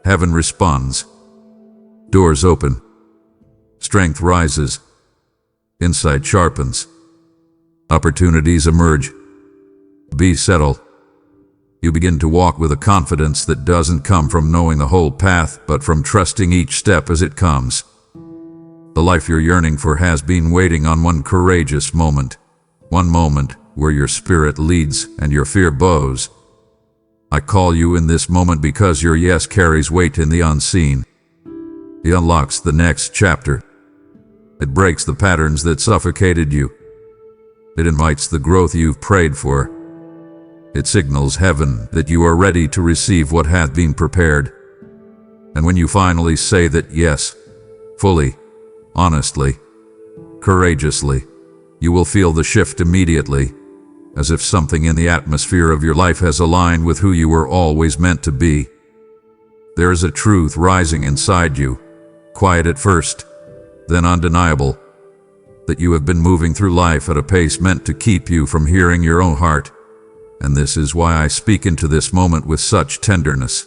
heaven responds. Doors open. Strength rises. Insight sharpens. Opportunities emerge. Be settled. You begin to walk with a confidence that doesn't come from knowing the whole path, but from trusting each step as it comes. The life you're yearning for has been waiting on one courageous moment. One moment where your spirit leads and your fear bows. I call you in this moment because your yes carries weight in the unseen. It unlocks the next chapter. It breaks the patterns that suffocated you. It invites the growth you've prayed for. It signals heaven that you are ready to receive what hath been prepared. And when you finally say that yes, fully, honestly, courageously, you will feel the shift immediately. as if something in the atmosphere of your life has aligned with who you were always meant to be. There is a truth rising inside you, quiet at first, then undeniable, that you have been moving through life at a pace meant to keep you from hearing your own heart. And this is why I speak into this moment with such tenderness.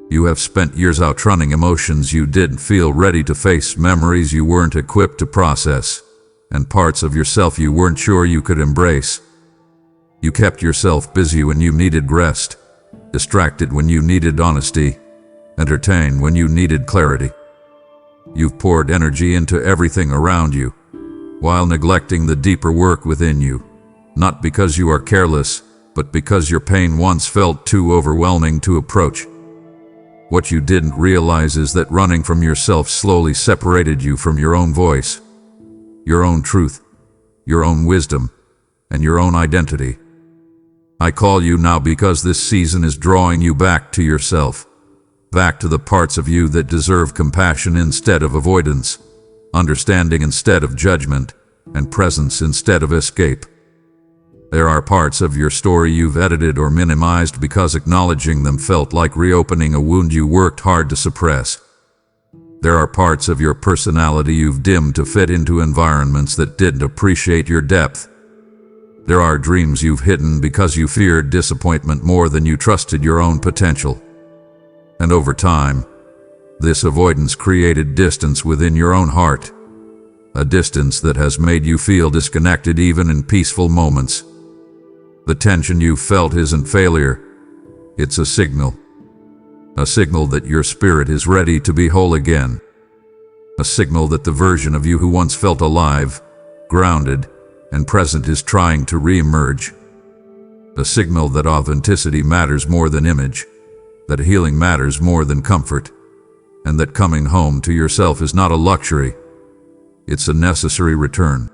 You have spent years outrunning emotions you didn't feel ready to face, memories you weren't equipped to process, and parts of yourself you weren't sure you could embrace. You kept yourself busy when you needed rest, distracted when you needed honesty, entertained when you needed clarity. You've poured energy into everything around you, while neglecting the deeper work within you, not because you are careless, but because your pain once felt too overwhelming to approach. What you didn't realize is that running from yourself slowly separated you from your own voice, your own truth, your own wisdom, and your own identity. I call you now because this season is drawing you back to yourself, back to the parts of you that deserve compassion instead of avoidance, understanding instead of judgment, and presence instead of escape. There are parts of your story you've edited or minimized because acknowledging them felt like reopening a wound you worked hard to suppress. There are parts of your personality you've dimmed to fit into environments that didn't appreciate your depth. There are dreams you've hidden because you feared disappointment more than you trusted your own potential. And over time, this avoidance created distance within your own heart, a distance that has made you feel disconnected even in peaceful moments. The tension you felt isn't failure, it's a signal that your spirit is ready to be whole again, a signal that the version of you who once felt alive, grounded, and present is trying to re-emerge, a signal that authenticity matters more than image, that healing matters more than comfort, and that coming home to yourself is not a luxury, it's a necessary return.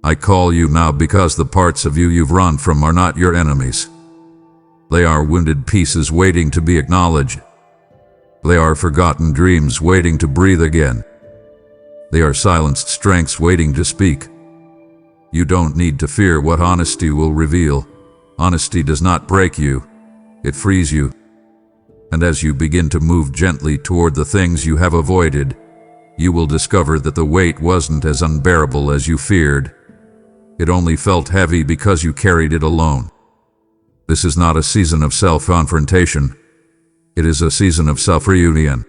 I call you now because the parts of you you've run from are not your enemies. They are wounded pieces waiting to be acknowledged. They are forgotten dreams waiting to breathe again. They are silenced strengths waiting to speak. You don't need to fear what honesty will reveal. Honesty does not break you, it frees you. And as you begin to move gently toward the things you have avoided, you will discover that the weight wasn't as unbearable as you feared. It only felt heavy because you carried it alone. This is not a season of self-confrontation. It is a season of self-reunion.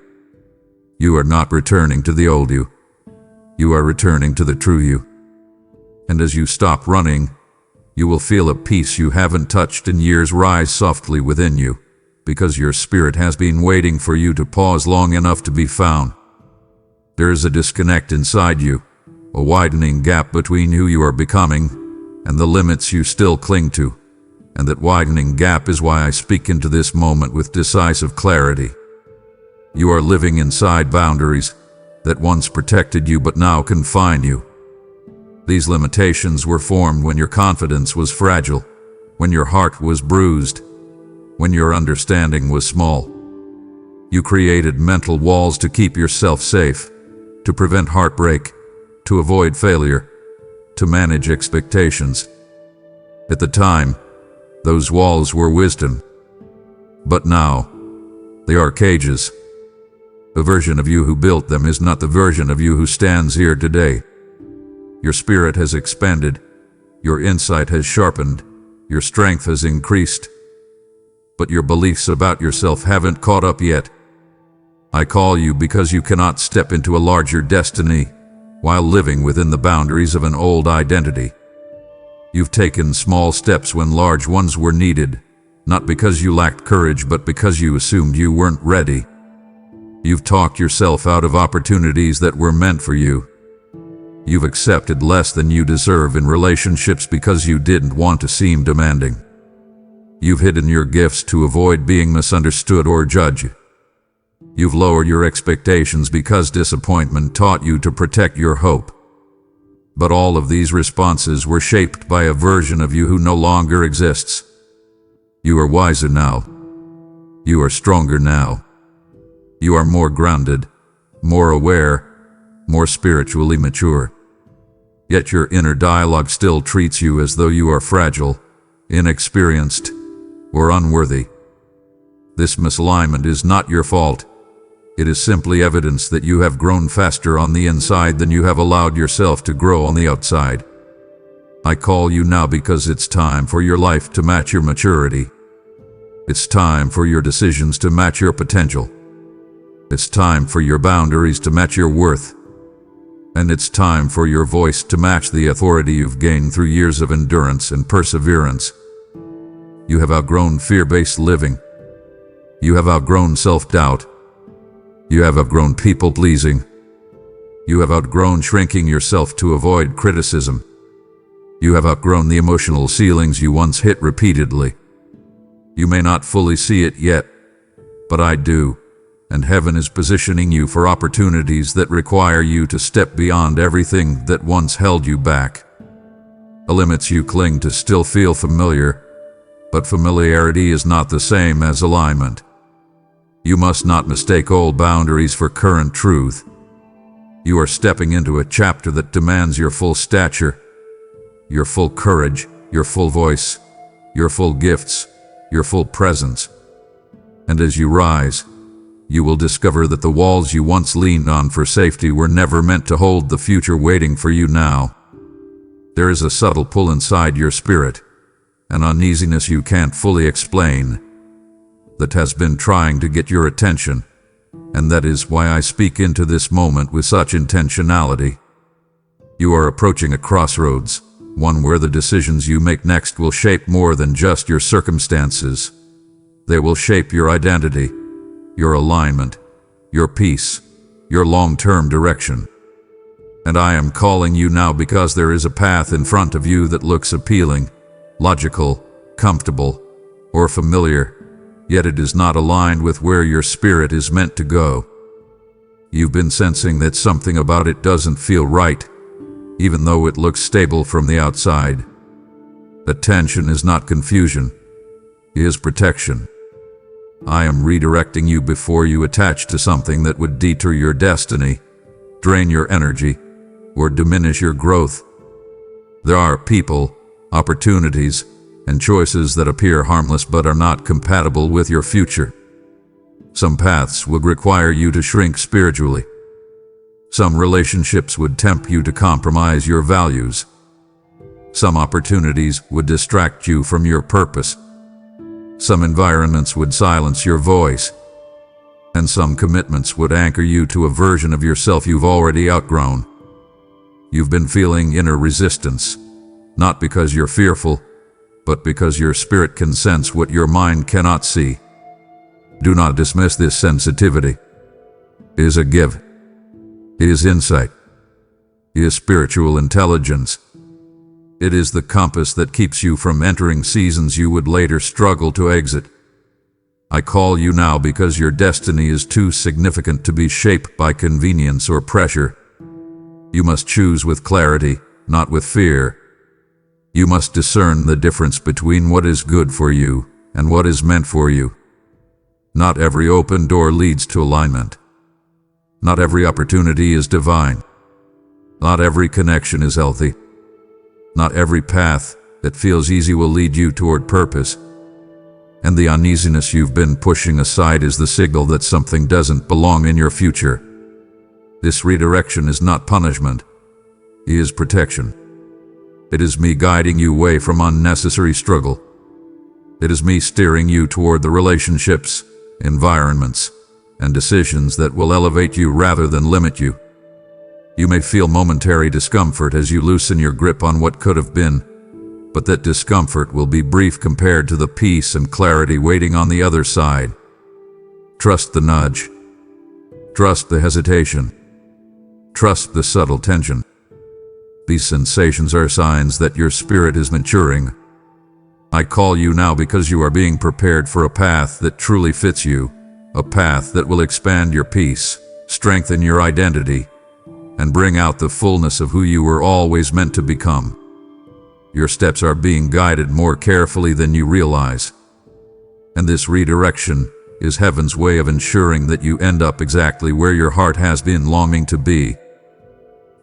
You are not returning to the old you. You are returning to the true you. And as you stop running, you will feel a peace you haven't touched in years rise softly within you, because your spirit has been waiting for you to pause long enough to be found. There is a disconnect inside you, a widening gap between who you are becoming and the limits you still cling to. And that widening gap is why I speak into this moment with decisive clarity. You are living inside boundaries that once protected you but now confine you. These limitations were formed when your confidence was fragile, when your heart was bruised, when your understanding was small. You created mental walls to keep yourself safe, to prevent heartbreak, to avoid failure, to manage expectations. At the time, those walls were wisdom. But now, they are cages. The version of you who built them is not the version of you who stands here today. Your spirit has expanded, your insight has sharpened, your strength has increased. But your beliefs about yourself haven't caught up yet. I call you because you cannot step into a larger destiny while living within the boundaries of an old identity. You've taken small steps when large ones were needed, not because you lacked courage, but because you assumed you weren't ready. You've talked yourself out of opportunities that were meant for you. You've accepted less than you deserve in relationships because you didn't want to seem demanding. You've hidden your gifts to avoid being misunderstood or judged. You've lowered your expectations because disappointment taught you to protect your hope. But all of these responses were shaped by a version of you who no longer exists. You are wiser now. You are stronger now. You are more grounded, more aware, more spiritually mature. Yet your inner dialogue still treats you as though you are fragile, inexperienced, or unworthy. This misalignment is not your fault. It is simply evidence that you have grown faster on the inside than you have allowed yourself to grow on the outside. I call you now because it's time for your life to match your maturity. It's time for your decisions to match your potential. It's time for your boundaries to match your worth. And it's time for your voice to match the authority you've gained through years of endurance and perseverance. You have outgrown fear-based living. You have outgrown self-doubt. You have outgrown people-pleasing. You have outgrown shrinking yourself to avoid criticism. You have outgrown the emotional ceilings you once hit repeatedly. You may not fully see it yet, but I do, and heaven is positioning you for opportunities that require you to step beyond everything that once held you back. The limits you cling to still feel familiar, but familiarity is not the same as alignment. You must not mistake old boundaries for current truth. You are stepping into a chapter that demands your full stature, your full courage, your full voice, your full gifts, your full presence. And as you rise, you will discover that the walls you once leaned on for safety were never meant to hold the future waiting for you now. There is a subtle pull inside your spirit, an uneasiness you can't fully explain, that has been trying to get your attention, and that is why I speak into this moment with such intentionality. You are approaching a crossroads, one where the decisions you make next will shape more than just your circumstances. They will shape your identity, your alignment, your peace, your long-term direction. And I am calling you now because there is a path in front of you that looks appealing, logical, comfortable, or familiar, yet it is not aligned with where your spirit is meant to go. You've been sensing that something about it doesn't feel right, even though it looks stable from the outside. The tension is not confusion, it is protection. I am redirecting you before you attach to something that would detour your destiny, drain your energy, or diminish your growth. There are people, opportunities, and choices that appear harmless but are not compatible with your future. Some paths would require you to shrink spiritually. Some relationships would tempt you to compromise your values. Some opportunities would distract you from your purpose. Some environments would silence your voice. And some commitments would anchor you to a version of yourself you've already outgrown. You've been feeling inner resistance, not because you're fearful, but because your spirit can sense what your mind cannot see. Do not dismiss this sensitivity. It is a gift. It is insight. It is spiritual intelligence. It is the compass that keeps you from entering seasons you would later struggle to exit. I call you now because your destiny is too significant to be shaped by convenience or pressure. You must choose with clarity, not with fear. You must discern the difference between what is good for you and what is meant for you. Not every open door leads to alignment. Not every opportunity is divine. Not every connection is healthy. Not every path that feels easy will lead you toward purpose. And the uneasiness you've been pushing aside is the signal that something doesn't belong in your future. This redirection is not punishment. It is protection. It is me guiding you away from unnecessary struggle. It is me steering you toward the relationships, environments, and decisions that will elevate you rather than limit you. You may feel momentary discomfort as you loosen your grip on what could have been, but that discomfort will be brief compared to the peace and clarity waiting on the other side. Trust the nudge. Trust the hesitation. Trust the subtle tension. These sensations are signs that your spirit is maturing. I call you now because you are being prepared for a path that truly fits you, a path that will expand your peace, strengthen your identity, and bring out the fullness of who you were always meant to become. Your steps are being guided more carefully than you realize. And this redirection is heaven's way of ensuring that you end up exactly where your heart has been longing to be.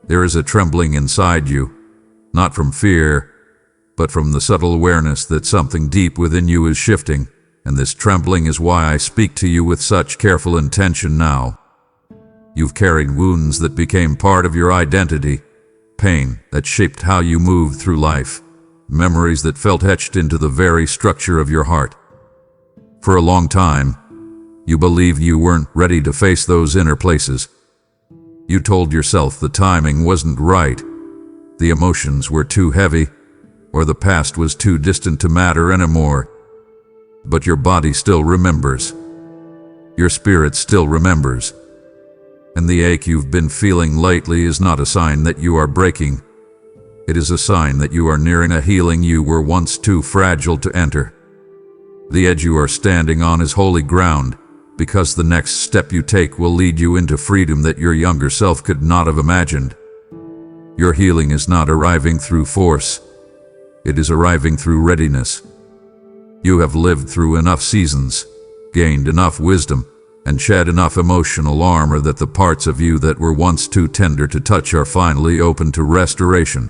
There is a trembling inside you, not from fear, but from the subtle awareness that something deep within you is shifting, and this trembling is why I speak to you with such careful intention now. You've carried wounds that became part of your identity, pain that shaped how you moved through life, memories that felt etched into the very structure of your heart. For a long time, you believed you weren't ready to face those inner places. You told yourself the timing wasn't right, the emotions were too heavy, or the past was too distant to matter anymore. But your body still remembers. Your spirit still remembers. And the ache you've been feeling lately is not a sign that you are breaking. It is a sign that you are nearing a healing you were once too fragile to enter. The edge you are standing on is holy ground, because the next step you take will lead you into freedom that your younger self could not have imagined. Your healing is not arriving through force. It is arriving through readiness. You have lived through enough seasons, gained enough wisdom, and shed enough emotional armor that the parts of you that were once too tender to touch are finally open to restoration.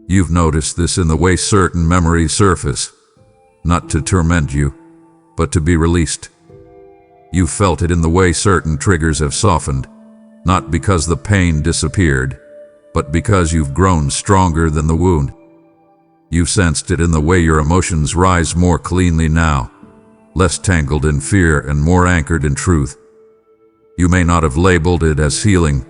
You've noticed this in the way certain memories surface, not to torment you, but to be released. You've felt it in the way certain triggers have softened, not because the pain disappeared, but because you've grown stronger than the wound. You've sensed it in the way your emotions rise more cleanly now, less tangled in fear and more anchored in truth. You may not have labeled it as healing,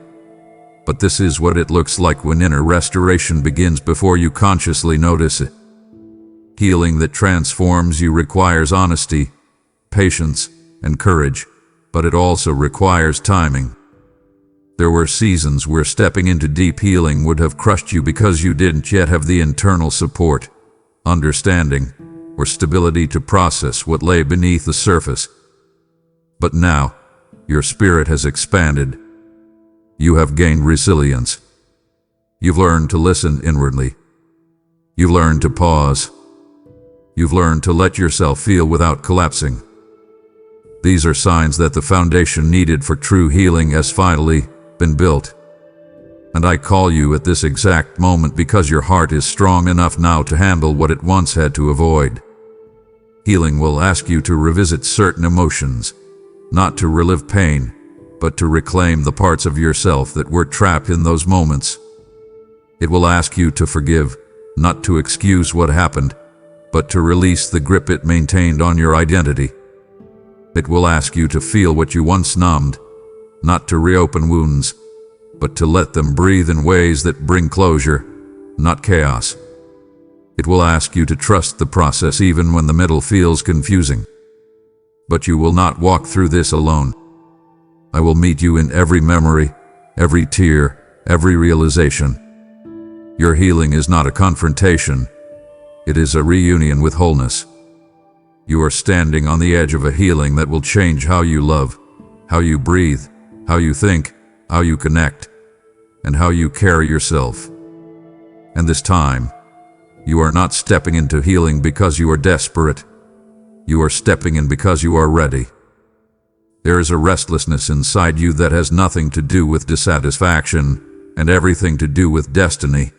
but this is what it looks like when inner restoration begins before you consciously notice it. Healing that transforms you requires honesty, patience, and courage, but it also requires timing. There were seasons where stepping into deep healing would have crushed you because you didn't yet have the internal support, understanding, or stability to process what lay beneath the surface. But now, your spirit has expanded. You have gained resilience. You've learned to listen inwardly. You've learned to pause. You've learned to let yourself feel without collapsing. These are signs that the foundation needed for true healing has finally been built. And I call you at this exact moment because your heart is strong enough now to handle what it once had to avoid. Healing will ask you to revisit certain emotions, not to relive pain, but to reclaim the parts of yourself that were trapped in those moments. It will ask you to forgive, not to excuse what happened, but to release the grip it maintained on your identity. It will ask you to feel what you once numbed, not to reopen wounds, but to let them breathe in ways that bring closure, not chaos. It will ask you to trust the process even when the middle feels confusing. But you will not walk through this alone. I will meet you in every memory, every tear, every realization. Your healing is not a confrontation. It is a reunion with wholeness. You are standing on the edge of a healing that will change how you love, how you breathe, how you think, how you connect, and how you carry yourself. And this time, you are not stepping into healing because you are desperate. You are stepping in because you are ready. There is a restlessness inside you that has nothing to do with dissatisfaction and everything to do with destiny.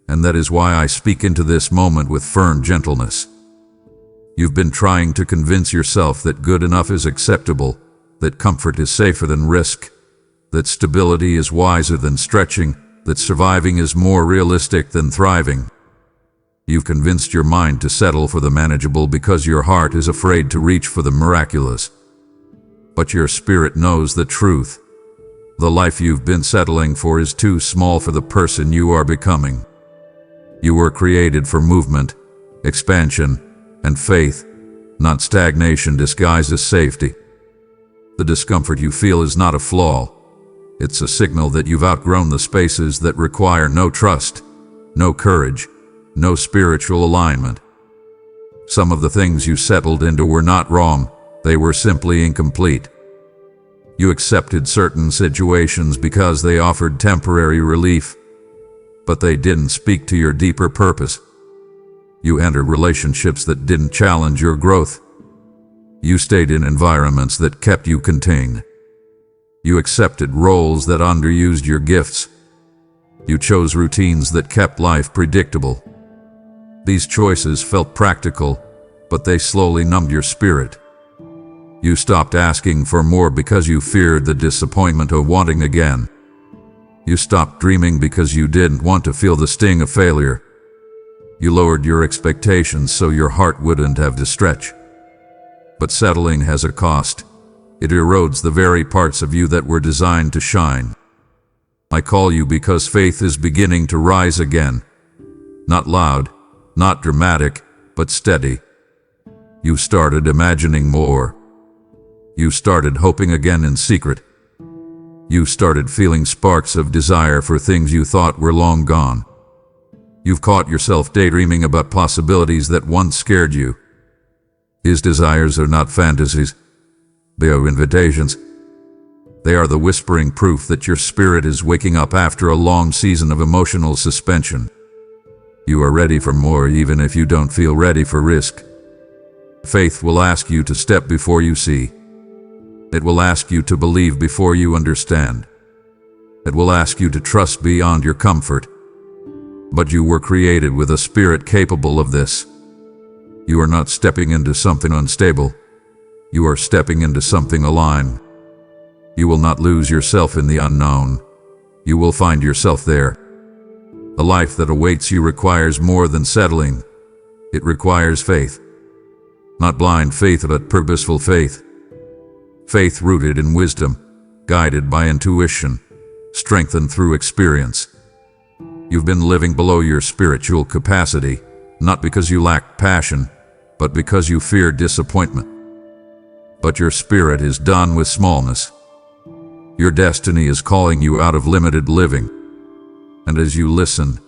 And that is why I speak into this moment with firm gentleness. You've been trying to convince yourself that good enough is acceptable, that comfort is safer than risk, that stability is wiser than stretching, that surviving is more realistic than thriving. You've convinced your mind to settle for the manageable because your heart is afraid to reach for the miraculous. But your spirit knows the truth. The life you've been settling for is too small for the person you are becoming. You were created for movement, expansion, and faith, not stagnation disguised as safety. The discomfort you feel is not a flaw. It's a signal that you've outgrown the spaces that require no trust, no courage, no spiritual alignment. Some of the things you settled into were not wrong, they were simply incomplete. You accepted certain situations because they offered temporary relief, but they didn't speak to your deeper purpose. You entered relationships that didn't challenge your growth. You stayed in environments that kept you contained. You accepted roles that underused your gifts. You chose routines that kept life predictable. These choices felt practical, but they slowly numbed your spirit. You stopped asking for more because you feared the disappointment of wanting again. You stopped dreaming because you didn't want to feel the sting of failure. You lowered your expectations so your heart wouldn't have to stretch. But settling has a cost. It erodes the very parts of you that were designed to shine. I call you because faith is beginning to rise again. Not loud, not dramatic, but steady. You started imagining more. You started hoping again in secret. You started feeling sparks of desire for things you thought were long gone. You've caught yourself daydreaming about possibilities that once scared you. These desires are not fantasies. They are invitations. They are the whispering proof that your spirit is waking up after a long season of emotional suspension. You are ready for more even if you don't feel ready for risk. Faith will ask you to step before you see. It will ask you to believe before you understand. It will ask you to trust beyond your comfort. But you were created with a spirit capable of this. You are not stepping into something unstable. You are stepping into something aligned. You will not lose yourself in the unknown. You will find yourself there. A life that awaits you requires more than settling. It requires faith. Not blind faith, but purposeful faith. Faith rooted in wisdom, guided by intuition, strengthened through experience. You've been living below your spiritual capacity, not because you lacked passion, but because you feared disappointment. But your spirit is done with smallness. Your destiny is calling you out of limited living. And as you listen,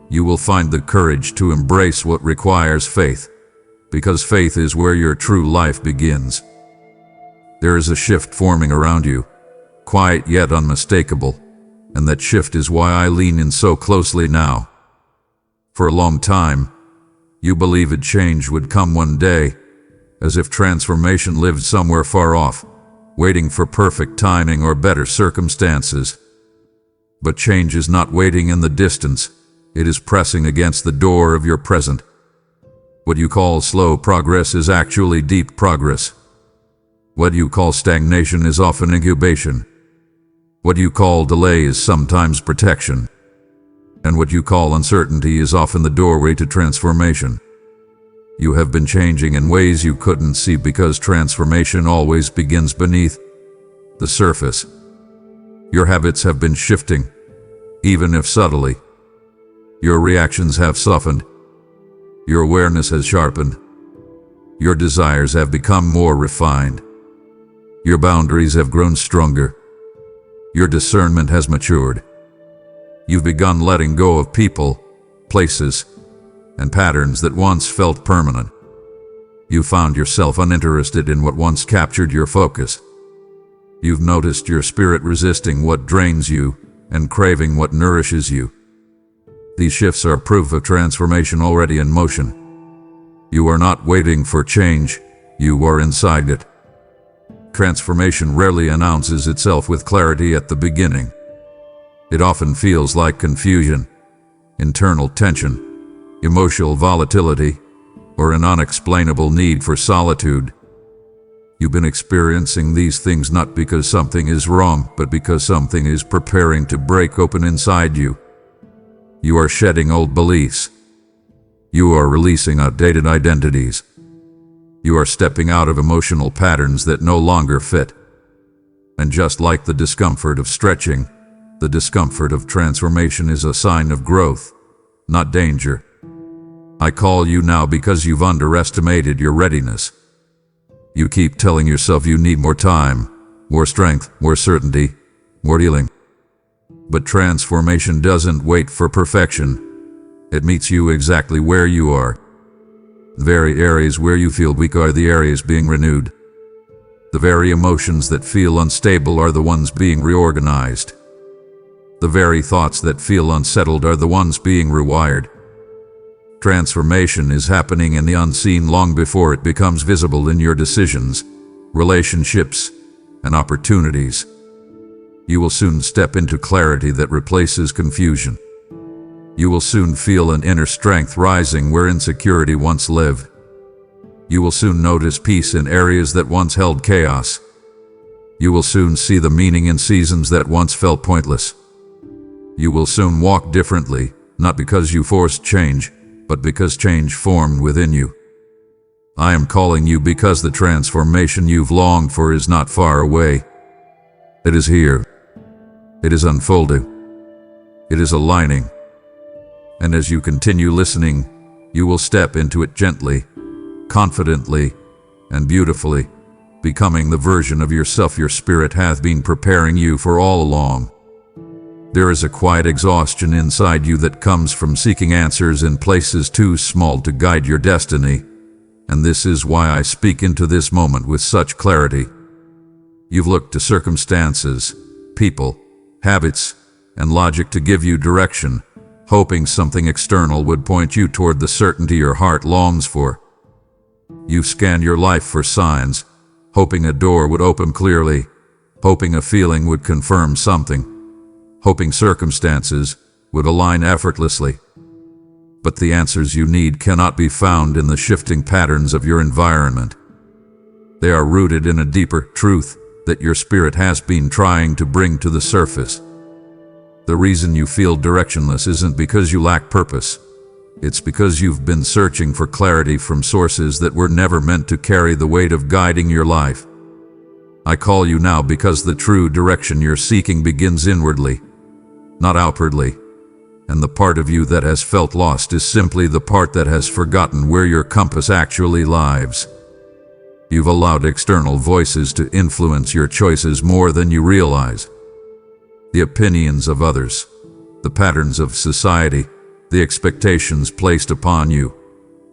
you will find the courage to embrace what requires faith, because faith is where your true life begins. There is a shift forming around you, quiet yet unmistakable, and that shift is why I lean in so closely now. For a long time, you believed change would come one day, as if transformation lived somewhere far off, waiting for perfect timing or better circumstances. But change is not waiting in the distance, it is pressing against the door of your present. What you call slow progress is actually deep progress. What you call stagnation is often incubation. What you call delay is sometimes protection. And what you call uncertainty is often the doorway to transformation. You have been changing in ways you couldn't see because transformation always begins beneath the surface. Your habits have been shifting, even if subtly. Your reactions have softened. Your awareness has sharpened. Your desires have become more refined. Your boundaries have grown stronger. Your discernment has matured. You've begun letting go of people, places, and patterns that once felt permanent. You found yourself uninterested in what once captured your focus. You've noticed your spirit resisting what drains you and craving what nourishes you. These shifts are proof of transformation already in motion. You are not waiting for change, you are inside it. Transformation rarely announces itself with clarity at the beginning. It often feels like confusion, internal tension, emotional volatility, or an unexplainable need for solitude. You've been experiencing these things not because something is wrong, but because something is preparing to break open inside you. You are shedding old beliefs. You are releasing outdated identities. You are stepping out of emotional patterns that no longer fit. And just like the discomfort of stretching, the discomfort of transformation is a sign of growth, not danger. I call you now because you've underestimated your readiness. You keep telling yourself you need more time, more strength, more certainty, more healing. But transformation doesn't wait for perfection. It meets you exactly where you are. The very areas where you feel weak are the areas being renewed. The very emotions that feel unstable are the ones being reorganized. The very thoughts that feel unsettled are the ones being rewired. Transformation is happening in the unseen long before it becomes visible in your decisions, relationships, and opportunities. You will soon step into clarity that replaces confusion. You will soon feel an inner strength rising where insecurity once lived. You will soon notice peace in areas that once held chaos. You will soon see the meaning in seasons that once felt pointless. You will soon walk differently, not because you forced change, but because change formed within you. I am calling you because the transformation you've longed for is not far away. It is here. It is unfolding. It is aligning. And as you continue listening, you will step into it gently, confidently, and beautifully, becoming the version of yourself your spirit hath been preparing you for all along. There is a quiet exhaustion inside you that comes from seeking answers in places too small to guide your destiny, and this is why I speak into this moment with such clarity. You've looked to circumstances, people, habits, and logic to give you direction, hoping something external would point you toward the certainty your heart longs for. You've scanned your life for signs, hoping a door would open clearly, hoping a feeling would confirm something, hoping circumstances would align effortlessly. But the answers you need cannot be found in the shifting patterns of your environment. They are rooted in a deeper truth that your spirit has been trying to bring to the surface. The reason you feel directionless isn't because you lack purpose. It's because you've been searching for clarity from sources that were never meant to carry the weight of guiding your life. I call you now because the true direction you're seeking begins inwardly, not outwardly. And the part of you that has felt lost is simply the part that has forgotten where your compass actually lies. You've allowed external voices to influence your choices more than you realize. The opinions of others, the patterns of society, the expectations placed upon you,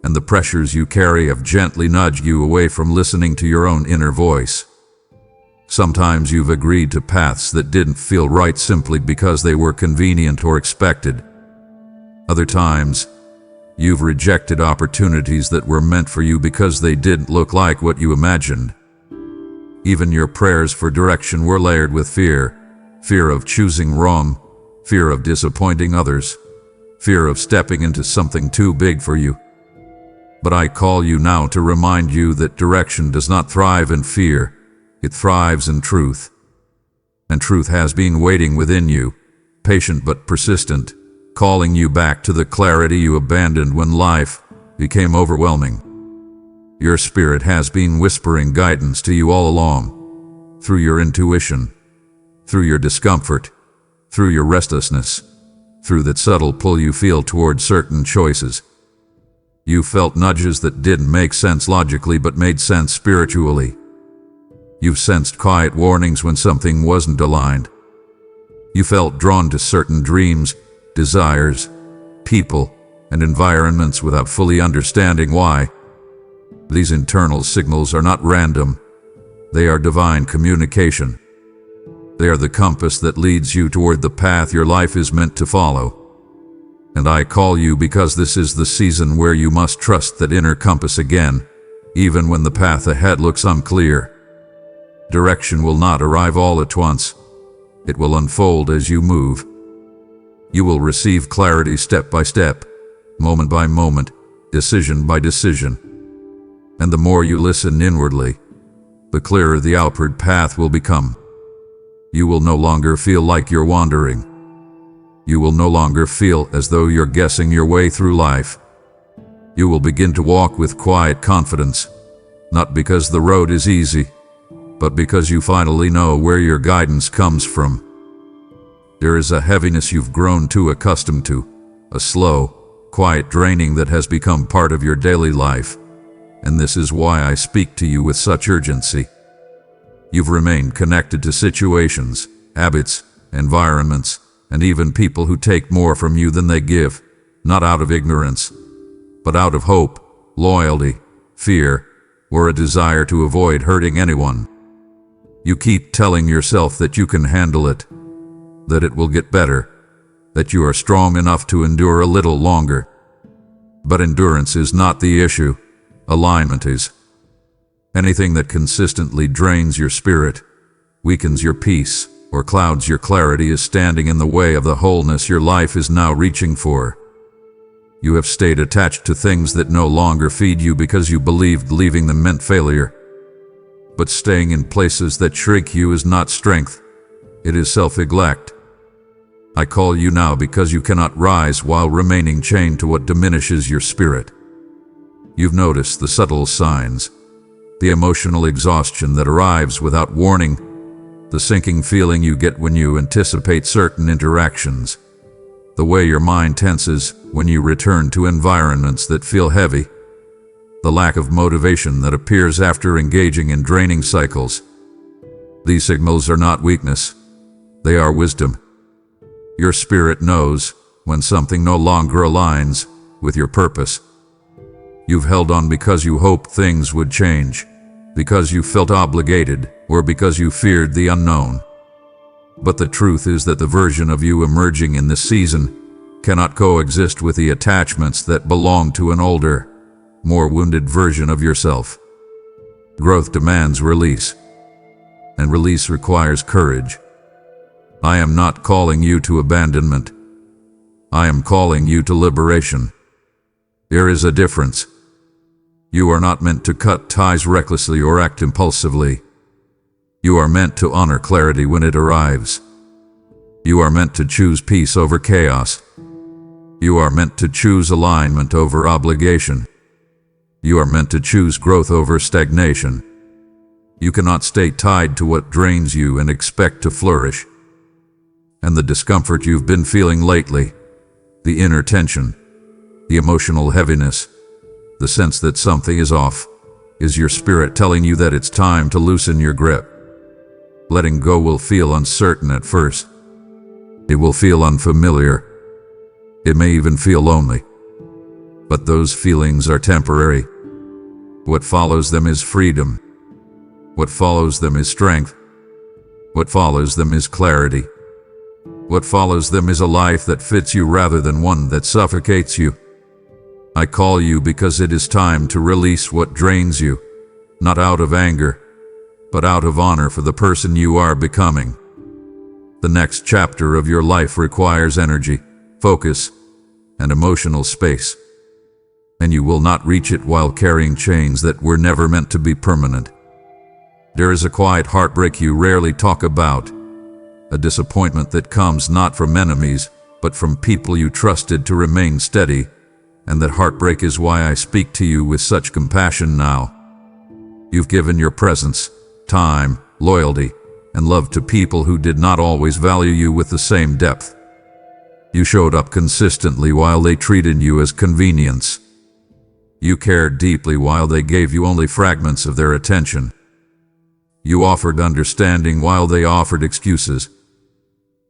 and the pressures you carry have gently nudged you away from listening to your own inner voice. Sometimes you've agreed to paths that didn't feel right simply because they were convenient or expected. Other times, you've rejected opportunities that were meant for you because they didn't look like what you imagined. Even your prayers for direction were layered with fear. Fear of choosing wrong, fear of disappointing others, fear of stepping into something too big for you. But I call you now to remind you that direction does not thrive in fear, it thrives in truth. And truth has been waiting within you, patient but persistent, calling you back to the clarity you abandoned when life became overwhelming. Your spirit has been whispering guidance to you all along, through your intuition, through your discomfort, through your restlessness, through that subtle pull you feel toward certain choices. You felt nudges that didn't make sense logically but made sense spiritually. You've sensed quiet warnings when something wasn't aligned. You felt drawn to certain dreams, desires, people, and environments without fully understanding why. These internal signals are not random. They are divine communication. They are the compass that leads you toward the path your life is meant to follow. And I call you because this is the season where you must trust that inner compass again, even when the path ahead looks unclear. Direction will not arrive all at once. It will unfold as you move. You will receive clarity step by step, moment by moment, decision by decision. And the more you listen inwardly, the clearer the outward path will become. You will no longer feel like you're wandering. You will no longer feel as though you're guessing your way through life. You will begin to walk with quiet confidence, not because the road is easy, but because you finally know where your guidance comes from. There is a heaviness you've grown too accustomed to, a slow, quiet draining that has become part of your daily life, and this is why I speak to you with such urgency. You've remained connected to situations, habits, environments, and even people who take more from you than they give, not out of ignorance, but out of hope, loyalty, fear, or a desire to avoid hurting anyone. You keep telling yourself that you can handle it, that it will get better, that you are strong enough to endure a little longer. But endurance is not the issue. Alignment is. Anything that consistently drains your spirit, weakens your peace, or clouds your clarity is standing in the way of the wholeness your life is now reaching for. You have stayed attached to things that no longer feed you because you believed leaving them meant failure. But staying in places that shrink you is not strength, it is self-neglect. I call you now because you cannot rise while remaining chained to what diminishes your spirit. You've noticed the subtle signs, the emotional exhaustion that arrives without warning, the sinking feeling you get when you anticipate certain interactions, the way your mind tenses when you return to environments that feel heavy, the lack of motivation that appears after engaging in draining cycles. These signals are not weakness, they are wisdom. Your spirit knows when something no longer aligns with your purpose. You've held on because you hoped things would change, because you felt obligated, or because you feared the unknown. But the truth is that the version of you emerging in this season cannot coexist with the attachments that belong to an older, more wounded version of yourself. Growth demands release, and release requires courage. I am not calling you to abandonment. I am calling you to liberation. There is a difference. You are not meant to cut ties recklessly or act impulsively. You are meant to honor clarity when it arrives. You are meant to choose peace over chaos. You are meant to choose alignment over obligation. You are meant to choose growth over stagnation. You cannot stay tied to what drains you and expect to flourish. And the discomfort you've been feeling lately, the inner tension, the emotional heaviness, the sense that something is off, is your spirit telling you that it's time to loosen your grip. Letting go will feel uncertain at first. It will feel unfamiliar. It may even feel lonely. But those feelings are temporary. What follows them is freedom. What follows them is strength. What follows them is clarity. What follows them is a life that fits you rather than one that suffocates you. I call you because it is time to release what drains you, not out of anger, but out of honor for the person you are becoming. The next chapter of your life requires energy, focus, and emotional space. And you will not reach it while carrying chains that were never meant to be permanent. There is a quiet heartbreak you rarely talk about, a disappointment that comes not from enemies, but from people you trusted to remain steady, and that heartbreak is why I speak to you with such compassion now. You've given your presence, time, loyalty, and love to people who did not always value you with the same depth. You showed up consistently while they treated you as convenience. You cared deeply while they gave you only fragments of their attention. You offered understanding while they offered excuses.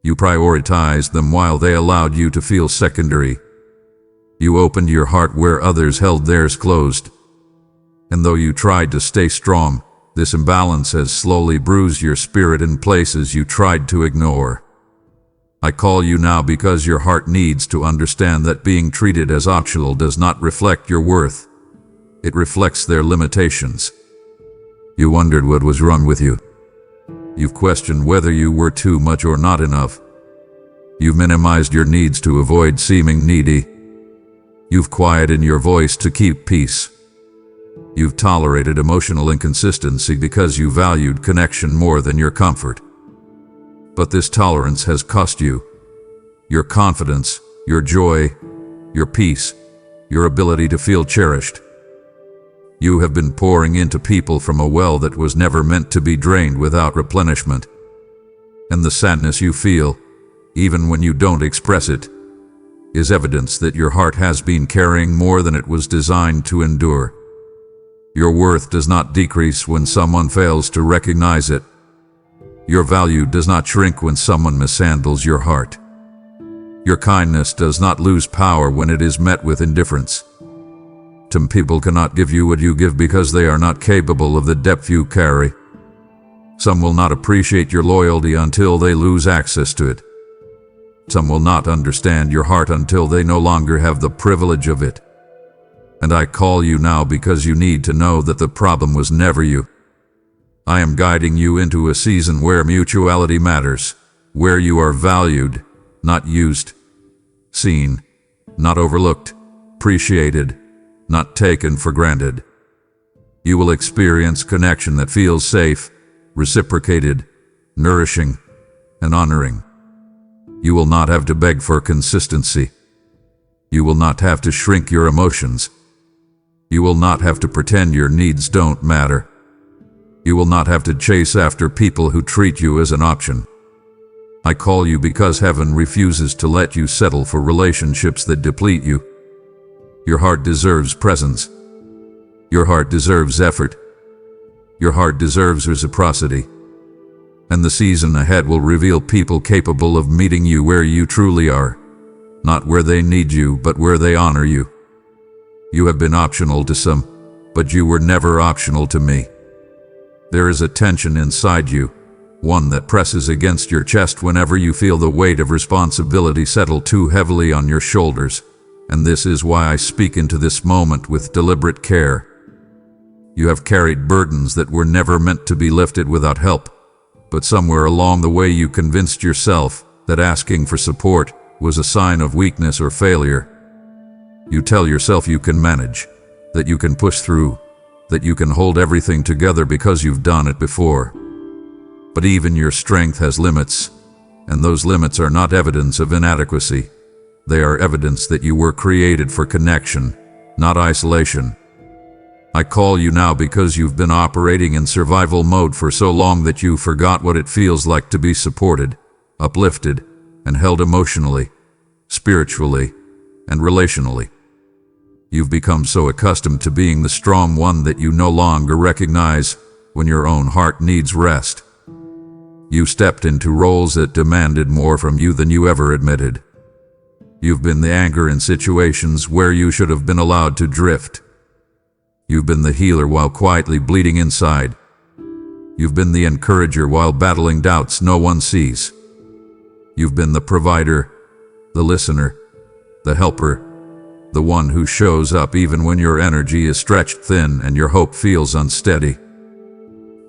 You prioritized them while they allowed you to feel secondary. You opened your heart where others held theirs closed. And though you tried to stay strong, this imbalance has slowly bruised your spirit in places you tried to ignore. I call you now because your heart needs to understand that being treated as optional does not reflect your worth. It reflects their limitations. You wondered what was wrong with you. You've questioned whether you were too much or not enough. You've minimized your needs to avoid seeming needy. You've quieted your voice to keep peace. You've tolerated emotional inconsistency because you valued connection more than your comfort. But this tolerance has cost you your confidence, your joy, your peace, your ability to feel cherished. You have been pouring into people from a well that was never meant to be drained without replenishment. And the sadness you feel, even when you don't express it, is evidence that your heart has been carrying more than it was designed to endure. Your worth does not decrease when someone fails to recognize it. Your value does not shrink when someone mishandles your heart. Your kindness does not lose power when it is met with indifference. Some people cannot give you what you give because they are not capable of the depth you carry. Some will not appreciate your loyalty until they lose access to it. Some will not understand your heart until they no longer have the privilege of it. And I call you now because you need to know that the problem was never you. I am guiding you into a season where mutuality matters, where you are valued, not used, seen, not overlooked, appreciated, not taken for granted. You will experience connection that feels safe, reciprocated, nourishing, and honoring. You will not have to beg for consistency. You will not have to shrink your emotions. You will not have to pretend your needs don't matter. You will not have to chase after people who treat you as an option. I call you because heaven refuses to let you settle for relationships that deplete you. Your heart deserves presence. Your heart deserves effort. Your heart deserves reciprocity. And the season ahead will reveal people capable of meeting you where you truly are, not where they need you, but where they honor you. You have been optional to some, but you were never optional to me. There is a tension inside you, one that presses against your chest whenever you feel the weight of responsibility settle too heavily on your shoulders, and this is why I speak into this moment with deliberate care. You have carried burdens that were never meant to be lifted without help, but somewhere along the way you convinced yourself that asking for support was a sign of weakness or failure. You tell yourself you can manage, that you can push through, that you can hold everything together because you've done it before. But even your strength has limits, and those limits are not evidence of inadequacy. They are evidence that you were created for connection, not isolation. I call you now because you've been operating in survival mode for so long that you forgot what it feels like to be supported, uplifted, and held emotionally, spiritually, and relationally. You've become so accustomed to being the strong one that you no longer recognize when your own heart needs rest. You stepped into roles that demanded more from you than you ever admitted. You've been the anchor in situations where you should have been allowed to drift. You've been the healer while quietly bleeding inside. You've been the encourager while battling doubts no one sees. You've been the provider, the listener, the helper, the one who shows up even when your energy is stretched thin and your hope feels unsteady.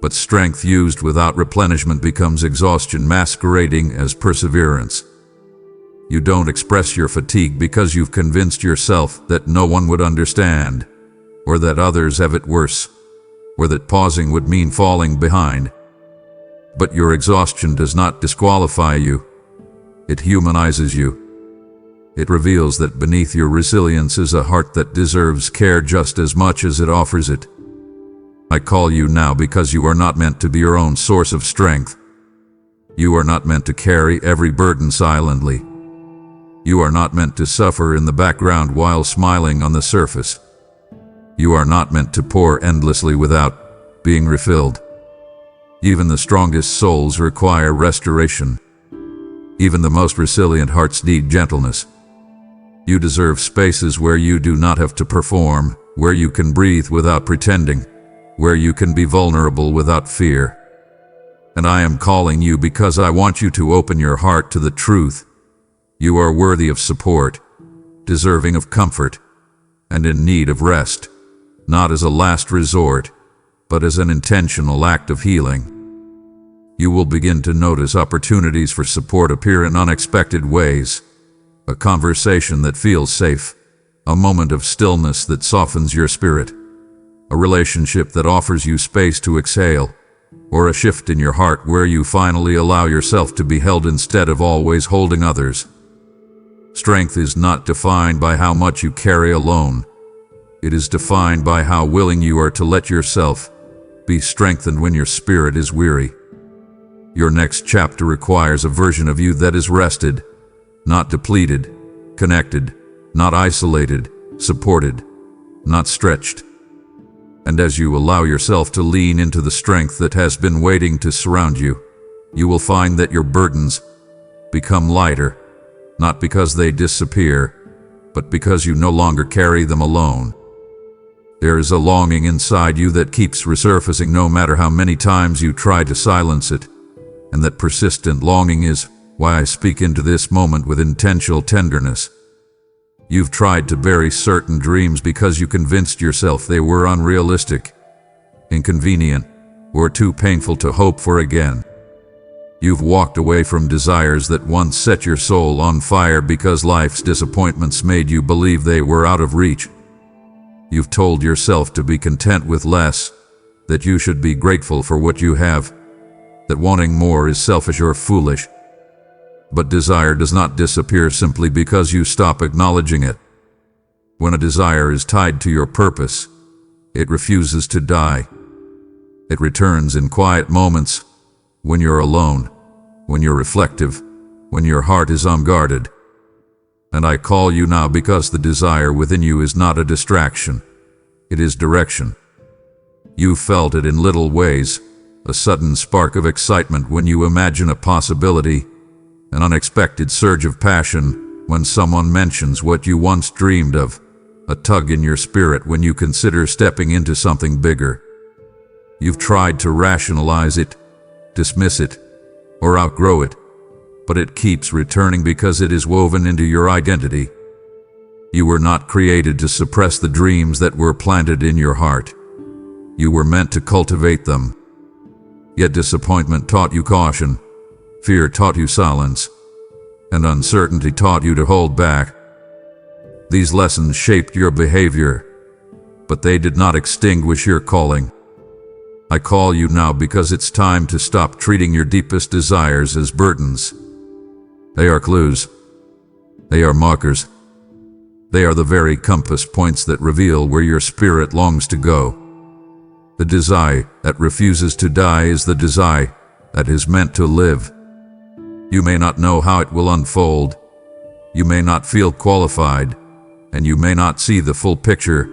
But strength used without replenishment becomes exhaustion masquerading as perseverance. You don't express your fatigue because you've convinced yourself that no one would understand, or that others have it worse, or that pausing would mean falling behind. But your exhaustion does not disqualify you. It humanizes you. It reveals that beneath your resilience is a heart that deserves care just as much as it offers it. I call you now because you are not meant to be your own source of strength. You are not meant to carry every burden silently. You are not meant to suffer in the background while smiling on the surface. You are not meant to pour endlessly without being refilled. Even the strongest souls require restoration. Even the most resilient hearts need gentleness. You deserve spaces where you do not have to perform, where you can breathe without pretending, where you can be vulnerable without fear. And I am calling you because I want you to open your heart to the truth. You are worthy of support, deserving of comfort, and in need of rest, not as a last resort, but as an intentional act of healing. You will begin to notice opportunities for support appear in unexpected ways. A conversation that feels safe, a moment of stillness that softens your spirit, a relationship that offers you space to exhale, or a shift in your heart where you finally allow yourself to be held instead of always holding others. Strength is not defined by how much you carry alone. It is defined by how willing you are to let yourself be strengthened when your spirit is weary. Your next chapter requires a version of you that is rested, not depleted, connected, not isolated, supported, not stretched. And as you allow yourself to lean into the strength that has been waiting to surround you, you will find that your burdens become lighter, not because they disappear, but because you no longer carry them alone. There is a longing inside you that keeps resurfacing no matter how many times you try to silence it, and that persistent longing is why I speak into this moment with intentional tenderness. You've tried to bury certain dreams because you convinced yourself they were unrealistic, inconvenient, or too painful to hope for again. You've walked away from desires that once set your soul on fire because life's disappointments made you believe they were out of reach. You've told yourself to be content with less, that you should be grateful for what you have, that wanting more is selfish or foolish. But desire does not disappear simply because you stop acknowledging it. When a desire is tied to your purpose, it refuses to die. It returns in quiet moments, when you're alone, when you're reflective, when your heart is unguarded. And I call you now because the desire within you is not a distraction. It is direction. You felt it in little ways, a sudden spark of excitement when you imagine a possibility, an unexpected surge of passion when someone mentions what you once dreamed of, a tug in your spirit when you consider stepping into something bigger. You've tried to rationalize it, dismiss it, or outgrow it, but it keeps returning because it is woven into your identity. You were not created to suppress the dreams that were planted in your heart. You were meant to cultivate them. Yet disappointment taught you caution, fear taught you silence, and uncertainty taught you to hold back. These lessons shaped your behavior, but they did not extinguish your calling. I call you now because it's time to stop treating your deepest desires as burdens. They are clues. They are markers. They are the very compass points that reveal where your spirit longs to go. The desire that refuses to die is the desire that is meant to live. You may not know how it will unfold. You may not feel qualified, and you may not see the full picture,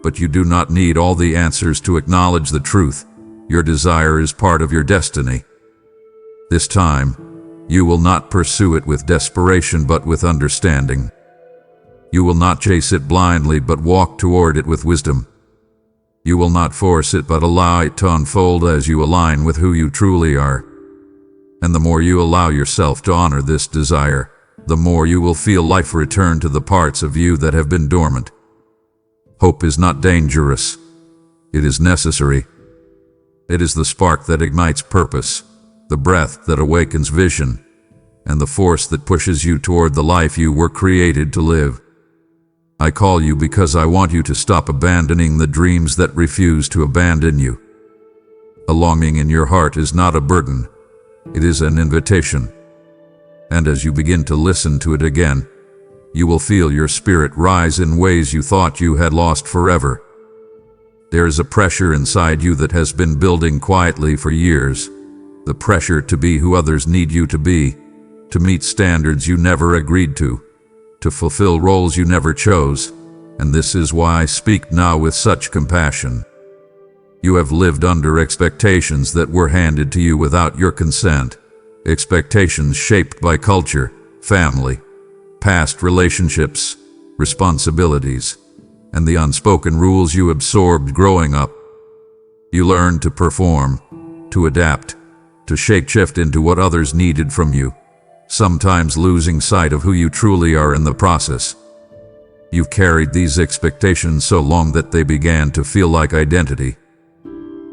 but you do not need all the answers to acknowledge the truth. Your desire is part of your destiny. This time, you will not pursue it with desperation but with understanding. You will not chase it blindly but walk toward it with wisdom. You will not force it but allow it to unfold as you align with who you truly are. And the more you allow yourself to honor this desire, the more you will feel life return to the parts of you that have been dormant. Hope is not dangerous. It is necessary. It is the spark that ignites purpose, the breath that awakens vision, and the force that pushes you toward the life you were created to live. I call you because I want you to stop abandoning the dreams that refuse to abandon you. A longing in your heart is not a burden. It is an invitation. And as you begin to listen to it again, you will feel your spirit rise in ways you thought you had lost forever. There is a pressure inside you that has been building quietly for years, the pressure to be who others need you to be, to meet standards you never agreed to fulfill roles you never chose, and this is why I speak now with such compassion. You have lived under expectations that were handed to you without your consent, expectations shaped by culture, family, past relationships, responsibilities, and the unspoken rules you absorbed growing up. You learned to perform, to adapt, to shape-shift into what others needed from you, sometimes losing sight of who you truly are in the process. You've carried these expectations so long that they began to feel like identity.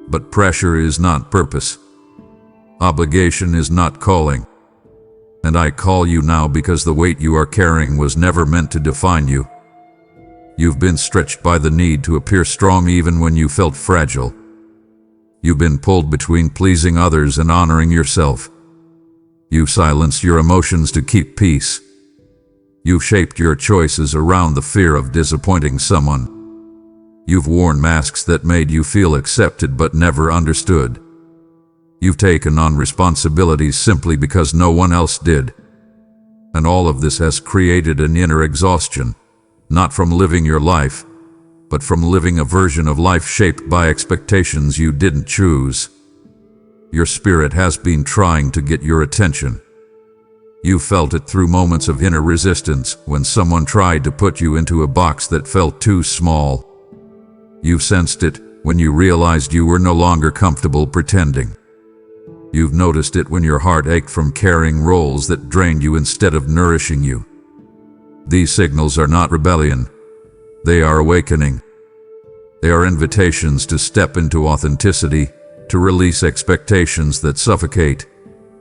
But pressure is not purpose. Obligation is not calling. And I call you now because the weight you are carrying was never meant to define you. You've been stretched by the need to appear strong even when you felt fragile. You've been pulled between pleasing others and honoring yourself. You've silenced your emotions to keep peace. You've shaped your choices around the fear of disappointing someone. You've worn masks that made you feel accepted but never understood. You've taken on responsibilities simply because no one else did. And all of this has created an inner exhaustion, not from living your life, but from living a version of life shaped by expectations you didn't choose. Your spirit has been trying to get your attention. You felt it through moments of inner resistance when someone tried to put you into a box that felt too small. You've sensed it when you realized you were no longer comfortable pretending. You've noticed it when your heart ached from carrying roles that drained you instead of nourishing you. These signals are not rebellion. They are awakening. They are invitations to step into authenticity, to release expectations that suffocate,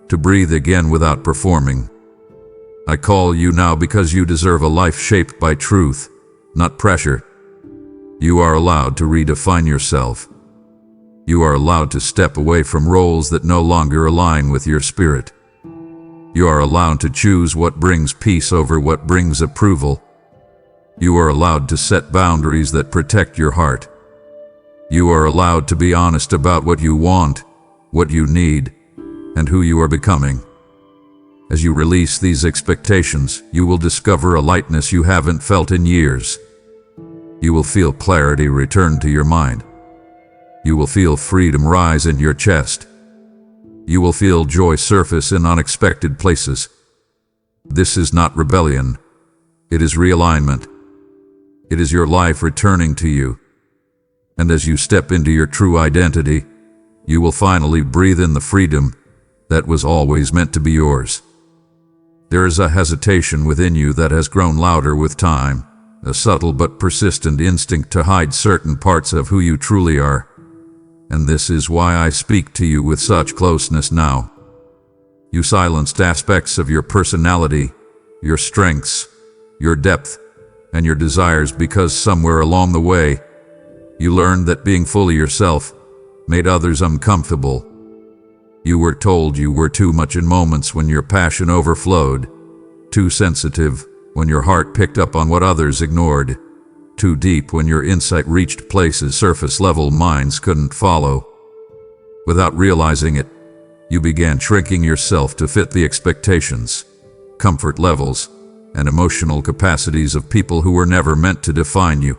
to breathe again without performing. I call you now because you deserve a life shaped by truth, not pressure. You are allowed to redefine yourself. You are allowed to step away from roles that no longer align with your spirit. You are allowed to choose what brings peace over what brings approval. You are allowed to set boundaries that protect your heart. You are allowed to be honest about what you want, what you need, and who you are becoming. As you release these expectations, you will discover a lightness you haven't felt in years. You will feel clarity return to your mind. You will feel freedom rise in your chest. You will feel joy surface in unexpected places. This is not rebellion. It is realignment. It is your life returning to you. And as you step into your true identity, you will finally breathe in the freedom that was always meant to be yours. There is a hesitation within you that has grown louder with time, a subtle but persistent instinct to hide certain parts of who you truly are. And this is why I speak to you with such closeness now. You silenced aspects of your personality, your strengths, your depth, and your desires because somewhere along the way, you learned that being fully yourself made others uncomfortable. You were told you were too much in moments when your passion overflowed, too sensitive when your heart picked up on what others ignored, too deep when your insight reached places surface-level minds couldn't follow. Without realizing it, you began shrinking yourself to fit the expectations, comfort levels, and emotional capacities of people who were never meant to define you.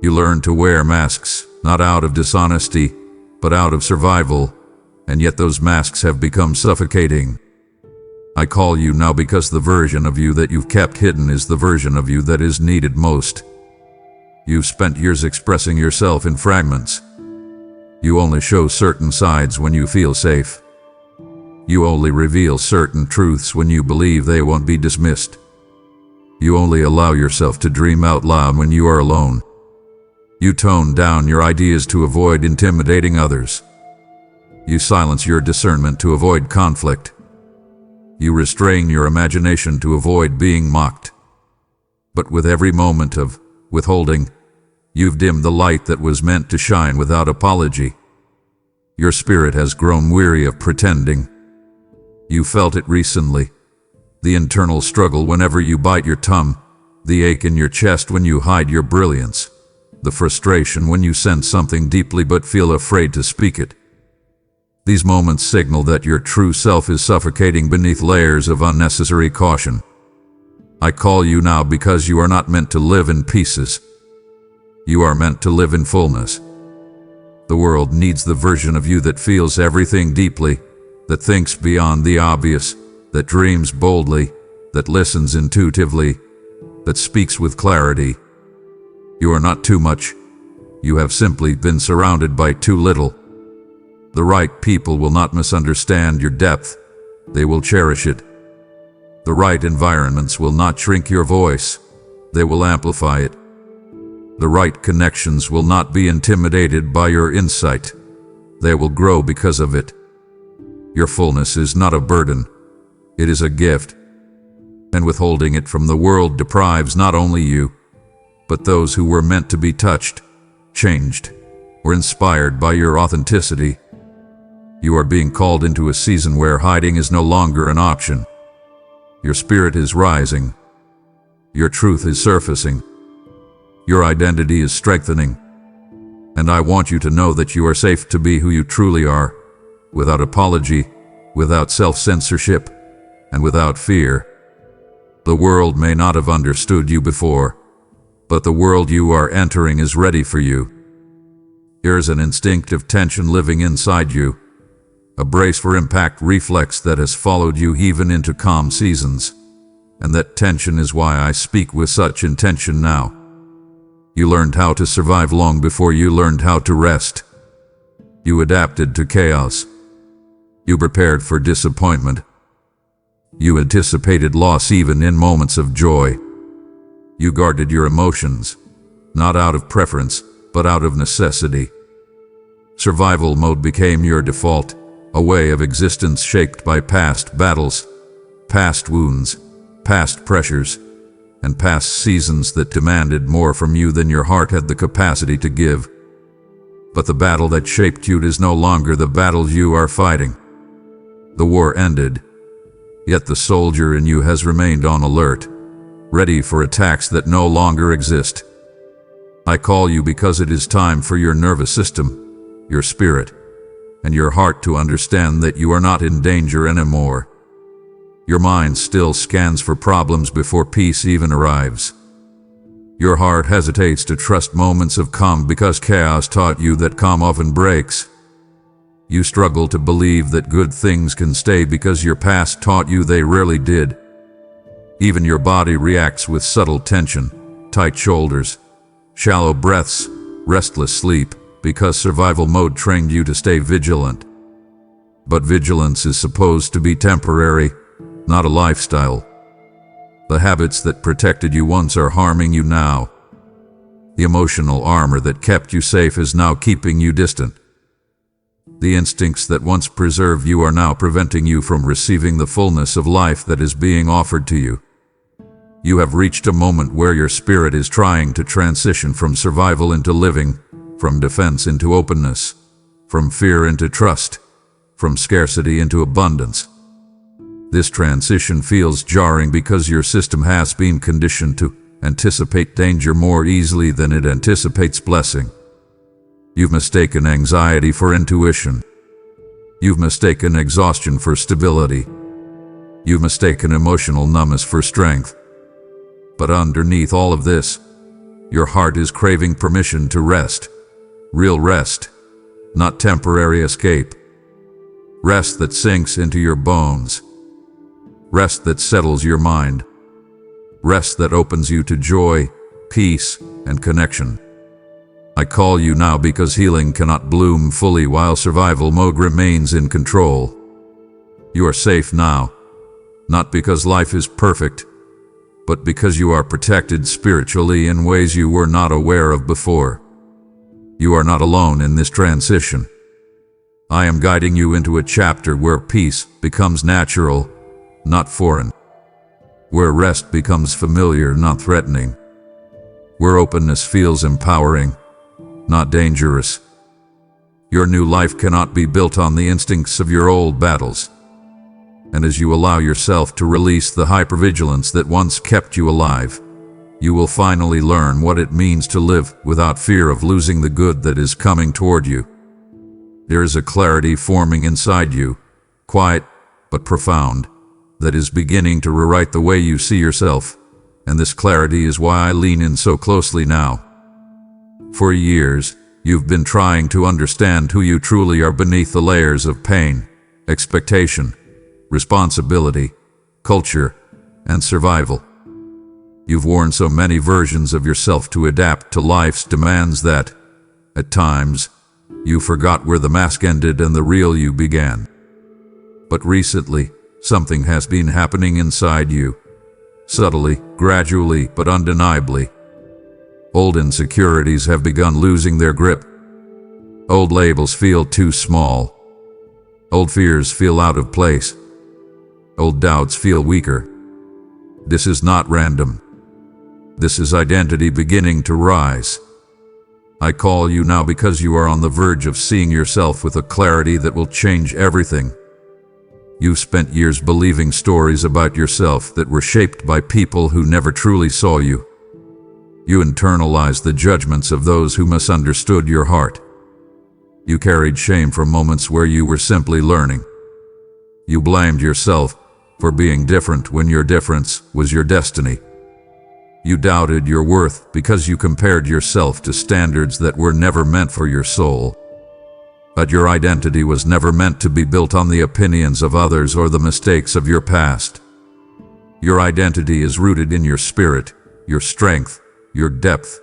You learned to wear masks, not out of dishonesty, but out of survival, and yet those masks have become suffocating. I call you now because the version of you that you've kept hidden is the version of you that is needed most. You've spent years expressing yourself in fragments. You only show certain sides when you feel safe. You only reveal certain truths when you believe they won't be dismissed. You only allow yourself to dream out loud when you are alone. You tone down your ideas to avoid intimidating others. You silence your discernment to avoid conflict. You restrain your imagination to avoid being mocked. But with every moment of withholding, you've dimmed the light that was meant to shine without apology. Your spirit has grown weary of pretending. You felt it recently. The internal struggle whenever you bite your tongue, the ache in your chest when you hide your brilliance, the frustration when you sense something deeply but feel afraid to speak it. These moments signal that your true self is suffocating beneath layers of unnecessary caution. I call you now because you are not meant to live in pieces. You are meant to live in fullness. The world needs the version of you that feels everything deeply, that thinks beyond the obvious, that dreams boldly, that listens intuitively, that speaks with clarity. You are not too much. You have simply been surrounded by too little. The right people will not misunderstand your depth. They will cherish it. The right environments will not shrink your voice. They will amplify it. The right connections will not be intimidated by your insight. They will grow because of it. Your fullness is not a burden. It is a gift. And withholding it from the world deprives not only you, but those who were meant to be touched, changed, or inspired by your authenticity. You are being called into a season where hiding is no longer an option. Your spirit is rising. Your truth is surfacing. Your identity is strengthening. And I want you to know that you are safe to be who you truly are, without apology, without self-censorship, and without fear. The world may not have understood you before, but the world you are entering is ready for you. There is an instinctive tension living inside you, a brace for impact reflex that has followed you even into calm seasons. And that tension is why I speak with such intention now. You learned how to survive long before you learned how to rest. You adapted to chaos. You prepared for disappointment. You anticipated loss even in moments of joy. You guarded your emotions, not out of preference, but out of necessity. Survival mode became your default, a way of existence shaped by past battles, past wounds, past pressures, and past seasons that demanded more from you than your heart had the capacity to give. But the battle that shaped you is no longer the battle you are fighting. The war ended, yet the soldier in you has remained on alert, ready for attacks that no longer exist. I call you because it is time for your nervous system, your spirit, and your heart to understand that you are not in danger anymore. Your mind still scans for problems before peace even arrives. Your heart hesitates to trust moments of calm because chaos taught you that calm often breaks. You struggle to believe that good things can stay because your past taught you they rarely did. Even your body reacts with subtle tension, tight shoulders, shallow breaths, restless sleep, because survival mode trained you to stay vigilant. But vigilance is supposed to be temporary, not a lifestyle. The habits that protected you once are harming you now. The emotional armor that kept you safe is now keeping you distant. The instincts that once preserved you are now preventing you from receiving the fullness of life that is being offered to you. You have reached a moment where your spirit is trying to transition from survival into living, from defense into openness, from fear into trust, from scarcity into abundance. This transition feels jarring because your system has been conditioned to anticipate danger more easily than it anticipates blessing. You've mistaken anxiety for intuition. You've mistaken exhaustion for stability. You've mistaken emotional numbness for strength. But underneath all of this, your heart is craving permission to rest. Real rest, not temporary escape. Rest that sinks into your bones. Rest that settles your mind. Rest that opens you to joy, peace, and connection. I call you now because healing cannot bloom fully while survival mode remains in control. You are safe now, not because life is perfect, but because you are protected spiritually in ways you were not aware of before. You are not alone in this transition. I am guiding you into a chapter where peace becomes natural, not foreign. Where rest becomes familiar, not threatening. Where openness feels empowering, not dangerous. Your new life cannot be built on the instincts of your old battles. And as you allow yourself to release the hypervigilance that once kept you alive, you will finally learn what it means to live without fear of losing the good that is coming toward you. There is a clarity forming inside you, quiet but profound, that is beginning to rewrite the way you see yourself, and this clarity is why I lean in so closely now. For years, you've been trying to understand who you truly are beneath the layers of pain, expectation, responsibility, culture, and survival. You've worn so many versions of yourself to adapt to life's demands that, at times, you forgot where the mask ended and the real you began. But recently, something has been happening inside you. Subtly, gradually, but undeniably. Old insecurities have begun losing their grip. Old labels feel too small. Old fears feel out of place. Old doubts feel weaker. This is not random. This is identity beginning to rise. I call you now because you are on the verge of seeing yourself with a clarity that will change everything. You've spent years believing stories about yourself that were shaped by people who never truly saw you. You internalized the judgments of those who misunderstood your heart. You carried shame from moments where you were simply learning. You blamed yourself for being different when your difference was your destiny. You doubted your worth because you compared yourself to standards that were never meant for your soul. But your identity was never meant to be built on the opinions of others or the mistakes of your past. Your identity is rooted in your spirit, your strength, your depth,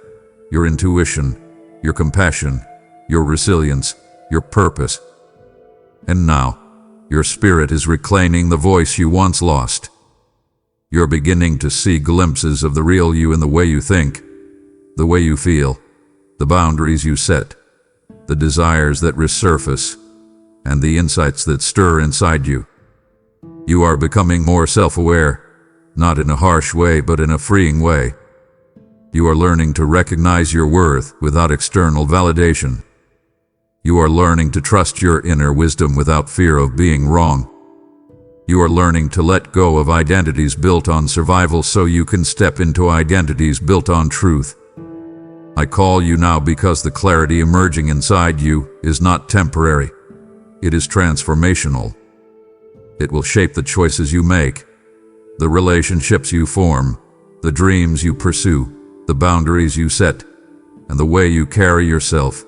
your intuition, your compassion, your resilience, your purpose. And now, your spirit is reclaiming the voice you once lost. You're beginning to see glimpses of the real you in the way you think, the way you feel, the boundaries you set, the desires that resurface, and the insights that stir inside you. You are becoming more self-aware, not in a harsh way but in a freeing way. You are learning to recognize your worth without external validation. You are learning to trust your inner wisdom without fear of being wrong. You are learning to let go of identities built on survival so you can step into identities built on truth. I call you now because the clarity emerging inside you is not temporary. It is transformational. It will shape the choices you make, the relationships you form, the dreams you pursue, the boundaries you set, and the way you carry yourself.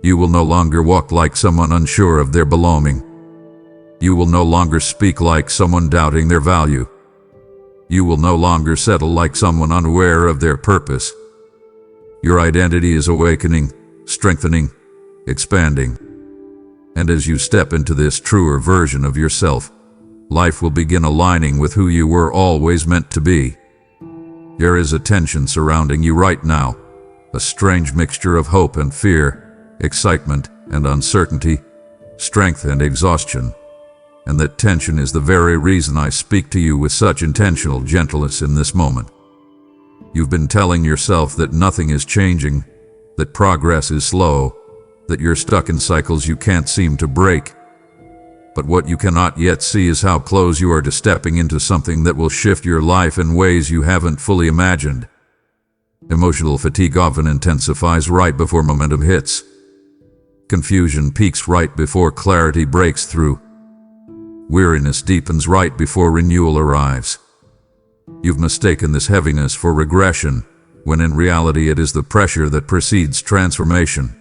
You will no longer walk like someone unsure of their belonging. You will no longer speak like someone doubting their value. You will no longer settle like someone unaware of their purpose. Your identity is awakening, strengthening, expanding. And as you step into this truer version of yourself, life will begin aligning with who you were always meant to be. There is a tension surrounding you right now, a strange mixture of hope and fear, excitement and uncertainty, strength and exhaustion. And that tension is the very reason I speak to you with such intentional gentleness in this moment. You've been telling yourself that nothing is changing, that progress is slow, that you're stuck in cycles you can't seem to break. But what you cannot yet see is how close you are to stepping into something that will shift your life in ways you haven't fully imagined. Emotional fatigue often intensifies right before momentum hits. Confusion peaks right before clarity breaks through. Weariness deepens right before renewal arrives. You've mistaken this heaviness for regression, when in reality it is the pressure that precedes transformation.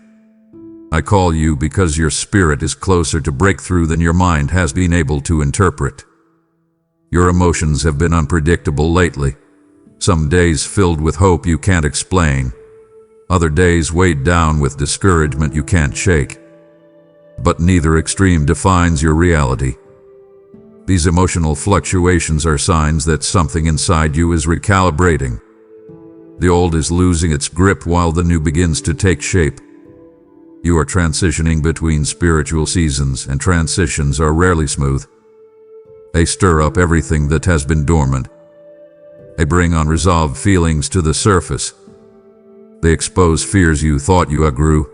I call you because your spirit is closer to breakthrough than your mind has been able to interpret. Your emotions have been unpredictable lately. Some days filled with hope you can't explain. Other days weighed down with discouragement you can't shake. But neither extreme defines your reality. These emotional fluctuations are signs that something inside you is recalibrating. The old is losing its grip while the new begins to take shape. You are transitioning between spiritual seasons, and transitions are rarely smooth. They stir up everything that has been dormant. They bring unresolved feelings to the surface. They expose fears you thought you outgrew.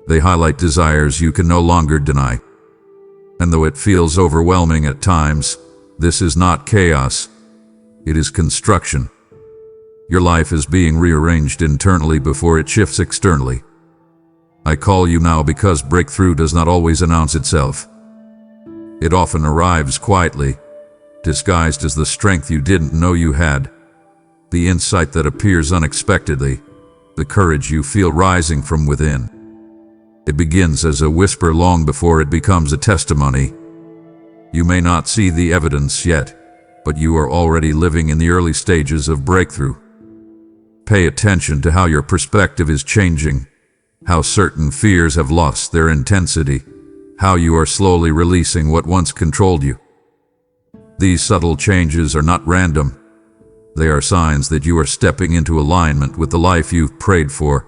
They highlight desires you can no longer deny. And though it feels overwhelming at times, this is not chaos. It is construction. Your life is being rearranged internally before it shifts externally. I call you now because breakthrough does not always announce itself. It often arrives quietly, disguised as the strength you didn't know you had, the insight that appears unexpectedly, the courage you feel rising from within. It begins as a whisper long before it becomes a testimony. You may not see the evidence yet, but you are already living in the early stages of breakthrough. Pay attention to how your perspective is changing, how certain fears have lost their intensity, how you are slowly releasing what once controlled you. These subtle changes are not random. They are signs that you are stepping into alignment with the life you've prayed for,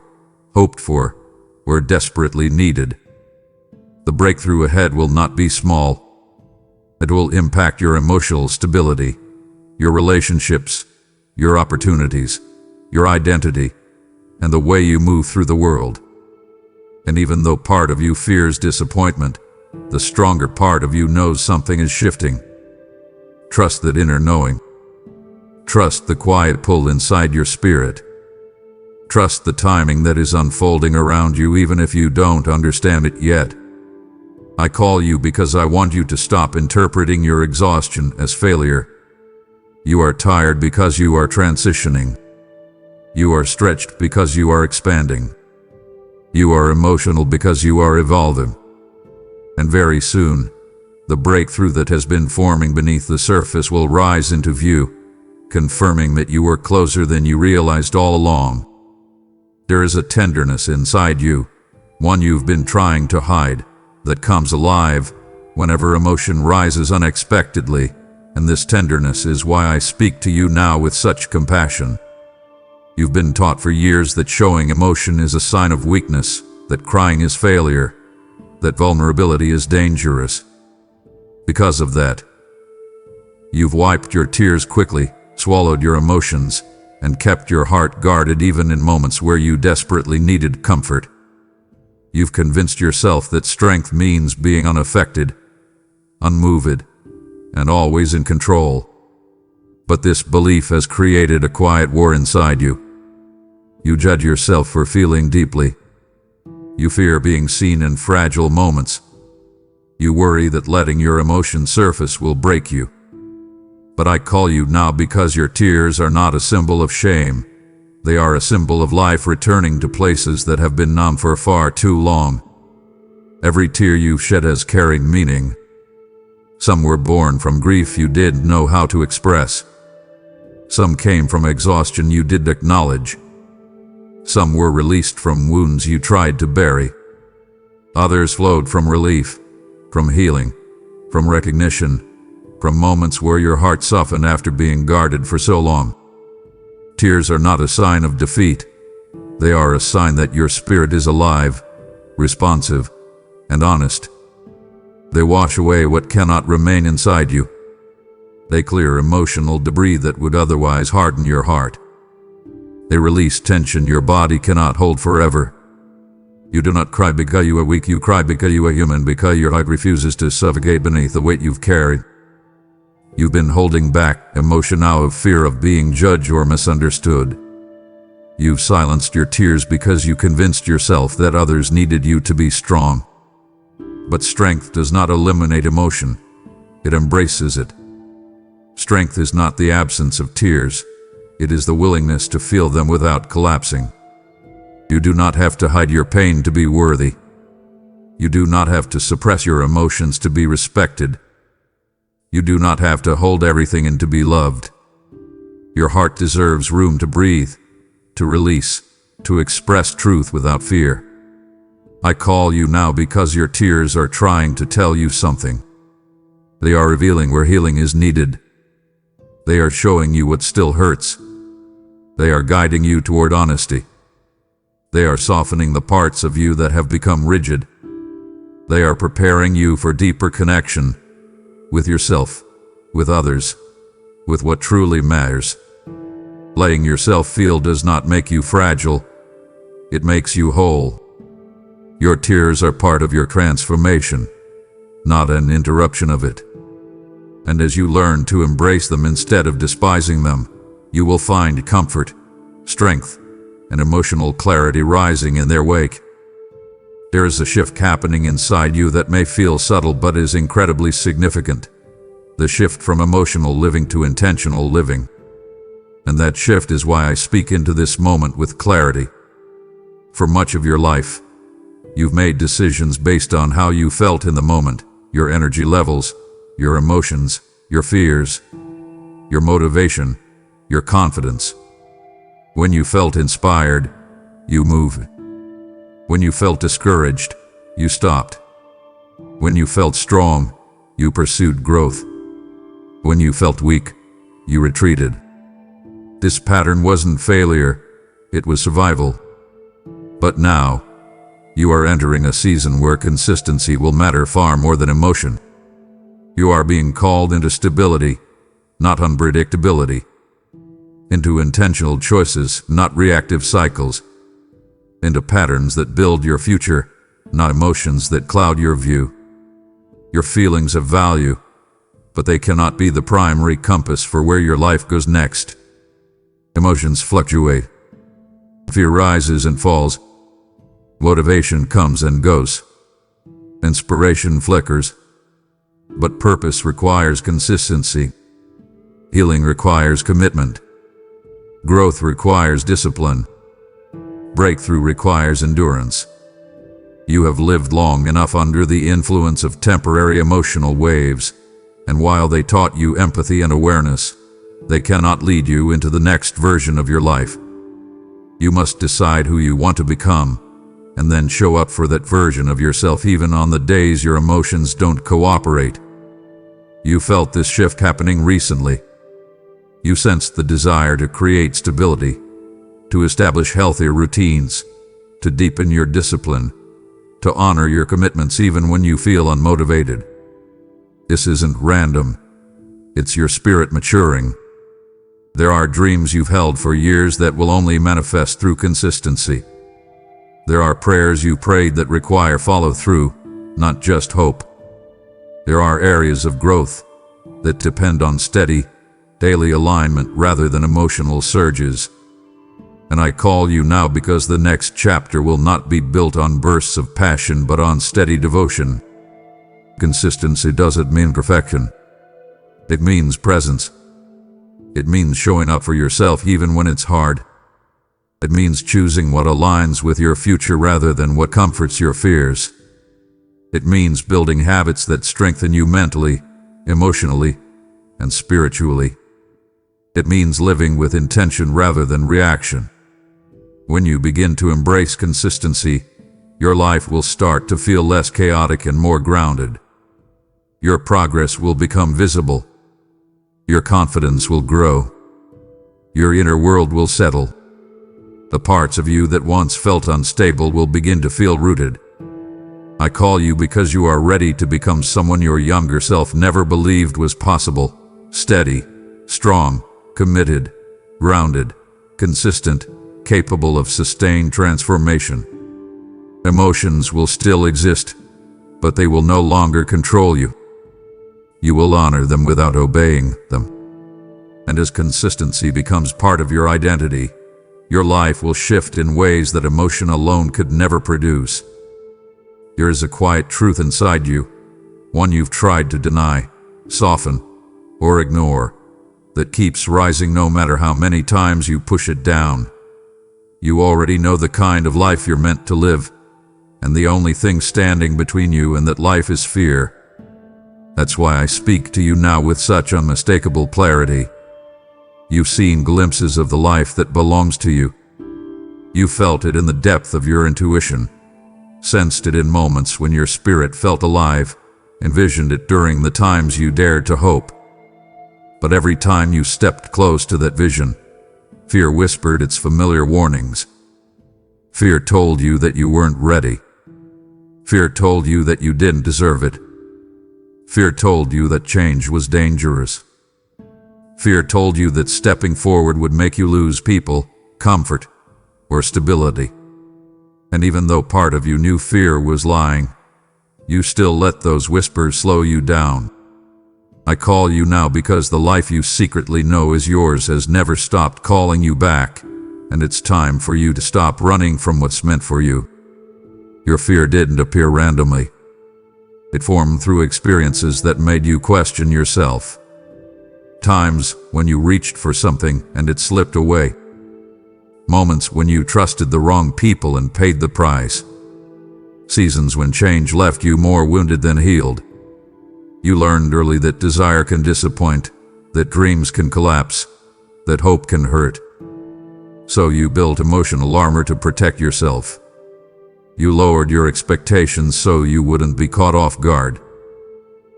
hoped for, or desperately needed. The breakthrough ahead will not be small. It will impact your emotional stability, your relationships, your opportunities, your identity, and the way you move through the world. And even though part of you fears disappointment, the stronger part of you knows something is shifting. Trust that inner knowing. Trust the quiet pull inside your spirit. Trust the timing that is unfolding around you even if you don't understand it yet. I call you because I want you to stop interpreting your exhaustion as failure. You are tired because you are transitioning. You are stretched because you are expanding. You are emotional because you are evolving. And very soon, the breakthrough that has been forming beneath the surface will rise into view, confirming that you were closer than you realized all along. There is a tenderness inside you, one you've been trying to hide, that comes alive whenever emotion rises unexpectedly, and this tenderness is why I speak to you now with such compassion. You've been taught for years that showing emotion is a sign of weakness, that crying is failure, that vulnerability is dangerous. Because of that, you've wiped your tears quickly, swallowed your emotions, and kept your heart guarded even in moments where you desperately needed comfort. You've convinced yourself that strength means being unaffected, unmoved, and always in control. But this belief has created a quiet war inside you. You judge yourself for feeling deeply. You fear being seen in fragile moments. You worry that letting your emotions surface will break you. But I call you now because your tears are not a symbol of shame. They are a symbol of life returning to places that have been numb for far too long. Every tear you've shed has carried meaning. Some were born from grief you didn't know how to express. Some came from exhaustion you didn't acknowledge. Some were released from wounds you tried to bury. Others flowed from relief, from healing, from recognition, from moments where your heart softened after being guarded for so long. Tears are not a sign of defeat. They are a sign that your spirit is alive, responsive, and honest. They wash away what cannot remain inside you. They clear emotional debris that would otherwise harden your heart. They release tension your body cannot hold forever. You do not cry because you are weak, you cry because you are human, because your heart refuses to suffocate beneath the weight you've carried. You've been holding back emotion out of fear of being judged or misunderstood. You've silenced your tears because you convinced yourself that others needed you to be strong. But strength does not eliminate emotion. It embraces it. Strength is not the absence of tears. It is the willingness to feel them without collapsing. You do not have to hide your pain to be worthy. You do not have to suppress your emotions to be respected. You do not have to hold everything in to be loved. Your heart deserves room to breathe, to release, to express truth without fear. I call you now because your tears are trying to tell you something. They are revealing where healing is needed. They are showing you what still hurts. They are guiding you toward honesty. They are softening the parts of you that have become rigid. They are preparing you for deeper connection with yourself, with others, with what truly matters. Letting yourself feel does not make you fragile. It makes you whole. Your tears are part of your transformation, not an interruption of it. And as you learn to embrace them instead of despising them, you will find comfort, strength, and emotional clarity rising in their wake. There is a shift happening inside you that may feel subtle but is incredibly significant. The shift from emotional living to intentional living. And that shift is why I speak into this moment with clarity. For much of your life, you've made decisions based on how you felt in the moment, your energy levels, your emotions, your fears, your motivation, your confidence. When you felt inspired, you moved. When you felt discouraged, you stopped. When you felt strong, you pursued growth. When you felt weak, you retreated. This pattern wasn't failure, it was survival. But now, you are entering a season where consistency will matter far more than emotion. You are being called into stability, not unpredictability. Into intentional choices, not reactive cycles. Into patterns that build your future, not emotions that cloud your view. Your feelings have value, but they cannot be the primary compass for where your life goes next. Emotions fluctuate. Fear rises and falls. Motivation comes and goes. Inspiration flickers. But purpose requires consistency. Healing requires commitment. Growth requires discipline. Breakthrough requires endurance. You have lived long enough under the influence of temporary emotional waves, and while they taught you empathy and awareness, they cannot lead you into the next version of your life. You must decide who you want to become, and then show up for that version of yourself even on the days your emotions don't cooperate. You felt this shift happening recently. You sensed the desire to create stability, to establish healthier routines, to deepen your discipline, to honor your commitments even when you feel unmotivated. This isn't random. It's your spirit maturing. There are dreams you've held for years that will only manifest through consistency. There are prayers you prayed that require follow-through, not just hope. There are areas of growth that depend on steady, daily alignment rather than emotional surges. And I call you now because the next chapter will not be built on bursts of passion but on steady devotion. Consistency doesn't mean perfection. It means presence. It means showing up for yourself even when it's hard. It means choosing what aligns with your future rather than what comforts your fears. It means building habits that strengthen you mentally, emotionally, and spiritually. It means living with intention rather than reaction. When you begin to embrace consistency, your life will start to feel less chaotic and more grounded. Your progress will become visible. Your confidence will grow. Your inner world will settle. The parts of you that once felt unstable will begin to feel rooted. I call you because you are ready to become someone your younger self never believed was possible. Steady, strong, committed, grounded, consistent, capable of sustained transformation. Emotions will still exist, but they will no longer control you. You will honor them without obeying them. And as consistency becomes part of your identity, your life will shift in ways that emotion alone could never produce. There is a quiet truth inside you, one you've tried to deny, soften, or ignore, that keeps rising no matter how many times you push it down. You already know the kind of life you're meant to live, and the only thing standing between you and that life is fear. That's why I speak to you now with such unmistakable clarity. You've seen glimpses of the life that belongs to you. You felt it in the depth of your intuition, sensed it in moments when your spirit felt alive, envisioned it during the times you dared to hope. But every time you stepped close to that vision, fear whispered its familiar warnings. Fear told you that you weren't ready. Fear told you that you didn't deserve it. Fear told you that change was dangerous. Fear told you that stepping forward would make you lose people, comfort, or stability. And even though part of you knew fear was lying, you still let those whispers slow you down. I call you now because the life you secretly know is yours has never stopped calling you back, and it's time for you to stop running from what's meant for you. Your fear didn't appear randomly. It formed through experiences that made you question yourself. Times when you reached for something and it slipped away. Moments when you trusted the wrong people and paid the price. Seasons when change left you more wounded than healed. You learned early that desire can disappoint, that dreams can collapse, that hope can hurt. So you built emotional armor to protect yourself. You lowered your expectations so you wouldn't be caught off guard.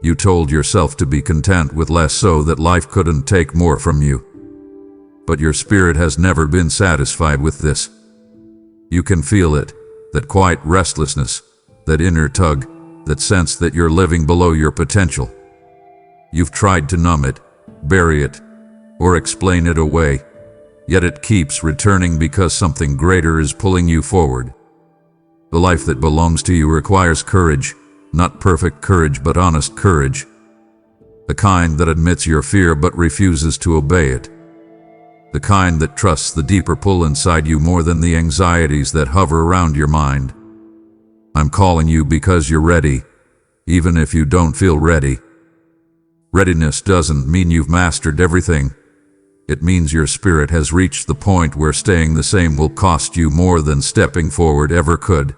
You told yourself to be content with less so that life couldn't take more from you. But your spirit has never been satisfied with this. You can feel it, that quiet restlessness, that inner tug, that sense that you're living below your potential. You've tried to numb it, bury it, or explain it away, yet it keeps returning because something greater is pulling you forward. The life that belongs to you requires courage, not perfect courage but honest courage. The kind that admits your fear but refuses to obey it. The kind that trusts the deeper pull inside you more than the anxieties that hover around your mind. I'm calling you because you're ready, even if you don't feel ready. Readiness doesn't mean you've mastered everything. It means your spirit has reached the point where staying the same will cost you more than stepping forward ever could.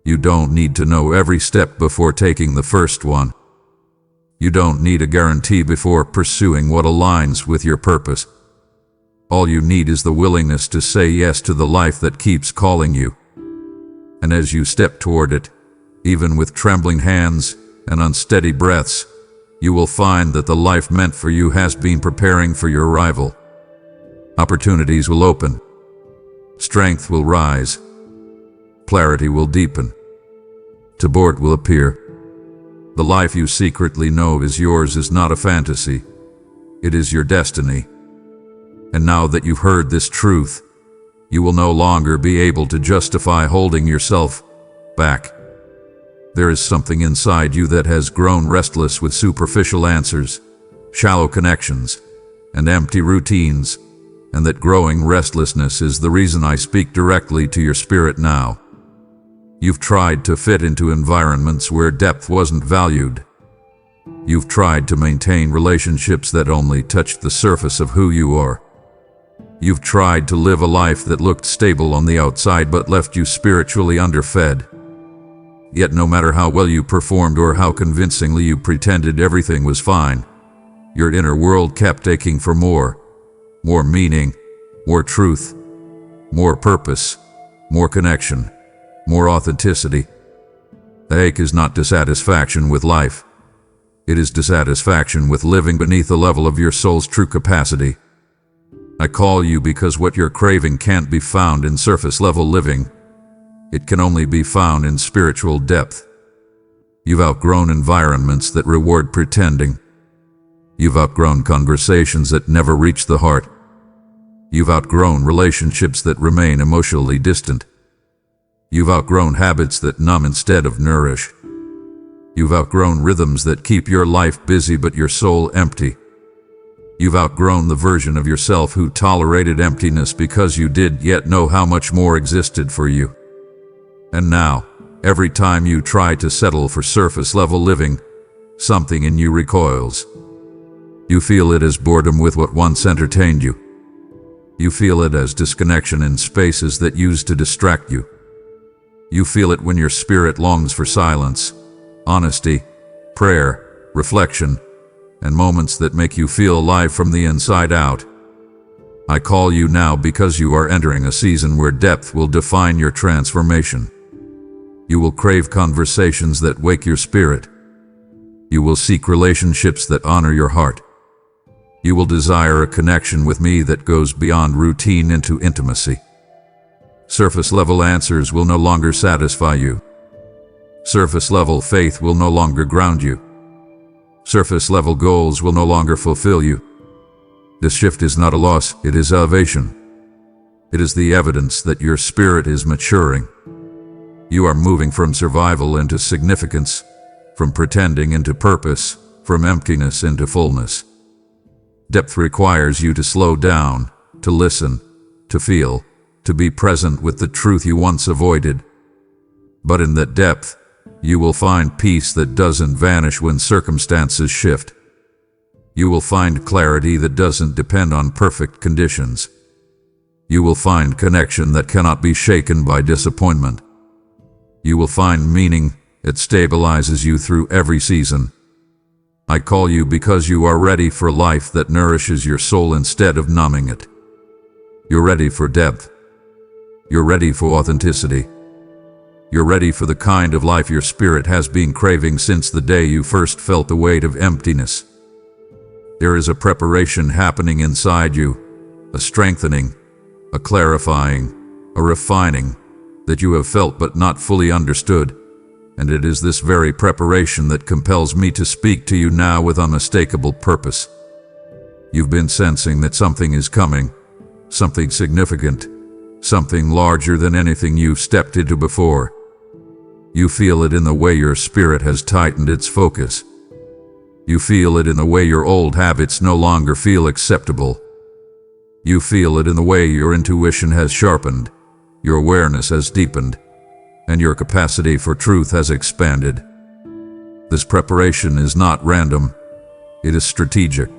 You don't need to know every step before taking the first one. You don't need a guarantee before pursuing what aligns with your purpose. All you need is the willingness to say yes to the life that keeps calling you. And as you step toward it, even with trembling hands and unsteady breaths, you will find that the life meant for you has been preparing for your arrival. Opportunities will open. Strength will rise. clarity will deepen. Support will appear. The life you secretly know is yours is not a fantasy. It is your destiny. And now that you've heard this truth, you will no longer be able to justify holding yourself back. There is something inside you that has grown restless with superficial answers, shallow connections, and empty routines, and that growing restlessness is the reason I speak directly to your spirit now. You've tried to fit into environments where depth wasn't valued. You've tried to maintain relationships that only touched the surface of who you are. You've tried to live a life that looked stable on the outside but left you spiritually underfed. Yet no matter how well you performed or how convincingly you pretended everything was fine, your inner world kept aching for more meaning, more truth, more purpose, more connection, more authenticity. The ache is not dissatisfaction with life. It is dissatisfaction with living beneath the level of your soul's true capacity. I call you because what you're craving can't be found in surface-level living. It can only be found in spiritual depth. You've outgrown environments that reward pretending. You've outgrown conversations that never reach the heart. You've outgrown relationships that remain emotionally distant. You've outgrown habits that numb instead of nourish. You've outgrown rhythms that keep your life busy but your soul empty. You've outgrown the version of yourself who tolerated emptiness because you did yet know how much more existed for you. And now, every time you try to settle for surface-level living, something in you recoils. You feel it as boredom with what once entertained you. You feel it as disconnection in spaces that used to distract you. You feel it when your spirit longs for silence, honesty, prayer, reflection, and moments that make you feel alive from the inside out. I call you now because you are entering a season where depth will define your transformation. You will crave conversations that wake your spirit. You will seek relationships that honor your heart. You will desire a connection with me that goes beyond routine into intimacy. Surface-level answers will no longer satisfy you. Surface-level faith will no longer ground you. Surface-level goals will no longer fulfill you. This shift is not a loss, it is elevation. It is the evidence that your spirit is maturing. You are moving from survival into significance, from pretending into purpose, from emptiness into fullness. Depth requires you to slow down, to listen, to feel, to be present with the truth you once avoided. But in that depth, you will find peace that doesn't vanish when circumstances shift. You will find clarity that doesn't depend on perfect conditions. You will find connection that cannot be shaken by disappointment. You will find meaning that stabilizes you through every season. I call you because you are ready for life that nourishes your soul instead of numbing it. You're ready for depth. You're ready for authenticity. You're ready for the kind of life your spirit has been craving since the day you first felt the weight of emptiness. There is a preparation happening inside you, a strengthening, a clarifying, a refining that you have felt but not fully understood. And it is this very preparation that compels me to speak to you now with unmistakable purpose. You've been sensing that something is coming, something significant, something larger than anything you've stepped into before. You feel it in the way your spirit has tightened its focus. You feel it in the way your old habits no longer feel acceptable. You feel it in the way your intuition has sharpened, your awareness has deepened, and your capacity for truth has expanded. This preparation is not random, it is strategic.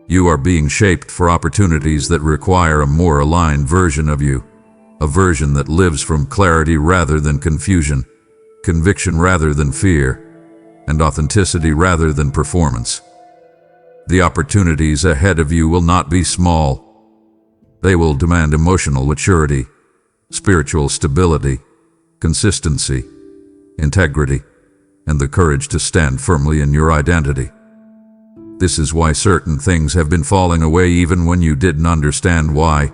You are being shaped for opportunities that require a more aligned version of you, a version that lives from clarity rather than confusion, conviction rather than fear, and authenticity rather than performance. The opportunities ahead of you will not be small. They will demand emotional maturity, spiritual stability, consistency, integrity, and the courage to stand firmly in your identity. This is why certain things have been falling away even when you didn't understand why.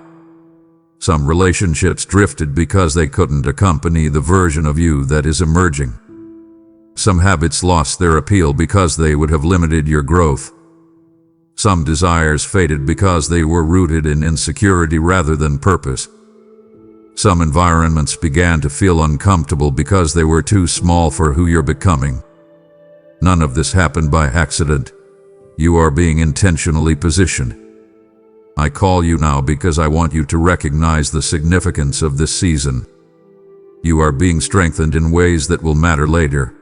Some relationships drifted because they couldn't accompany the version of you that is emerging. Some habits lost their appeal because they would have limited your growth. Some desires faded because they were rooted in insecurity rather than purpose. Some environments began to feel uncomfortable because they were too small for who you're becoming. None of this happened by accident. You are being intentionally positioned. I call you now because I want you to recognize the significance of this season. You are being strengthened in ways that will matter later.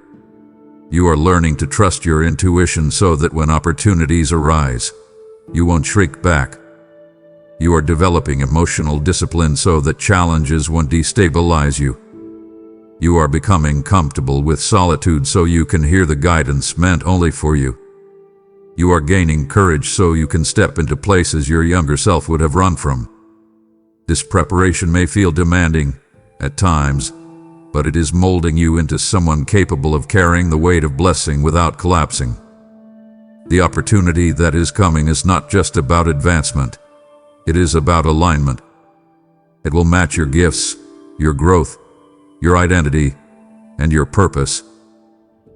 You are learning to trust your intuition so that when opportunities arise, you won't shrink back. You are developing emotional discipline so that challenges won't destabilize you. You are becoming comfortable with solitude so you can hear the guidance meant only for you. You are gaining courage so you can step into places your younger self would have run from. This preparation may feel demanding at times, but it is molding you into someone capable of carrying the weight of blessing without collapsing. The opportunity that is coming is not just about advancement. It is about alignment. It will match your gifts, your growth, your identity, and your purpose.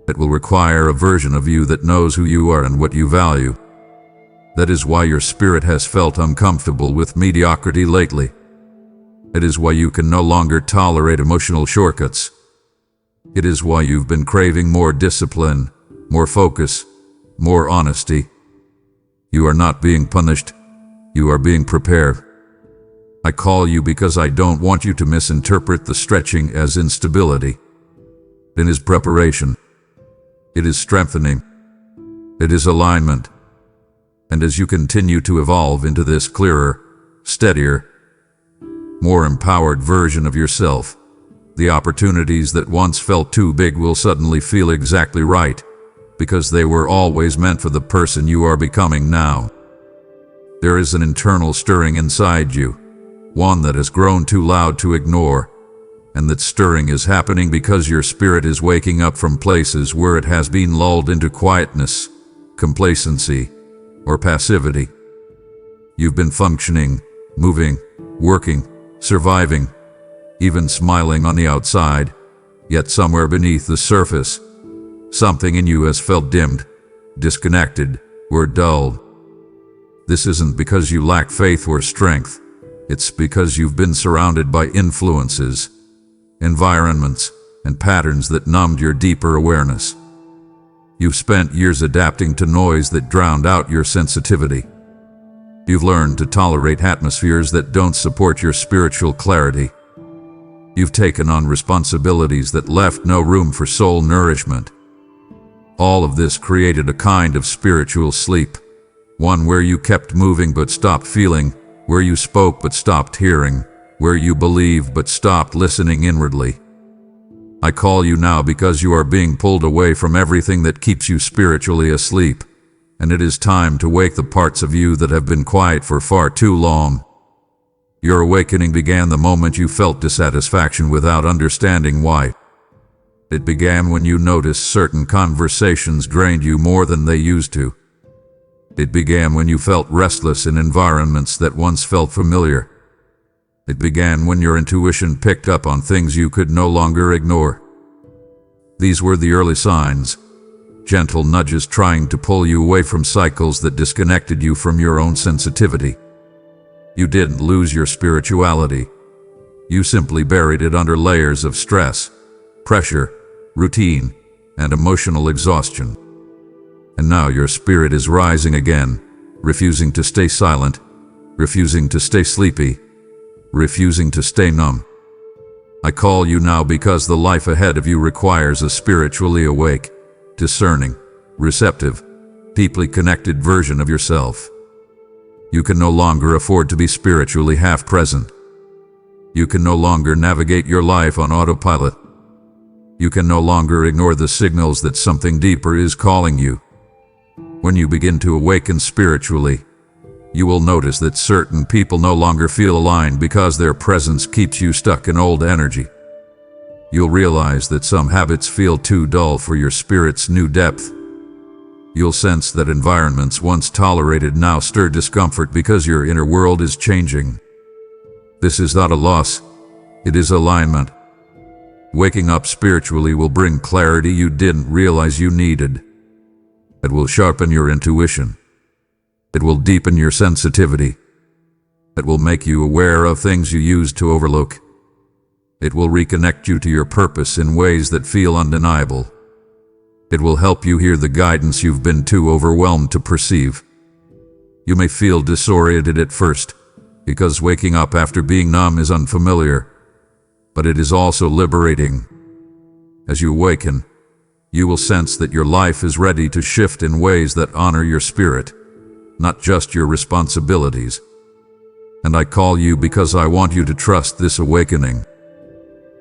It will require a version of you that knows who you are and what you value. That is why your spirit has felt uncomfortable with mediocrity lately. It is why you can no longer tolerate emotional shortcuts. It is why you've been craving more discipline, more focus, more honesty. You are not being punished. You are being prepared. I call you because I don't want you to misinterpret the stretching as instability. It is preparation. It is strengthening. It is alignment. And as you continue to evolve into this clearer, steadier, more empowered version of yourself, the opportunities that once felt too big will suddenly feel exactly right, because they were always meant for the person you are becoming now. There is an internal stirring inside you, one that has grown too loud to ignore, and that stirring is happening because your spirit is waking up from places where it has been lulled into quietness, complacency, or passivity. You've been functioning, moving, working, surviving, even smiling on the outside, yet somewhere beneath the surface, something in you has felt dimmed, disconnected, or dulled. This isn't because you lack faith or strength. It's because you've been surrounded by influences, environments, and patterns that numbed your deeper awareness. You've spent years adapting to noise that drowned out your sensitivity. You've learned to tolerate atmospheres that don't support your spiritual clarity. You've taken on responsibilities that left no room for soul nourishment. All of this created a kind of spiritual sleep, one where you kept moving but stopped feeling, where you spoke but stopped hearing, where you believed but stopped listening inwardly. I call you now because you are being pulled away from everything that keeps you spiritually asleep, and it is time to wake the parts of you that have been quiet for far too long. Your awakening began the moment you felt dissatisfaction without understanding why. It began when you noticed certain conversations drained you more than they used to. It began when you felt restless in environments that once felt familiar. It began when your intuition picked up on things you could no longer ignore. These were the early signs, gentle nudges trying to pull you away from cycles that disconnected you from your own sensitivity. You didn't lose your spirituality. You simply buried it under layers of stress, pressure, routine, and emotional exhaustion. And now your spirit is rising again, refusing to stay silent, refusing to stay sleepy, refusing to stay numb. I call you now because the life ahead of you requires a spiritually awake, discerning, receptive, deeply connected version of yourself. You can no longer afford to be spiritually half-present. You can no longer navigate your life on autopilot. You can no longer ignore the signals that something deeper is calling you. When you begin to awaken spiritually, you will notice that certain people no longer feel aligned because their presence keeps you stuck in old energy. You'll realize that some habits feel too dull for your spirit's new depth. You'll sense that environments once tolerated now stir discomfort because your inner world is changing. This is not a loss, it is alignment. Waking up spiritually will bring clarity you didn't realize you needed. It will sharpen your intuition. It will deepen your sensitivity. It will make you aware of things you used to overlook. It will reconnect you to your purpose in ways that feel undeniable. It will help you hear the guidance you've been too overwhelmed to perceive. You may feel disoriented at first, because waking up after being numb is unfamiliar, but it is also liberating. As you awaken, you will sense that your life is ready to shift in ways that honor your spirit, not just your responsibilities. And I call you because I want you to trust this awakening.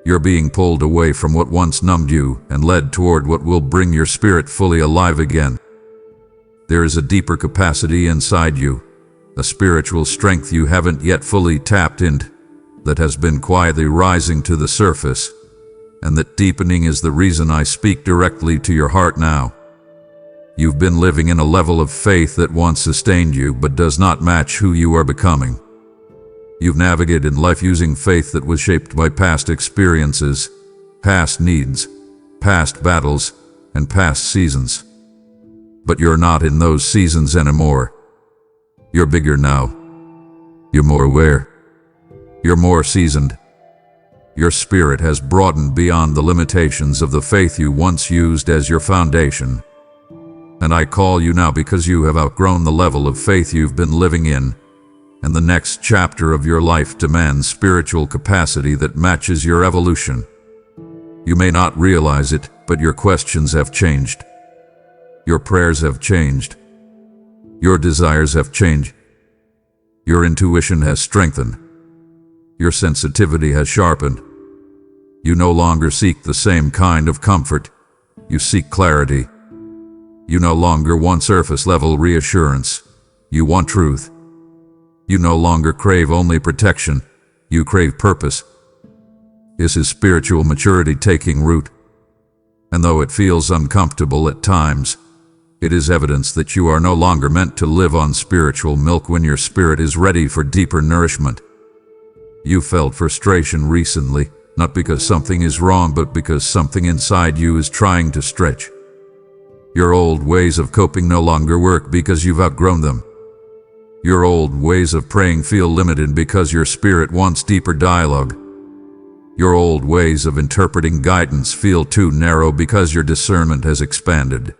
You're being pulled away from what once numbed you and led toward what will bring your spirit fully alive again. There is a deeper capacity inside you, a spiritual strength you haven't yet fully tapped into, that has been quietly rising to the surface, and that deepening is the reason I speak directly to your heart now. You've been living in a level of faith that once sustained you but does not match who you are becoming. You've navigated life using faith that was shaped by past experiences, past needs, past battles, and past seasons. But you're not in those seasons anymore. You're bigger now. You're more aware. You're more seasoned. Your spirit has broadened beyond the limitations of the faith you once used as your foundation. And I call you now because you have outgrown the level of faith you've been living in, and the next chapter of your life demands spiritual capacity that matches your evolution. You may not realize it, but your questions have changed. Your prayers have changed. Your desires have changed. Your intuition has strengthened. Your sensitivity has sharpened. You no longer seek the same kind of comfort. You seek clarity. You no longer want surface-level reassurance. You want truth. You no longer crave only protection. You crave purpose. This is spiritual maturity taking root. And though it feels uncomfortable at times, it is evidence that you are no longer meant to live on spiritual milk when your spirit is ready for deeper nourishment. You felt frustration recently, not because something is wrong, but because something inside you is trying to stretch. Your old ways of coping no longer work because you've outgrown them. Your old ways of praying feel limited because your spirit wants deeper dialogue. Your old ways of interpreting guidance feel too narrow because your discernment has expanded.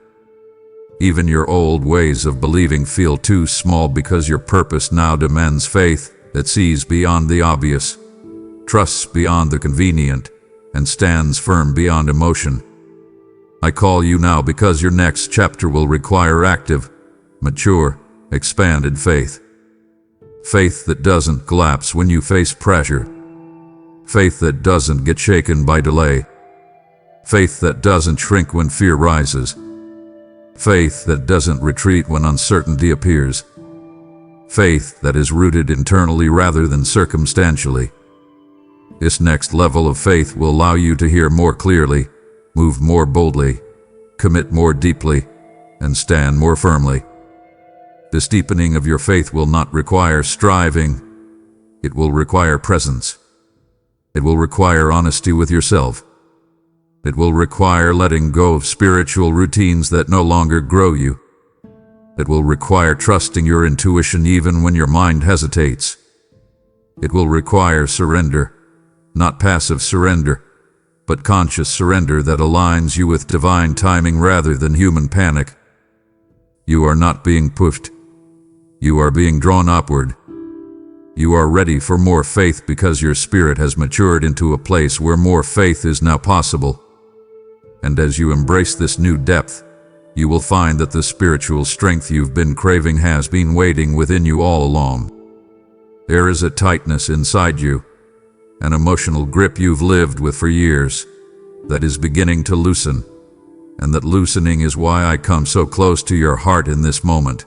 Even your old ways of believing feel too small because your purpose now demands faith that sees beyond the obvious, trusts beyond the convenient, and stands firm beyond emotion. I call you now because your next chapter will require active, mature, expanded faith. Faith that doesn't collapse when you face pressure. Faith that doesn't get shaken by delay. Faith that doesn't shrink when fear rises. Faith that doesn't retreat when uncertainty appears. Faith that is rooted internally rather than circumstantially. This next level of faith will allow you to hear more clearly, move more boldly, commit more deeply, and stand more firmly. This deepening of your faith will not require striving. It will require presence. It will require honesty with yourself. It will require letting go of spiritual routines that no longer grow you. It will require trusting your intuition even when your mind hesitates. It will require surrender, not passive surrender, but conscious surrender that aligns you with divine timing rather than human panic. You are not being pushed. You are being drawn upward. You are ready for more faith because your spirit has matured into a place where more faith is now possible. And as you embrace this new depth, you will find that the spiritual strength you've been craving has been waiting within you all along. There is a tightness inside you, an emotional grip you've lived with for years, that is beginning to loosen, and that loosening is why I come so close to your heart in this moment.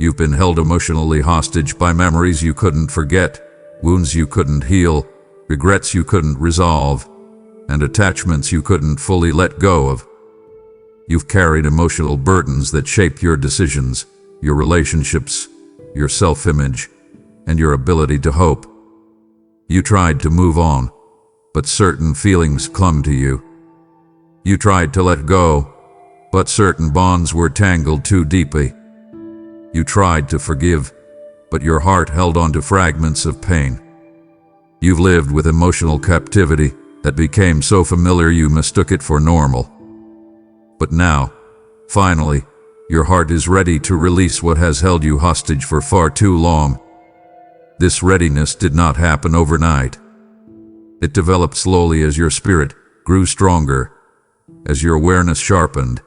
You've been held emotionally hostage by memories you couldn't forget, wounds you couldn't heal, regrets you couldn't resolve, and attachments you couldn't fully let go of. You've carried emotional burdens that shape your decisions, your relationships, your self-image, and your ability to hope. You tried to move on, but certain feelings clung to you. You tried to let go, but certain bonds were tangled too deeply. You tried to forgive, but your heart held on to fragments of pain. You've lived with emotional captivity that became so familiar you mistook it for normal. But now, finally, your heart is ready to release what has held you hostage for far too long. This readiness did not happen overnight. It developed slowly as your spirit grew stronger, as your awareness sharpened,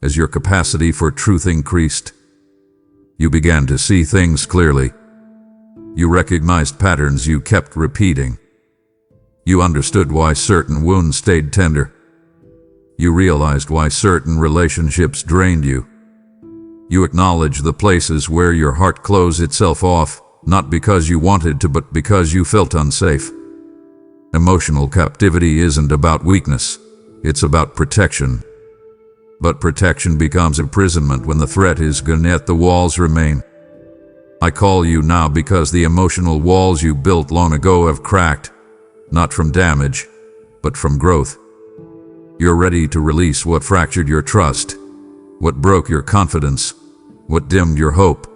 as your capacity for truth increased. You began to see things clearly. You recognized patterns you kept repeating. You understood why certain wounds stayed tender. You realized why certain relationships drained you. You acknowledged the places where your heart closed itself off, not because you wanted to, but because you felt unsafe. Emotional captivity isn't about weakness, it's about protection. But protection becomes imprisonment when the threat is gone yet the walls remain. I call you now because the emotional walls you built long ago have cracked, not from damage, but from growth. You're ready to release what fractured your trust, what broke your confidence, what dimmed your hope,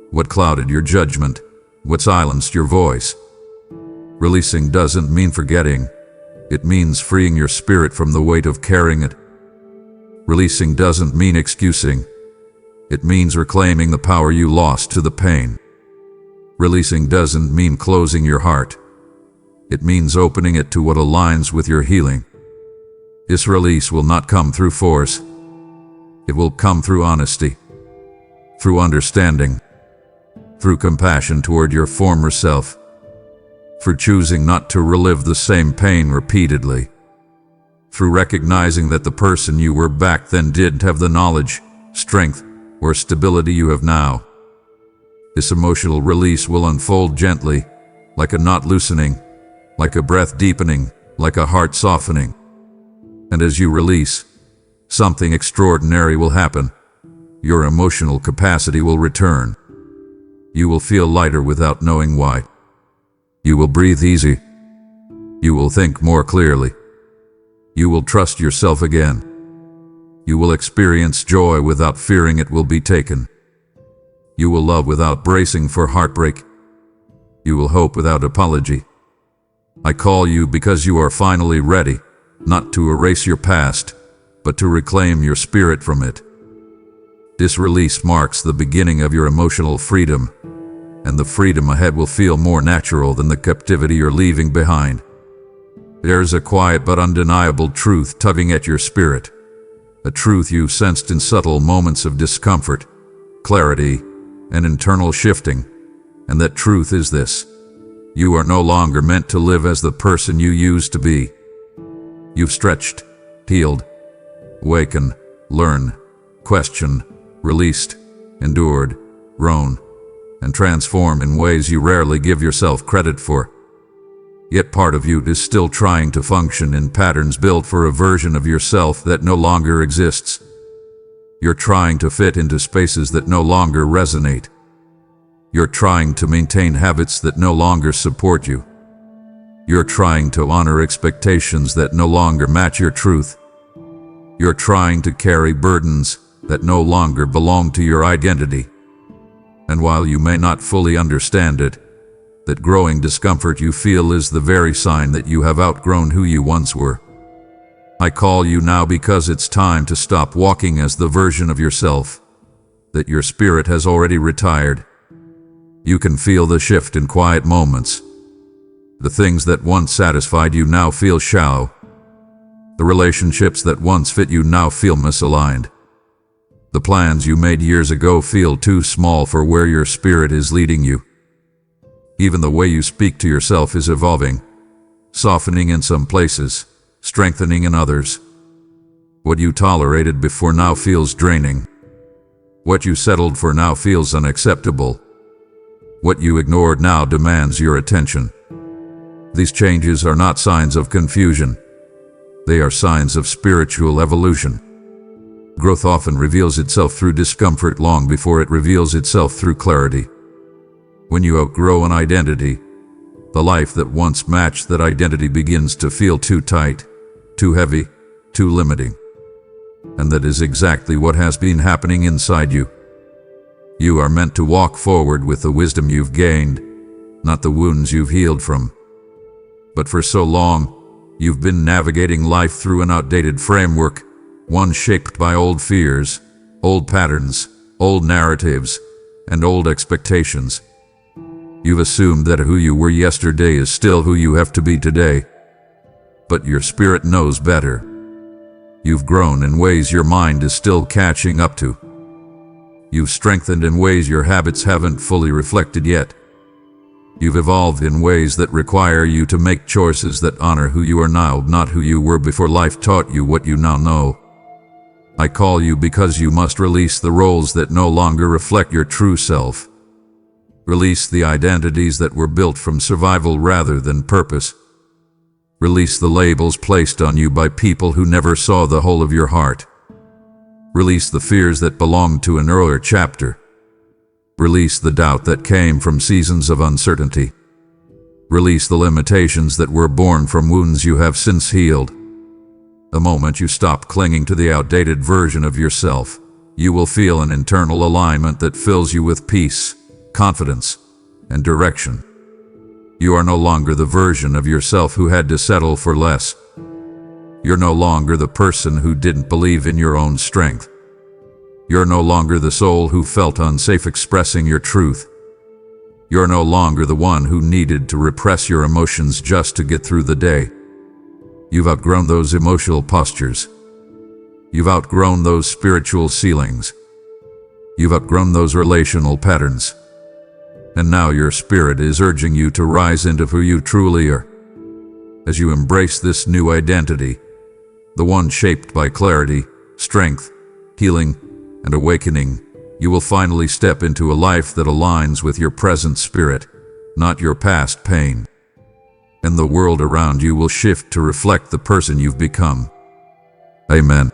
what clouded your judgment, what silenced your voice. Releasing doesn't mean forgetting. It means freeing your spirit from the weight of carrying it. Releasing doesn't mean excusing. It means reclaiming the power you lost to the pain. Releasing doesn't mean closing your heart. It means opening it to what aligns with your healing. This release will not come through force. It will come through honesty, through understanding, through compassion toward your former self, for choosing not to relive the same pain repeatedly, through recognizing that the person you were back then didn't have the knowledge, strength, or stability you have now. This emotional release will unfold gently, like a knot loosening, like a breath deepening, like a heart softening. And as you release, something extraordinary will happen. Your emotional capacity will return. You will feel lighter without knowing why. You will breathe easy. You will think more clearly. You will trust yourself again. You will experience joy without fearing it will be taken. You will love without bracing for heartbreak. You will hope without apology. I call you because you are finally ready, not to erase your past, but to reclaim your spirit from it. This release marks the beginning of your emotional freedom, and the freedom ahead will feel more natural than the captivity you're leaving behind. There's a quiet but undeniable truth tugging at your spirit, a truth you've sensed in subtle moments of discomfort, clarity, and internal shifting, and that truth is this: you are no longer meant to live as the person you used to be. You've stretched, healed, awakened, learned, questioned, released, endured, grown, and transformed in ways you rarely give yourself credit for. Yet part of you is still trying to function in patterns built for a version of yourself that no longer exists. You're trying to fit into spaces that no longer resonate. You're trying to maintain habits that no longer support you. You're trying to honor expectations that no longer match your truth. You're trying to carry burdens that no longer belong to your identity. And while you may not fully understand it, that growing discomfort you feel is the very sign that you have outgrown who you once were. I call you now because it's time to stop walking as the version of yourself that your spirit has already retired. You can feel the shift in quiet moments. The things that once satisfied you now feel shallow. The relationships that once fit you now feel misaligned. The plans you made years ago feel too small for where your spirit is leading you. Even the way you speak to yourself is evolving, softening in some places, strengthening in others. What you tolerated before now feels draining. What you settled for now feels unacceptable. What you ignored now demands your attention. These changes are not signs of confusion. They are signs of spiritual evolution. Growth often reveals itself through discomfort long before it reveals itself through clarity. When you outgrow an identity, The life that once matched that identity begins to feel too tight, too heavy, too limiting. And that is exactly what has been happening inside you. You are meant to walk forward with the wisdom you've gained, not the wounds you've healed from. But for so long, you've been navigating life through an outdated framework, one shaped by old fears, old patterns, old narratives, and old expectations. You've assumed that who you were yesterday is still who you have to be today. But your spirit knows better. You've grown in ways your mind is still catching up to. You've strengthened in ways your habits haven't fully reflected yet. You've evolved in ways that require you to make choices that honor who you are now, not who you were before life taught you what you now know. I call you because you must release the roles that no longer reflect your true self. Release the identities that were built from survival rather than purpose. Release the labels placed on you by people who never saw the whole of your heart. Release the fears that belonged to an earlier chapter. Release the doubt that came from seasons of uncertainty. Release the limitations that were born from wounds you have since healed. The moment you stop clinging to the outdated version of yourself, you will feel an internal alignment that fills you with peace, confidence, and direction. You are no longer the version of yourself who had to settle for less. You're no longer the person who didn't believe in your own strength. You're no longer the soul who felt unsafe expressing your truth. You're no longer the one who needed to repress your emotions just to get through the day. You've outgrown those emotional postures. You've outgrown those spiritual ceilings. You've outgrown those relational patterns. And now your spirit is urging you to rise into who you truly are. As you embrace this new identity, the one shaped by clarity, strength, healing, and awakening, you will finally step into a life that aligns with your present spirit, not your past pain. And the world around you will shift to reflect the person you've become. Amen.